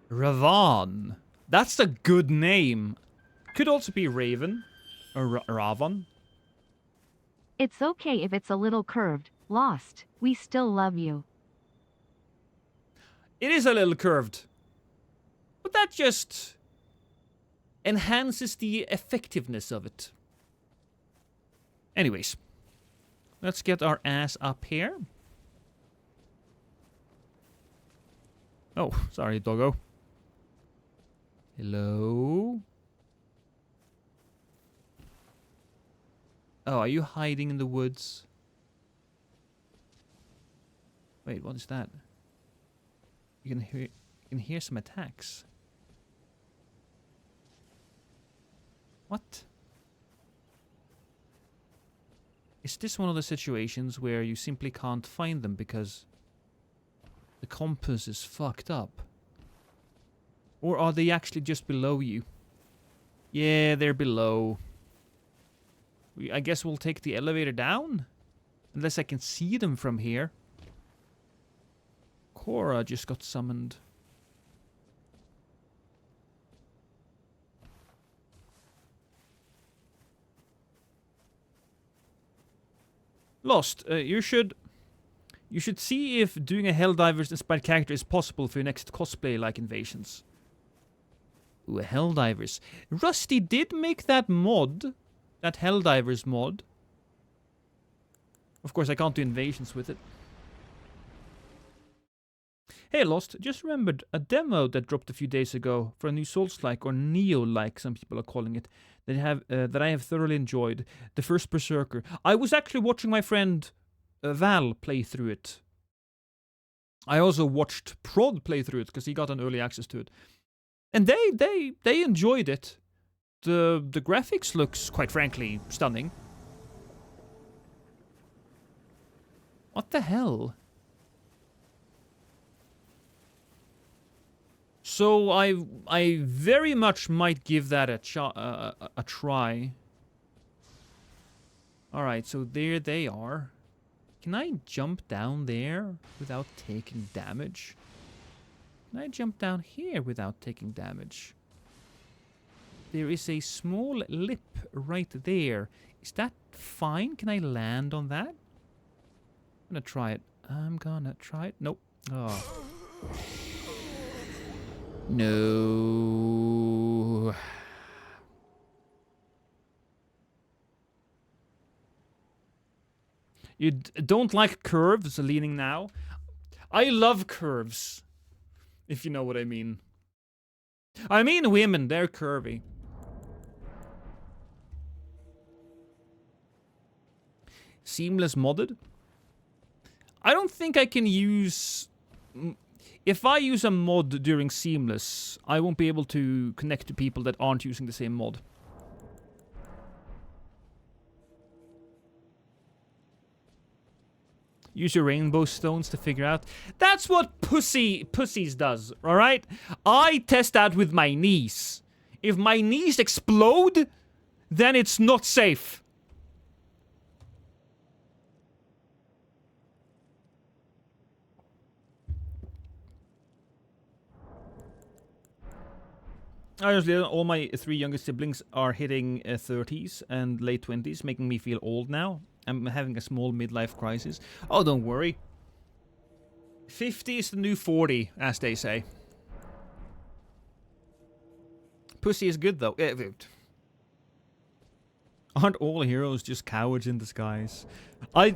Ravan. That's a good name. Could also be Raven. Or Ravan. It's okay if it's a little curved. Lost. We still love you. It is a little curved. But that just enhances the effectiveness of it. Anyways. Let's get our ass up here. Oh, sorry, doggo. Hello? Oh, are you hiding in the woods? Wait, what is that? You can hear some attacks. What? Is this one of the situations where you simply can't find them because the compass is fucked up? Or are they actually just below you? Yeah, they're below. I guess we'll take the elevator down? Unless I can see them from here. Cora just got summoned. Lost. You should see if doing a Helldivers inspired character is possible for your next cosplay-like invasions. Ooh, Helldivers. Rusty did make that mod. That Helldivers mod. Of course, I can't do invasions with it. Hey, Lost. Just remembered a demo that dropped a few days ago for a new Souls-like, or Neo-like, some people are calling it, that I have thoroughly enjoyed. The first Berserker. I was actually watching my friend Val play through it. I also watched Prod play through it, because he got an early access to it. And they enjoyed it. The graphics looks, quite frankly, stunning. What the hell? So I very much might give that a try. All right, so there they are. Can I jump down there without taking damage? Can I jump down here without taking damage? There is a small lip right there. Is that fine? Can I land on that? I'm gonna try it. Nope. Oh. No. You don't like curves, leaning now? I love curves. If you know what I mean. I mean women, they're curvy. Seamless modded? I don't think I can use... If I use a mod during Seamless, I won't be able to connect to people that aren't using the same mod. Use your rainbow stones to figure out. That's what pussies does, alright? I test that with my knees. If my knees explode, then it's not safe. Honestly, all my 3 youngest siblings are hitting 30s and late 20s, making me feel old now. I'm having a small midlife crisis. Oh, don't worry. 50 is the new 40, as they say. Pussy is good, though. Aren't all heroes just cowards in disguise? I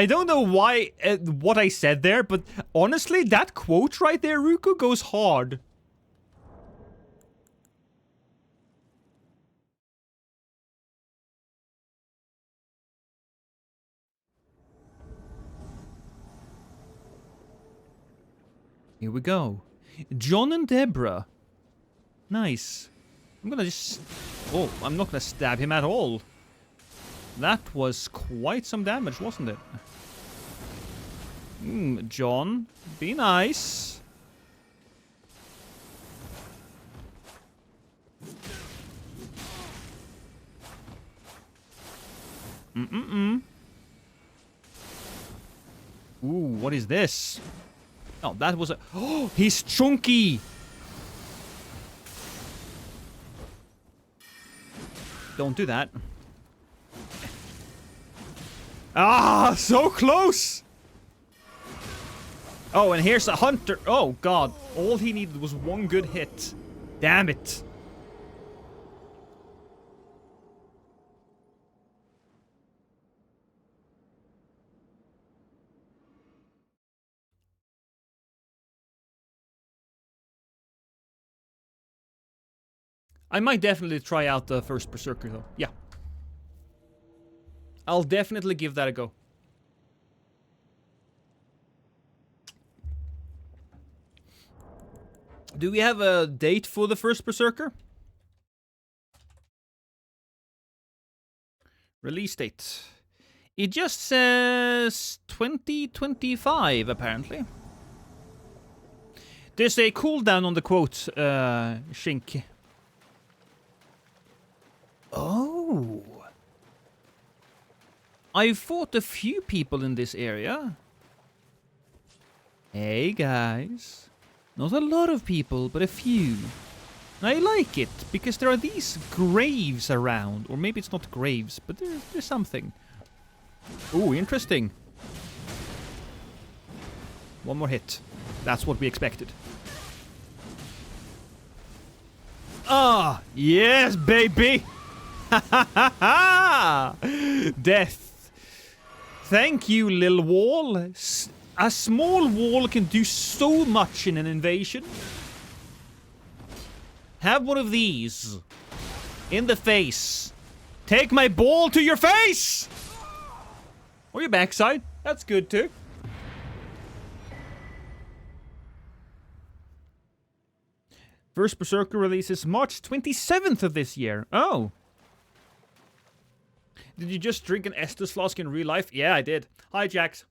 don't know why what I said there, but honestly, that quote right there, Ruku, goes hard. Here we go. John and Deborah. Nice. I'm gonna just... Oh, I'm not gonna stab him at all. That was quite some damage, wasn't it? John, be nice. Ooh, what is this? Oh, that was a... Oh, he's chunky! Don't do that. Ah, so close! Oh, and here's a hunter. Oh, God. All he needed was one good hit. Damn it. I might definitely try out the first Berserker, though. Yeah. I'll definitely give that a go. Do we have a date for the first Berserker? Release date. It just says 2025, apparently. There's a cooldown on the quote, Shink. Oh. I've fought a few people in this area. Hey, guys. Not a lot of people, but a few. I like it, because there are these graves around. Or maybe it's not graves, but there's something. Ooh, interesting. One more hit. That's what we expected. Ah, yes, baby! Ha ha ha ha! Death. Thank you, Lil Wall. A small wall can do so much in an invasion. Have one of these. In the face. Take my ball to your face! Or your backside. That's good too. First Berserker releases March 27th of this year. Oh. Did you just drink an Estus flask in real life? Yeah, I did. Hi, Jax.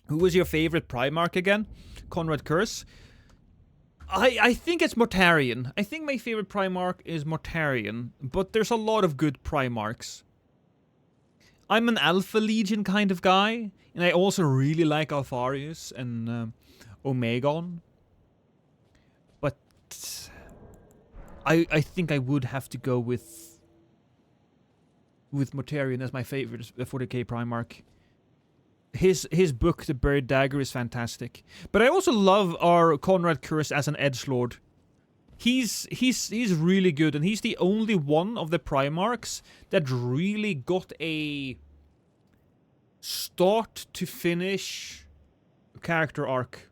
Who was your favorite Primarch again? Conrad Curse? I think it's Mortarion. I think my favorite Primarch is Mortarion, but there's a lot of good Primarchs. I'm an Alpha Legion kind of guy, and I also really like Alpharius and Omegon. But I think I would have to go with Mortarion as my favorite 40k Primarch. His book, The Buried Dagger, is fantastic. But I also love our Conrad Curse as an edgelord. He's really good, and he's the only one of the Primarchs that really got a start to finish character arc.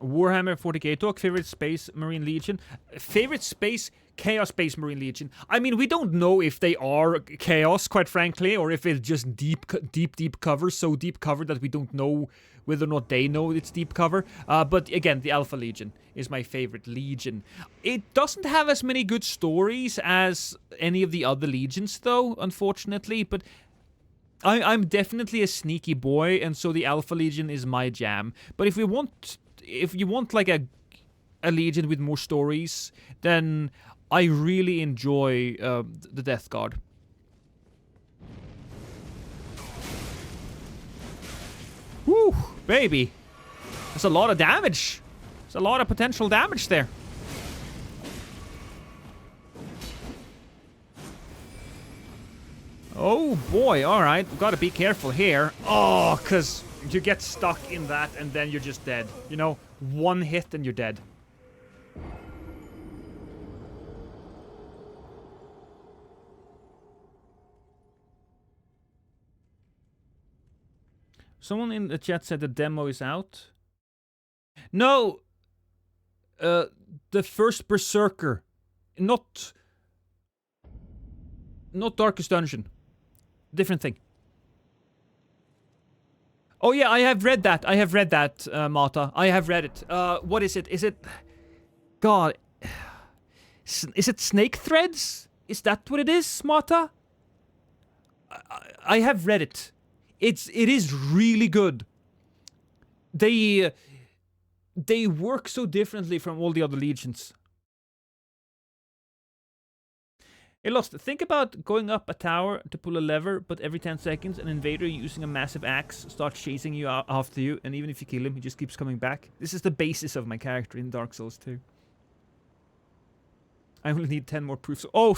Warhammer 40k talk. Favorite Space Marine Legion. Favorite Space Chaos Space Marine Legion. I mean, we don't know if they are Chaos, quite frankly, or if it's just deep cover. So deep cover that we don't know whether or not they know it's deep cover. But again, the Alpha Legion is my favorite Legion. It doesn't have as many good stories as any of the other Legions, though, unfortunately. But I'm definitely a sneaky boy, and so the Alpha Legion is my jam. But if you want like a Legion with more stories, then I really enjoy the Death Guard. Woo, baby. That's a lot of damage. There's a lot of potential damage there. Oh boy, alright. Gotta be careful here. Oh, because you get stuck in that and then you're just dead. You know, one hit and you're dead. Someone in the chat said the demo is out. No! The first Berserker. Not Darkest Dungeon. Different thing. Oh yeah, I have read that. Mata. I have read it. What is it? Is it... God. Is it Snake Threads? Is that what it is, Mata? I have read it. It is really good. They work so differently from all the other legions. Hey, Lost, think about going up a tower to pull a lever, but every 10 seconds an invader using a massive axe starts chasing you after you, and even if you kill him, he just keeps coming back. This is the basis of my character in Dark Souls 2. I only need 10 more proofs. Oh,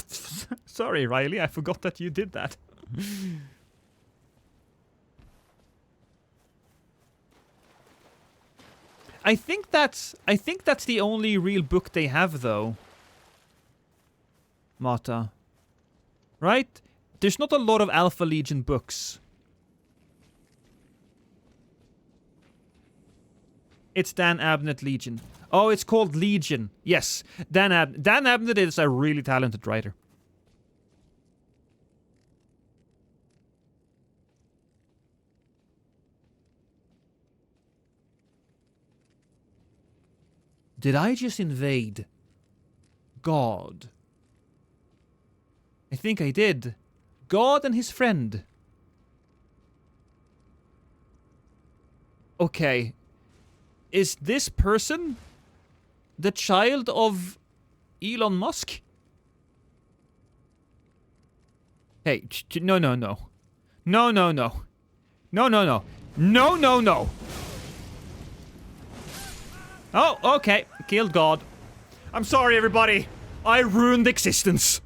sorry, Riley, I forgot that you did that. I think that's the only real book they have, though. Mata. Right? There's not a lot of Alpha Legion books. It's Dan Abnett Legion. Oh, it's called Legion. Yes. Dan Abnett is a really talented writer. Did I just invade God? I think I did. God and his friend. Okay. Is this person the child of Elon Musk? Hey, no. No. Oh, okay. Killed God. I'm sorry, everybody. I ruined existence.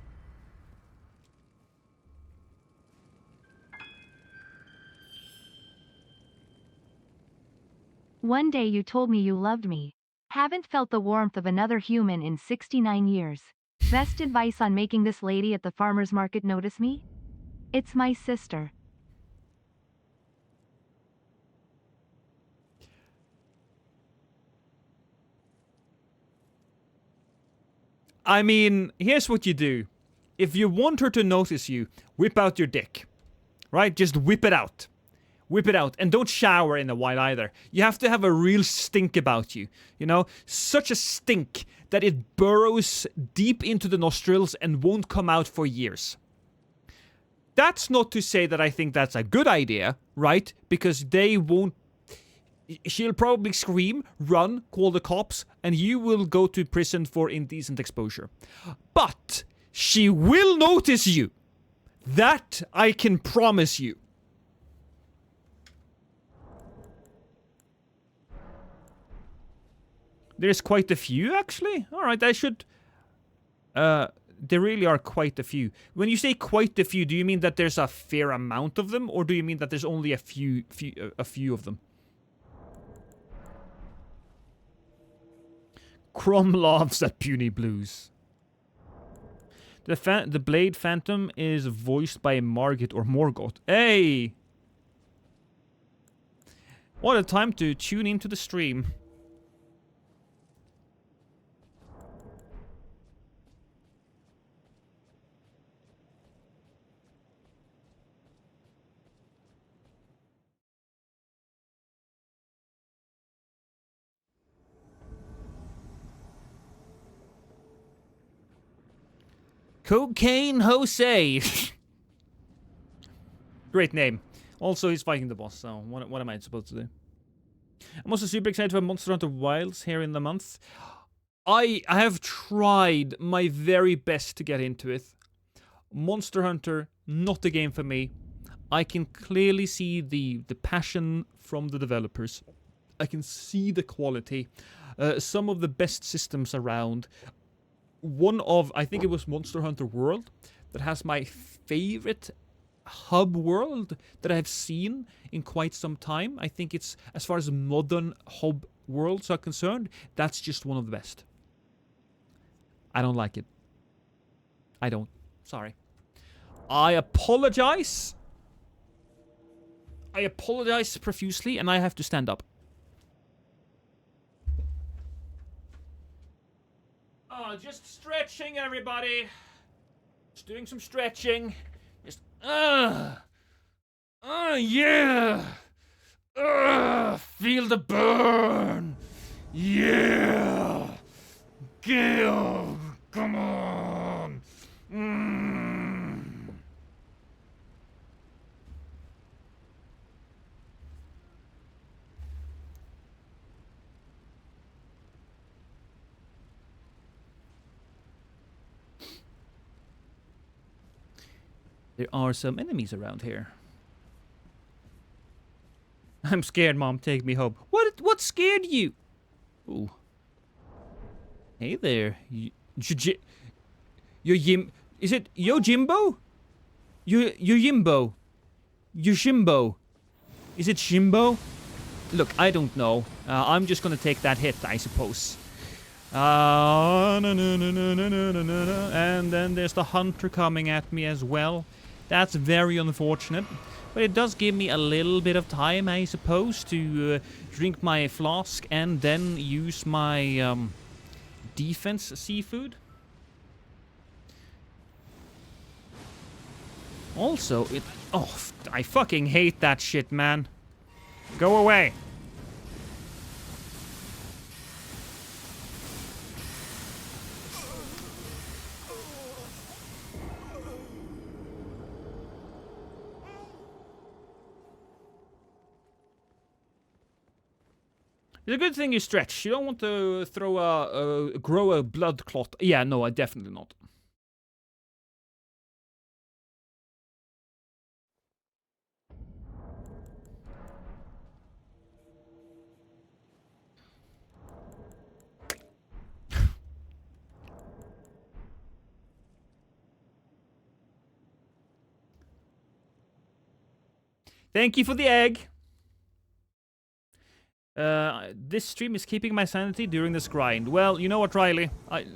One day you told me you loved me. Haven't felt the warmth of another human in 69 years. Best advice on making this lady at the farmer's market notice me? It's my sister. I mean, here's what you do. If you want her to notice you, whip out your dick. Right? Just whip it out. Whip it out. And don't shower in a while either. You have to have a real stink about you. You know? Such a stink that it burrows deep into the nostrils and won't come out for years. That's not to say that I think that's a good idea, right? Because they won't... She'll probably scream, run, call the cops, and you will go to prison for indecent exposure. But she will notice you. That I can promise you. There's quite a few, actually. Alright, I should... there really are quite a few. When you say quite a few, do you mean that there's a fair amount of them? Or do you mean that there's only a few of them? Crom laughs at puny blues. The Blade Phantom is voiced by Margit or Morgoth. Hey! What a time to tune into the stream. Cocaine Jose. Great name. Also, he's fighting the boss, so what am I supposed to do? I'm also super excited for Monster Hunter Wilds here in the month. I have tried my very best to get into it. Monster Hunter, not a game for me. I can clearly see the passion from the developers. I can see the quality. Some of the best systems around. One of, I think it was Monster Hunter World, that has my favorite hub world that I've seen in quite some time. I think it's, as far as modern hub worlds are concerned, that's just one of the best. I don't like it. I don't. Sorry. I apologize. I apologize profusely, and I have to stand up. Oh, just stretching, everybody. Just doing some stretching. Just, yeah. Feel the burn. Yeah. Gil, come on. There are some enemies around here. I'm scared, Mom. Take me home. What scared you? Ooh. Hey there. Is it Yojimbo? Yojimbo. Yoshimbo. Is it Shimbo? Look, I don't know. I'm just gonna take that hit, I suppose. And then there's the hunter coming at me as well. That's very unfortunate. But it does give me a little bit of time, I suppose, to drink my flask and then use my defense seafood. Also, I fucking hate that shit, man. Go away. It's a good thing you stretch. You don't want to grow a blood clot. Yeah, no, I definitely not. Thank you for the egg. This stream is keeping my sanity during this grind. Well, you know what, Riley? I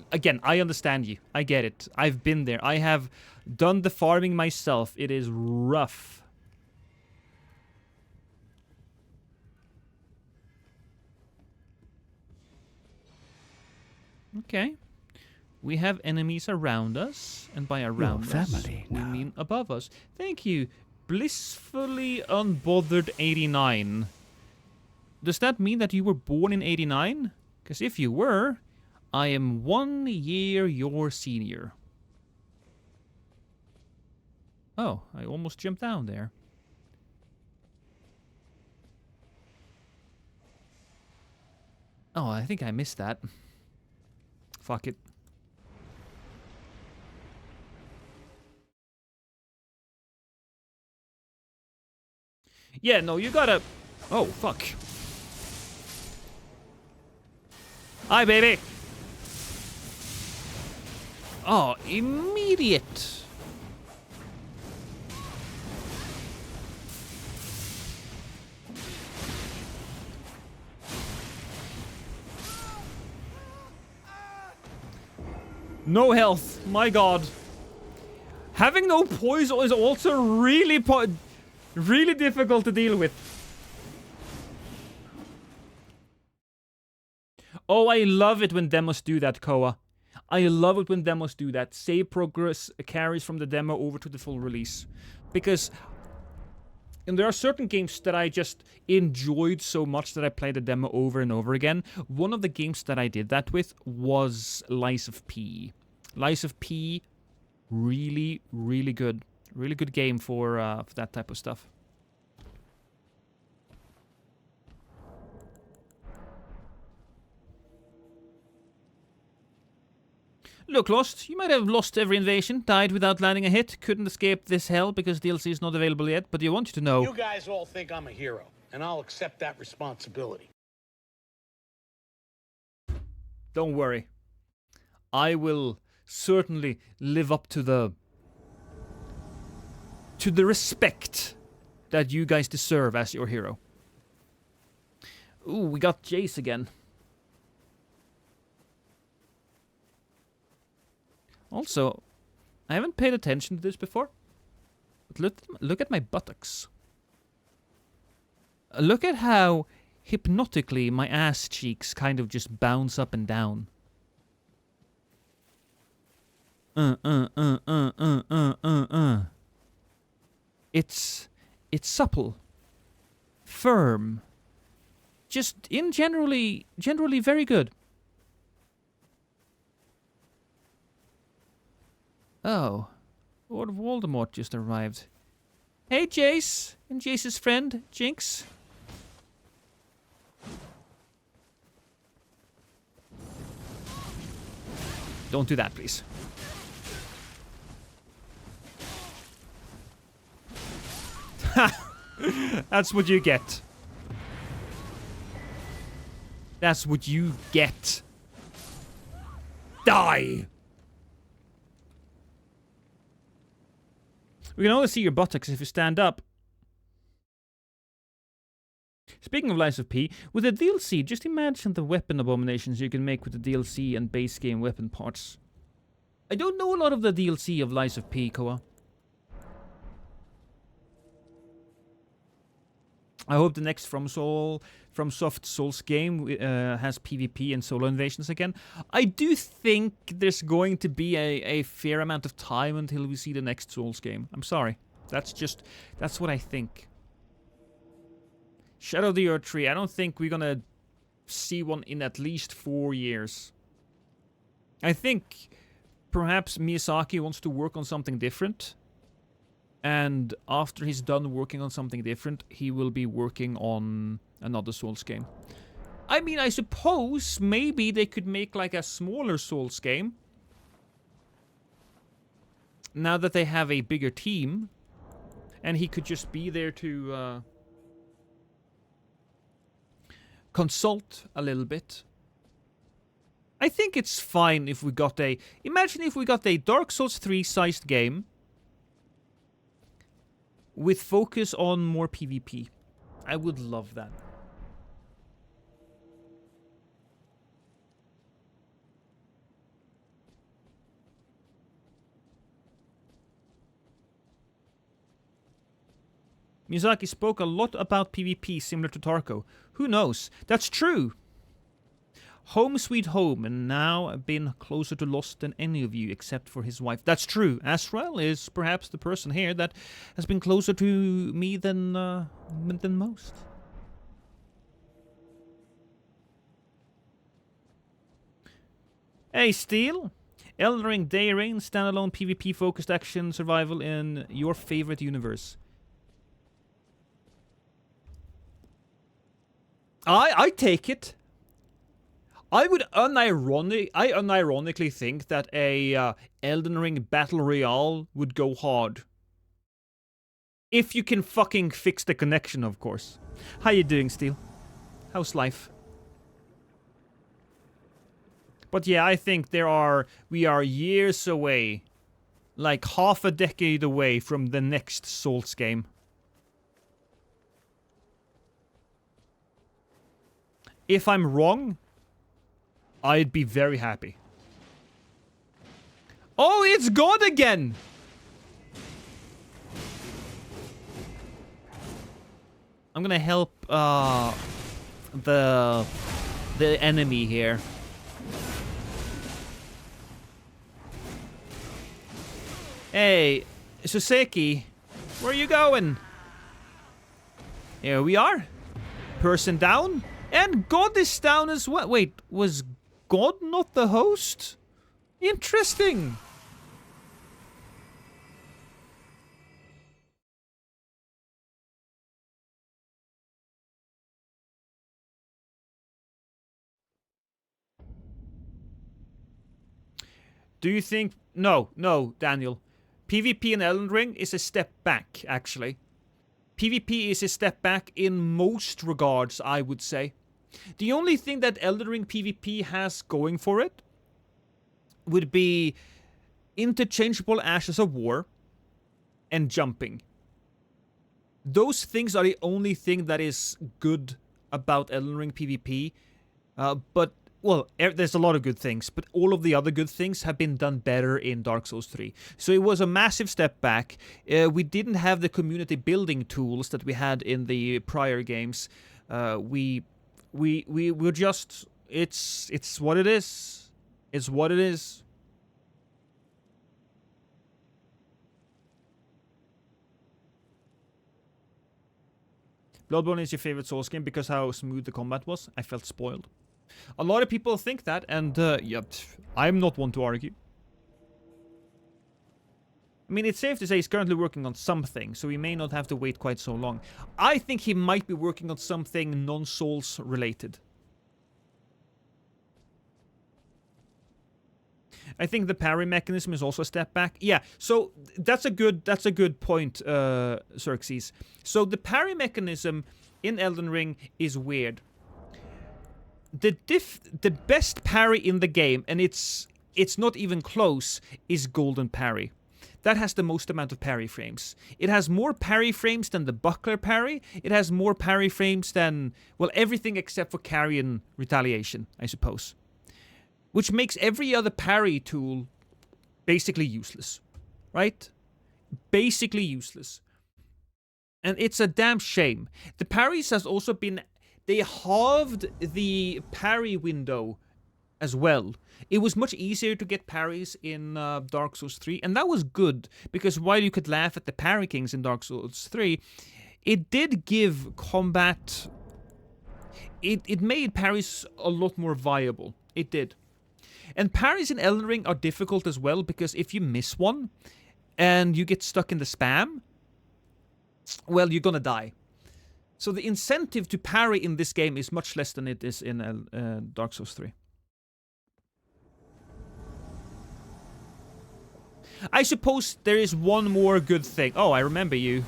understand you. I get it. I've been there. I have done the farming myself. It is rough. Okay. We have enemies around us. And by around us, we mean above us. Thank you. Blissfully Unbothered 89. Does that mean that you were born in 89? Because if you were, I am 1 year your senior. Oh, I almost jumped down there. Oh, I think I missed that. Fuck it. Yeah, no, you gotta... Oh, fuck. Hi, baby. Oh, immediate. No health. My god. Having no poison is also really difficult to deal with. Oh, I love it when demos do that, Koa. I love it when demos do that. Save progress carries from the demo over to the full release. Because and there are certain games that I just enjoyed so much that I played the demo over and over again. One of the games that I did that with was Lies of P. Lies of P really, really good. Really good game for that type of stuff. Look, Lost, you might have lost every invasion, died without landing a hit, couldn't escape this hell because DLC is not available yet, but I want you to know... You guys all think I'm a hero, and I'll accept that responsibility. Don't worry. I will certainly live up to the respect that you guys deserve as your hero. Ooh, we got Jace again. Also, I haven't paid attention to this before, but look at my buttocks. Look at how hypnotically my ass cheeks kind of just bounce up and down. It's supple, firm, just generally very good. Oh, Lord Voldemort just arrived. Hey, Jace, and Jace's friend, Jinx. Don't do that, please. That's what you get. That's what you get. Die! We can only see your buttocks if you stand up. Speaking of Lies of P, with the DLC, just imagine the weapon abominations you can make with the DLC and base game weapon parts. I don't know a lot of the DLC of Lies of P, Koa. I hope the next FromSoft Souls game has PvP and solo invasions again. I do think there's going to be a fair amount of time until we see the next Souls game. I'm sorry. That's what I think. Shadow of the Earth Tree. I don't think we're gonna see one in at least 4 years. I think perhaps Miyazaki wants to work on something different. And after he's done working on something different, he will be working on another Souls game. I mean, I suppose maybe they could make like a smaller Souls game. Now that they have a bigger team. And he could just be there to consult a little bit. I think it's fine if we got a... Imagine if we got a Dark Souls 3 sized game with focus on more PvP. I would love that. Miyazaki spoke a lot about PvP similar to Tarko. Who knows? That's true! Home sweet home, and now I've been closer to Lost than any of you except for his wife. That's true. Astral is perhaps the person here that has been closer to me than most. Hey, Steel. Elden Ring Day Rain, standalone PvP-focused action survival in your favorite universe. I take it. I unironically think that a Elden Ring Battle Royale would go hard. If you can fucking fix the connection, of course. How you doing, Steel? How's life? But yeah, I think we are years away. Like half a decade away from the next Souls game. If I'm wrong, I'd be very happy. Oh, it's God again! I'm gonna help the enemy here. Hey, Suseki, where are you going? Here we are. Person down. And God is down as well. Wait, was God not the host? Interesting. Do you think... No, Daniel. PvP in Elden Ring is a step back, actually. PvP is a step back in most regards, I would say. The only thing that Elden Ring PvP has going for it would be interchangeable Ashes of War and jumping. Those things are the only thing that is good about Elden Ring PvP. But, well, there's a lot of good things, but all of the other good things have been done better in Dark Souls 3. So it was a massive step back. We didn't have the community building tools that we had in the prior games. We were just... It's what it is. It's what it is. Bloodborne is your favorite Souls game because how smooth the combat was. I felt spoiled. A lot of people think that, and yeah, I'm not one to argue. I mean, it's safe to say he's currently working on something, so he may not have to wait quite so long. I think he might be working on something non-Souls related. I think the parry mechanism is also a step back. Yeah, so that's a good point, Xerxes. So the parry mechanism in Elden Ring is weird. The best parry in the game, and it's not even close, is Golden Parry. That has the most amount of parry frames. It has more parry frames than the Buckler parry. It has more parry frames than, well, everything except for carry retaliation, I suppose. Which makes every other parry tool basically useless. Right? Basically useless. And it's a damn shame. The parries has also been... They halved the parry window as well. It was much easier to get parries in Dark Souls 3, and that was good, because while you could laugh at the parry kings in Dark Souls 3, it did give combat... It made parries a lot more viable. It did. And parries in Elden Ring are difficult as well, because if you miss one, and you get stuck in the spam, well, you're gonna die. So the incentive to parry in this game is much less than it is in Dark Souls 3. I suppose there is one more good thing. Oh, I remember you.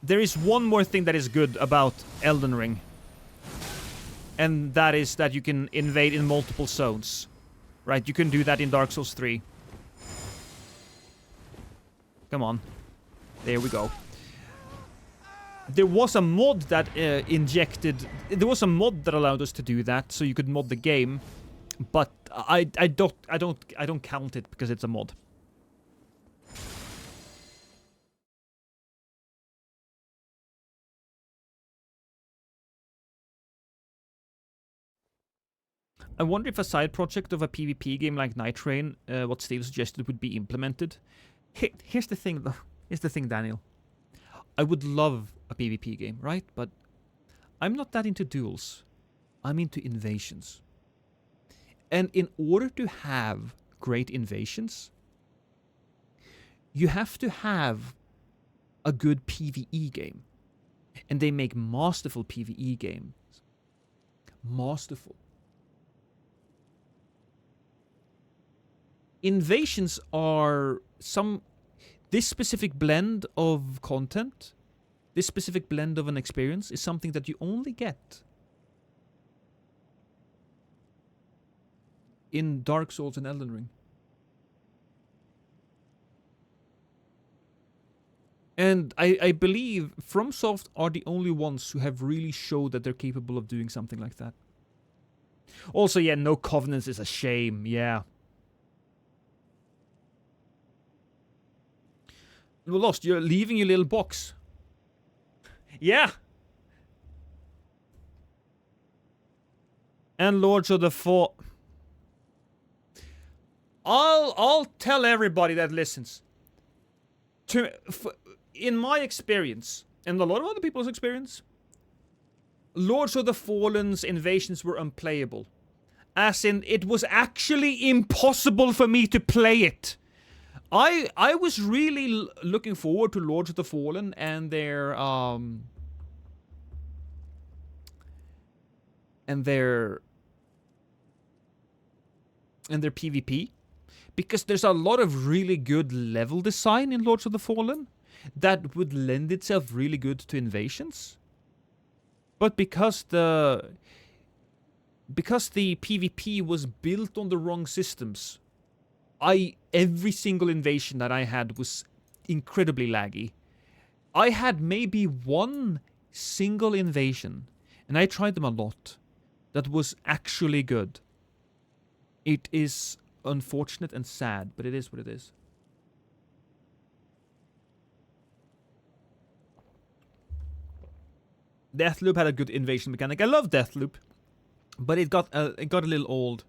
There is one more thing that is good about Elden Ring. And that is that you can invade in multiple zones. Right, you can do that in Dark Souls 3. Come on. There we go. There was a mod that there was a mod that allowed us to do that, so you could mod the game, but I don't count it because it's a mod. I wonder if a side project of a PvP game like Night Train, what Steve suggested, would be implemented. Here's the thing, though. Here's the thing, Daniel. I would love a PvP game, right? But I'm not that into duels. I'm into invasions. And in order to have great invasions, you have to have a good PvE game. And they make masterful PvE games. Masterful. Invasions are this specific blend of content, this specific blend of an experience is something that you only get in Dark Souls and Elden Ring. And I believe FromSoft are the only ones who have really showed that they're capable of doing something like that. Also, yeah, no Covenants is a shame, yeah. Lost, you're leaving your little box. Yeah. And Lords of the Fall. I'll tell everybody that listens. In my experience, and a lot of other people's experience, Lords of the Fallen's invasions were unplayable. As in, it was actually impossible for me to play it. I was really looking forward to Lords of the Fallen and and their PvP, because there's a lot of really good level design in Lords of the Fallen that would lend itself really good to invasions. But because the PvP was built on the wrong systems, every single invasion that I had was incredibly laggy. I had maybe one single invasion, and I tried them a lot, that was actually good. It is unfortunate and sad, but it is what it is. Deathloop had a good invasion mechanic. I love Deathloop, but it got a little old.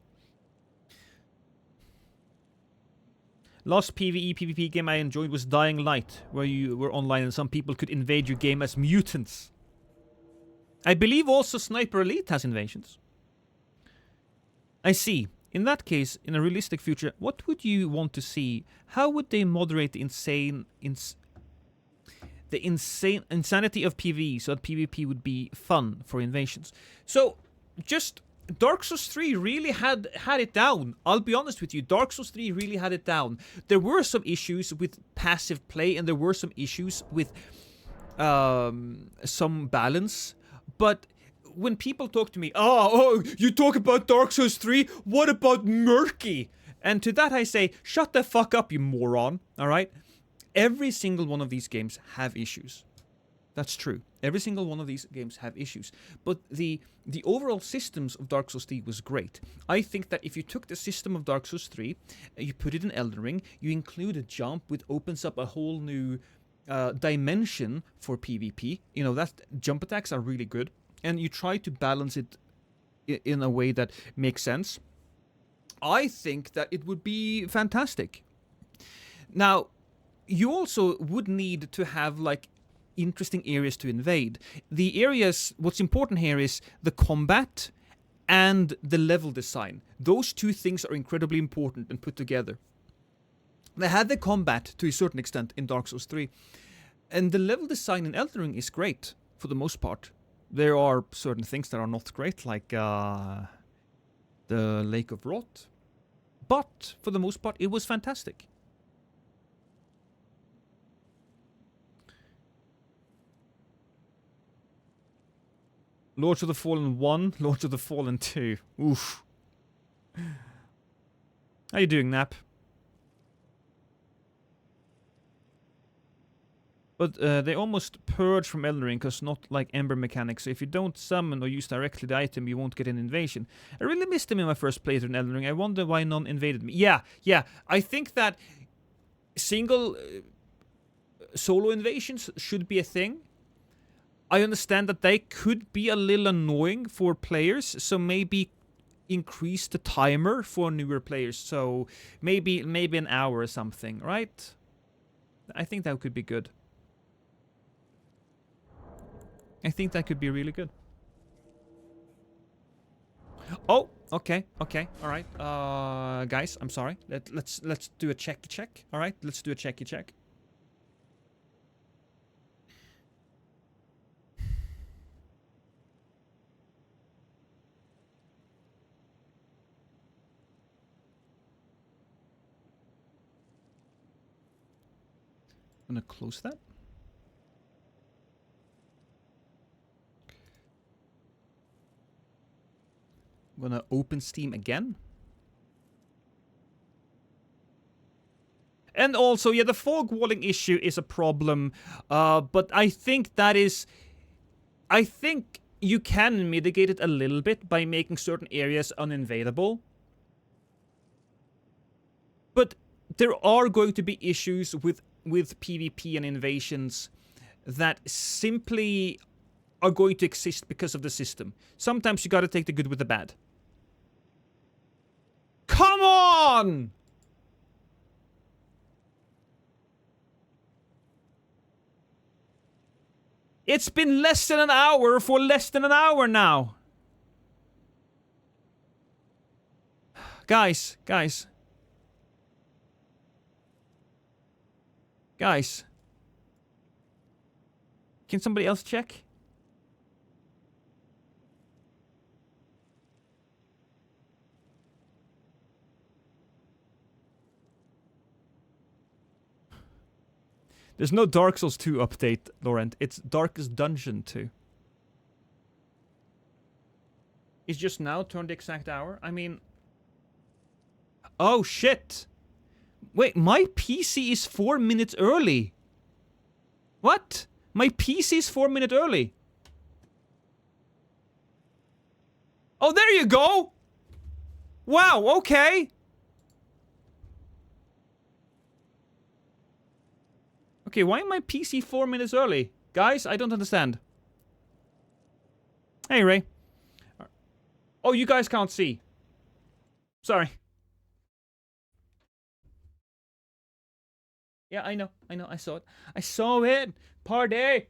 Last PvE PvP game I enjoyed was Dying Light, where you were online and some people could invade your game as mutants. I believe also Sniper Elite has invasions. I see. In that case, in a realistic future, what would you want to see? How would they moderate the insanity of PvE so that PvP would be fun for invasions? So, just Dark Souls 3 really had it down. I'll be honest with you, Dark Souls 3 really had it down. There were some issues with passive play, and there were some issues with some balance, but when people talk to me, oh, you talk about Dark Souls 3, what about Murky? And to that I say, shut the fuck up, you moron, alright? Every single one of these games have issues. That's true. Every single one of these games have issues. But the overall systems of Dark Souls 3 was great. I think that if you took the system of Dark Souls 3, you put it in Elden Ring, you include a jump which opens up a whole new dimension for PvP. You know, that jump attacks are really good. And you try to balance it in a way that makes sense. I think that it would be fantastic. Now, you also would need to have, like, interesting areas to invade. The areas, what's important here is the combat and the level design. Those two things are incredibly important and put together. They had the combat to a certain extent in Dark Souls 3. And the level design in Elden Ring is great, for the most part. There are certain things that are not great, like the Lake of Rot. But, for the most part, it was fantastic. Lords of the Fallen 1, Lords of the Fallen 2. Oof. How you doing, Nap? But they almost purge from Elden Ring, because not like Ember mechanics. So if you don't summon or use directly the item, you won't get an invasion. I really missed them in my first playthrough in Elden Ring. I wonder why none invaded me. Yeah. I think that single solo invasions should be a thing. I understand that they could be a little annoying for players, so maybe increase the timer for newer players. So maybe an hour or something, right? I think that could be good. I think that could be really good. Oh, okay, all right. Guys, I'm sorry. Let's do a check. All right, let's do a check. I'm gonna close that. I'm gonna open Steam again. And also, yeah, the fog walling issue is a problem, but I think that is... I think you can mitigate it a little bit by making certain areas uninvadable. But there are going to be issues with PvP and invasions that simply are going to exist because of the system. Sometimes you gotta take the good with the bad. Come on! It's been less than an hour for less than an hour now. Guys. Can somebody else check? There's no Dark Souls 2 update, Laurent. It's Darkest Dungeon 2. It's just now turned the exact hour? I mean... Oh, shit! Wait, my PC is 4 minutes early! What? My PC is 4 minutes early! Oh, there you go! Wow, okay! Okay, why am my PC 4 minutes early? Guys, I don't understand. Hey, Ray. Oh, you guys can't see. Sorry. Yeah, I know, I saw it. I saw it! Party!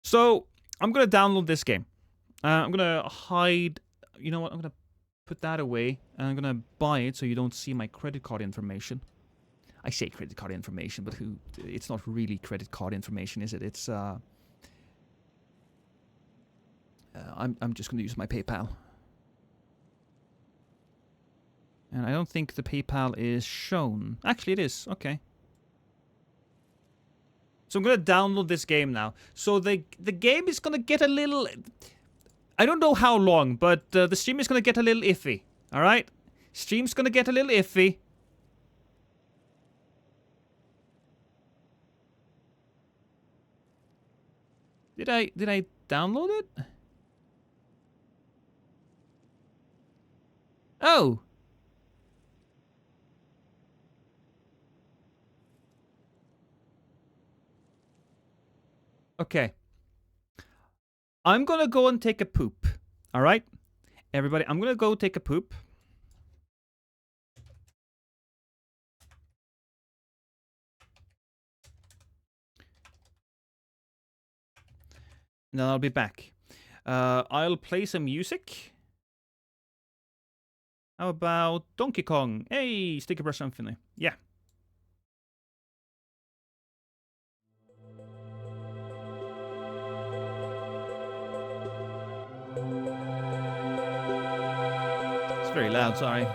So, I'm gonna download this game. I'm gonna hide... You know what, I'm gonna put that away. And I'm gonna buy it so you don't see my credit card information. I say credit card information, but who... It's not really credit card information, is it? It's, I'm just gonna use my PayPal. And I don't think the PayPal is shown. Actually, it is. Okay. So I'm gonna download this game now. So the game is gonna get a little... I don't know how long, but the stream is gonna get a little iffy. Alright? Stream's gonna get a little iffy. Did I download it? Oh! Okay. I'm gonna go and take a poop. Alright? Everybody, I'm gonna go take a poop. And then I'll be back. I'll play some music. How about Donkey Kong? Hey, Sticky Brush Symphony. Yeah. It's very loud, sorry.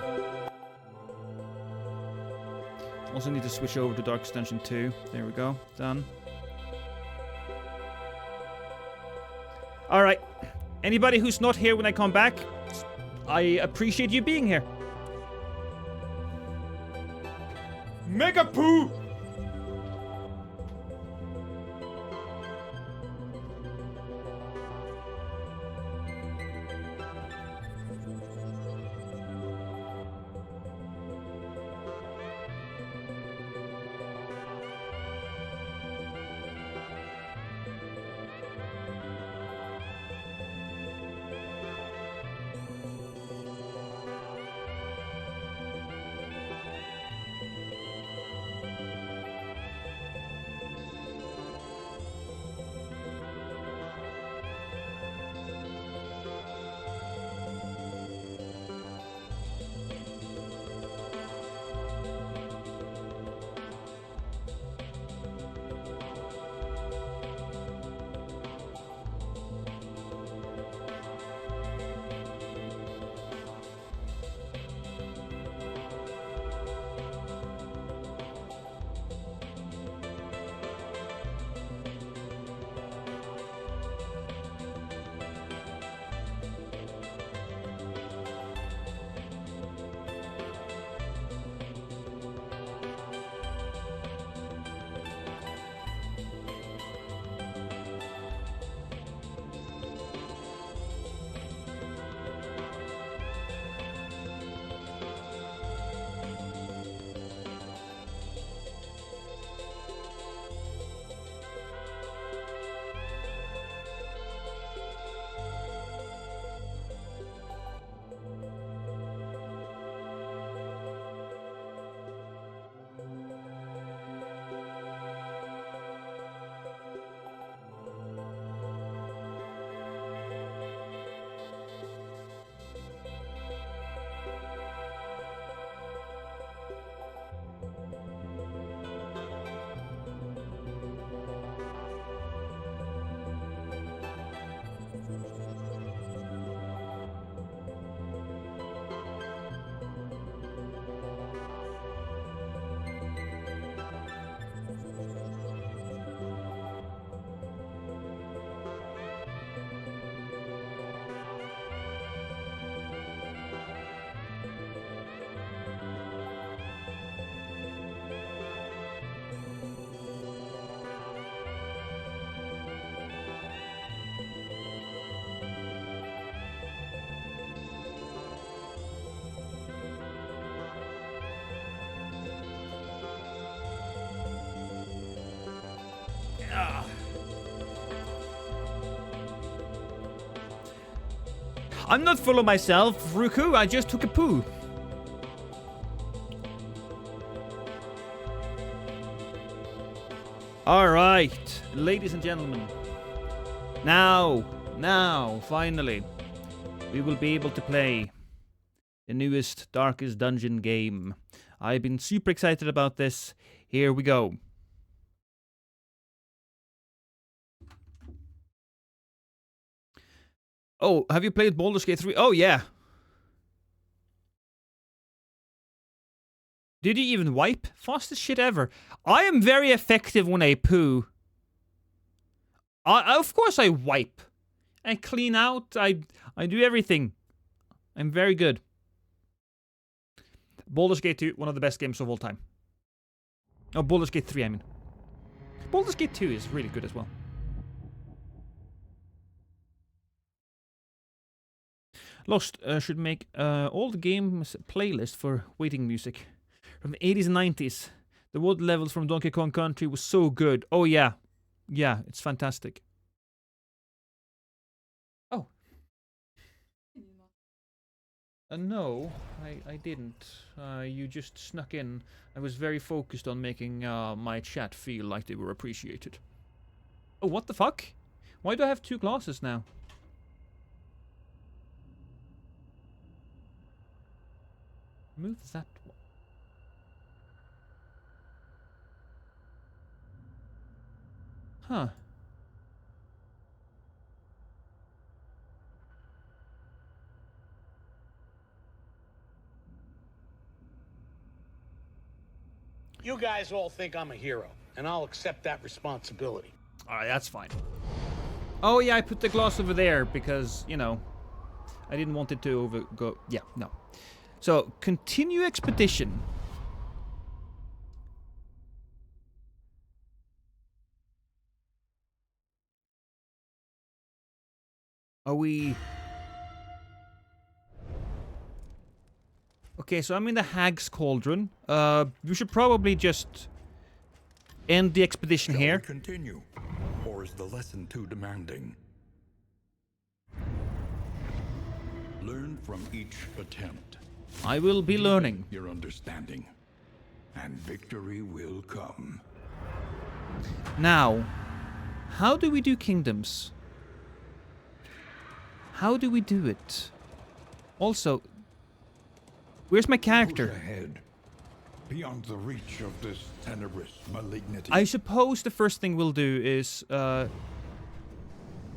Also need to switch over to Dark Extension 2. There we go. Done. Alright. Anybody who's not here when I come back, I appreciate you being here. Mega poo! I'm not full of myself, Ruku. I just took a poo. Alright, ladies and gentlemen. Now, finally, we will be able to play the newest Darkest Dungeon game. I've been super excited about this. Here we go. Oh, have you played Baldur's Gate 3? Oh, yeah. Did you even wipe? Fastest shit ever. I am very effective when I poo. Of course I wipe. I clean out. I do everything. I'm very good. Baldur's Gate 2, one of the best games of all time. Oh, Baldur's Gate 3, I mean. Baldur's Gate 2 is really good as well. Lost should make all the games playlist for waiting music. From the 80s and 90s. The wood levels from Donkey Kong Country was so good. Oh, yeah. Yeah, it's fantastic. Oh. No, I didn't. You just snuck in. I was very focused on making my chat feel like they were appreciated. Oh, what the fuck? Why do I have 2 glasses now? Move that one. Huh. You guys all think I'm a hero, and I'll accept that responsibility. Alright, that's fine. Oh yeah, I put the glass over there because, you know, I didn't want it to go. Yeah, no. So, continue expedition. Are we... Okay, so I'm in the Hag's Cauldron. We should probably just end the expedition Shall here. we continue, or is the lesson too demanding? Learn from each attempt. I will be learning. Your understanding, and victory will come. Now, how do we do kingdoms? How do we do it? Also, where's my character? Push ahead, beyond the reach of this tenebrous malignity. I suppose the first thing we'll do is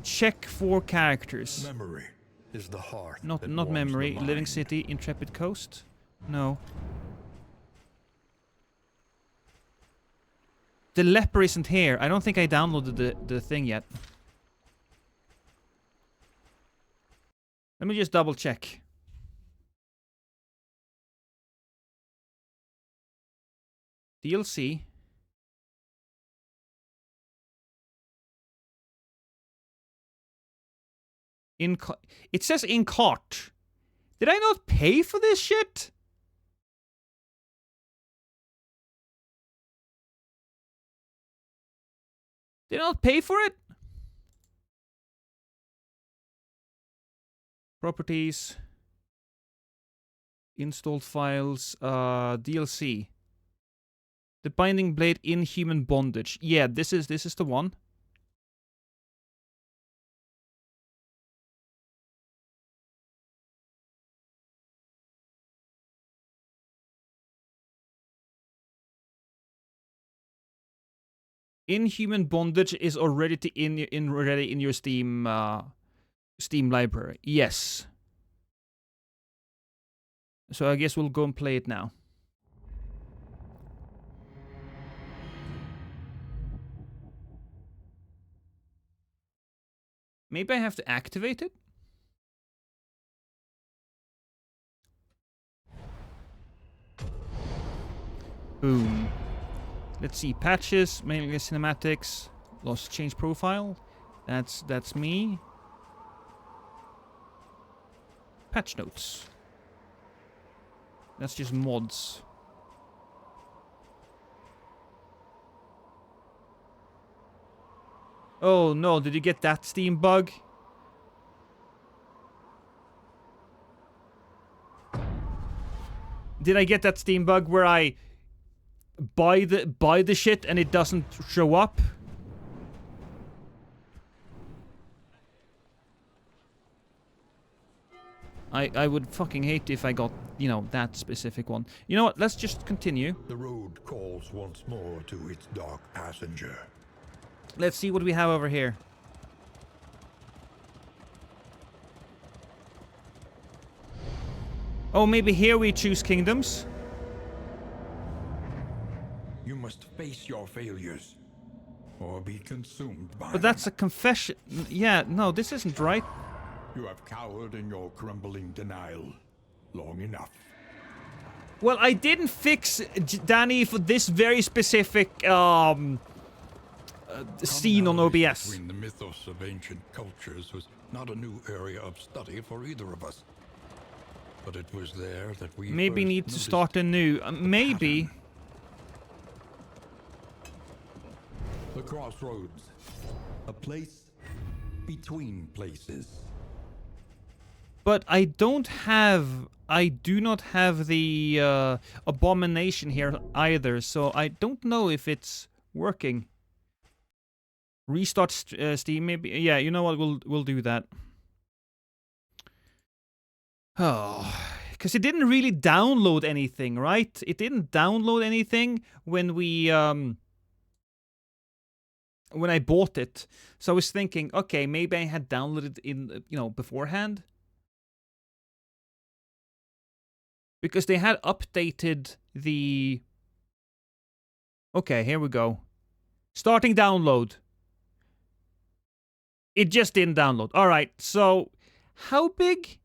check for characters. Memory is the heart. Not that not warms the memory. Living mind. City, Intrepid Coast. No. The leper isn't here. I don't think I downloaded the thing yet. Let me just double check. DLC. It says in cart. Did I not pay for this shit? Did I not pay for it? Properties. Installed files. DLC. The Binding Blade Inhuman Bondage. Yeah, this is the one. Inhuman Bondage is already already in your Steam Steam library. Yes. So I guess we'll go and play it now. Maybe I have to activate it? Boom. Let's see, patches, mainly cinematics, lost change profile. That's me. Patch notes. That's just mods. Oh no, did you get that Steam bug? Did I get that Steam bug where I buy the shit and it doesn't show up? I would fucking hate if I got, you know, that specific one. You know what, let's just continue. The road calls once more to its dark passenger. Let's see what we have over here. Oh, maybe here we choose kingdoms? You must face your failures, or be consumed by But that's a confession. Yeah, no, this isn't right. You have cowered in your crumbling denial long enough. Well, I didn't fix Danny for this very specific scene on OBS. Between the mythos of ancient cultures was not a new area of study for either of us. But it was there that we Maybe first need to noticed start anew. Maybe. pattern. The crossroads. A place between places. But I do not have the abomination here either, so I don't know if it's working. Restart Steam, maybe. Yeah, you know what? We'll do that. Oh, because it didn't really download anything, right? It didn't download anything when we when I bought it. So I was thinking, okay, maybe I had downloaded in, you know, beforehand. Because they had updated the... Okay, here we go. Starting download. It just didn't download. Alright, so how big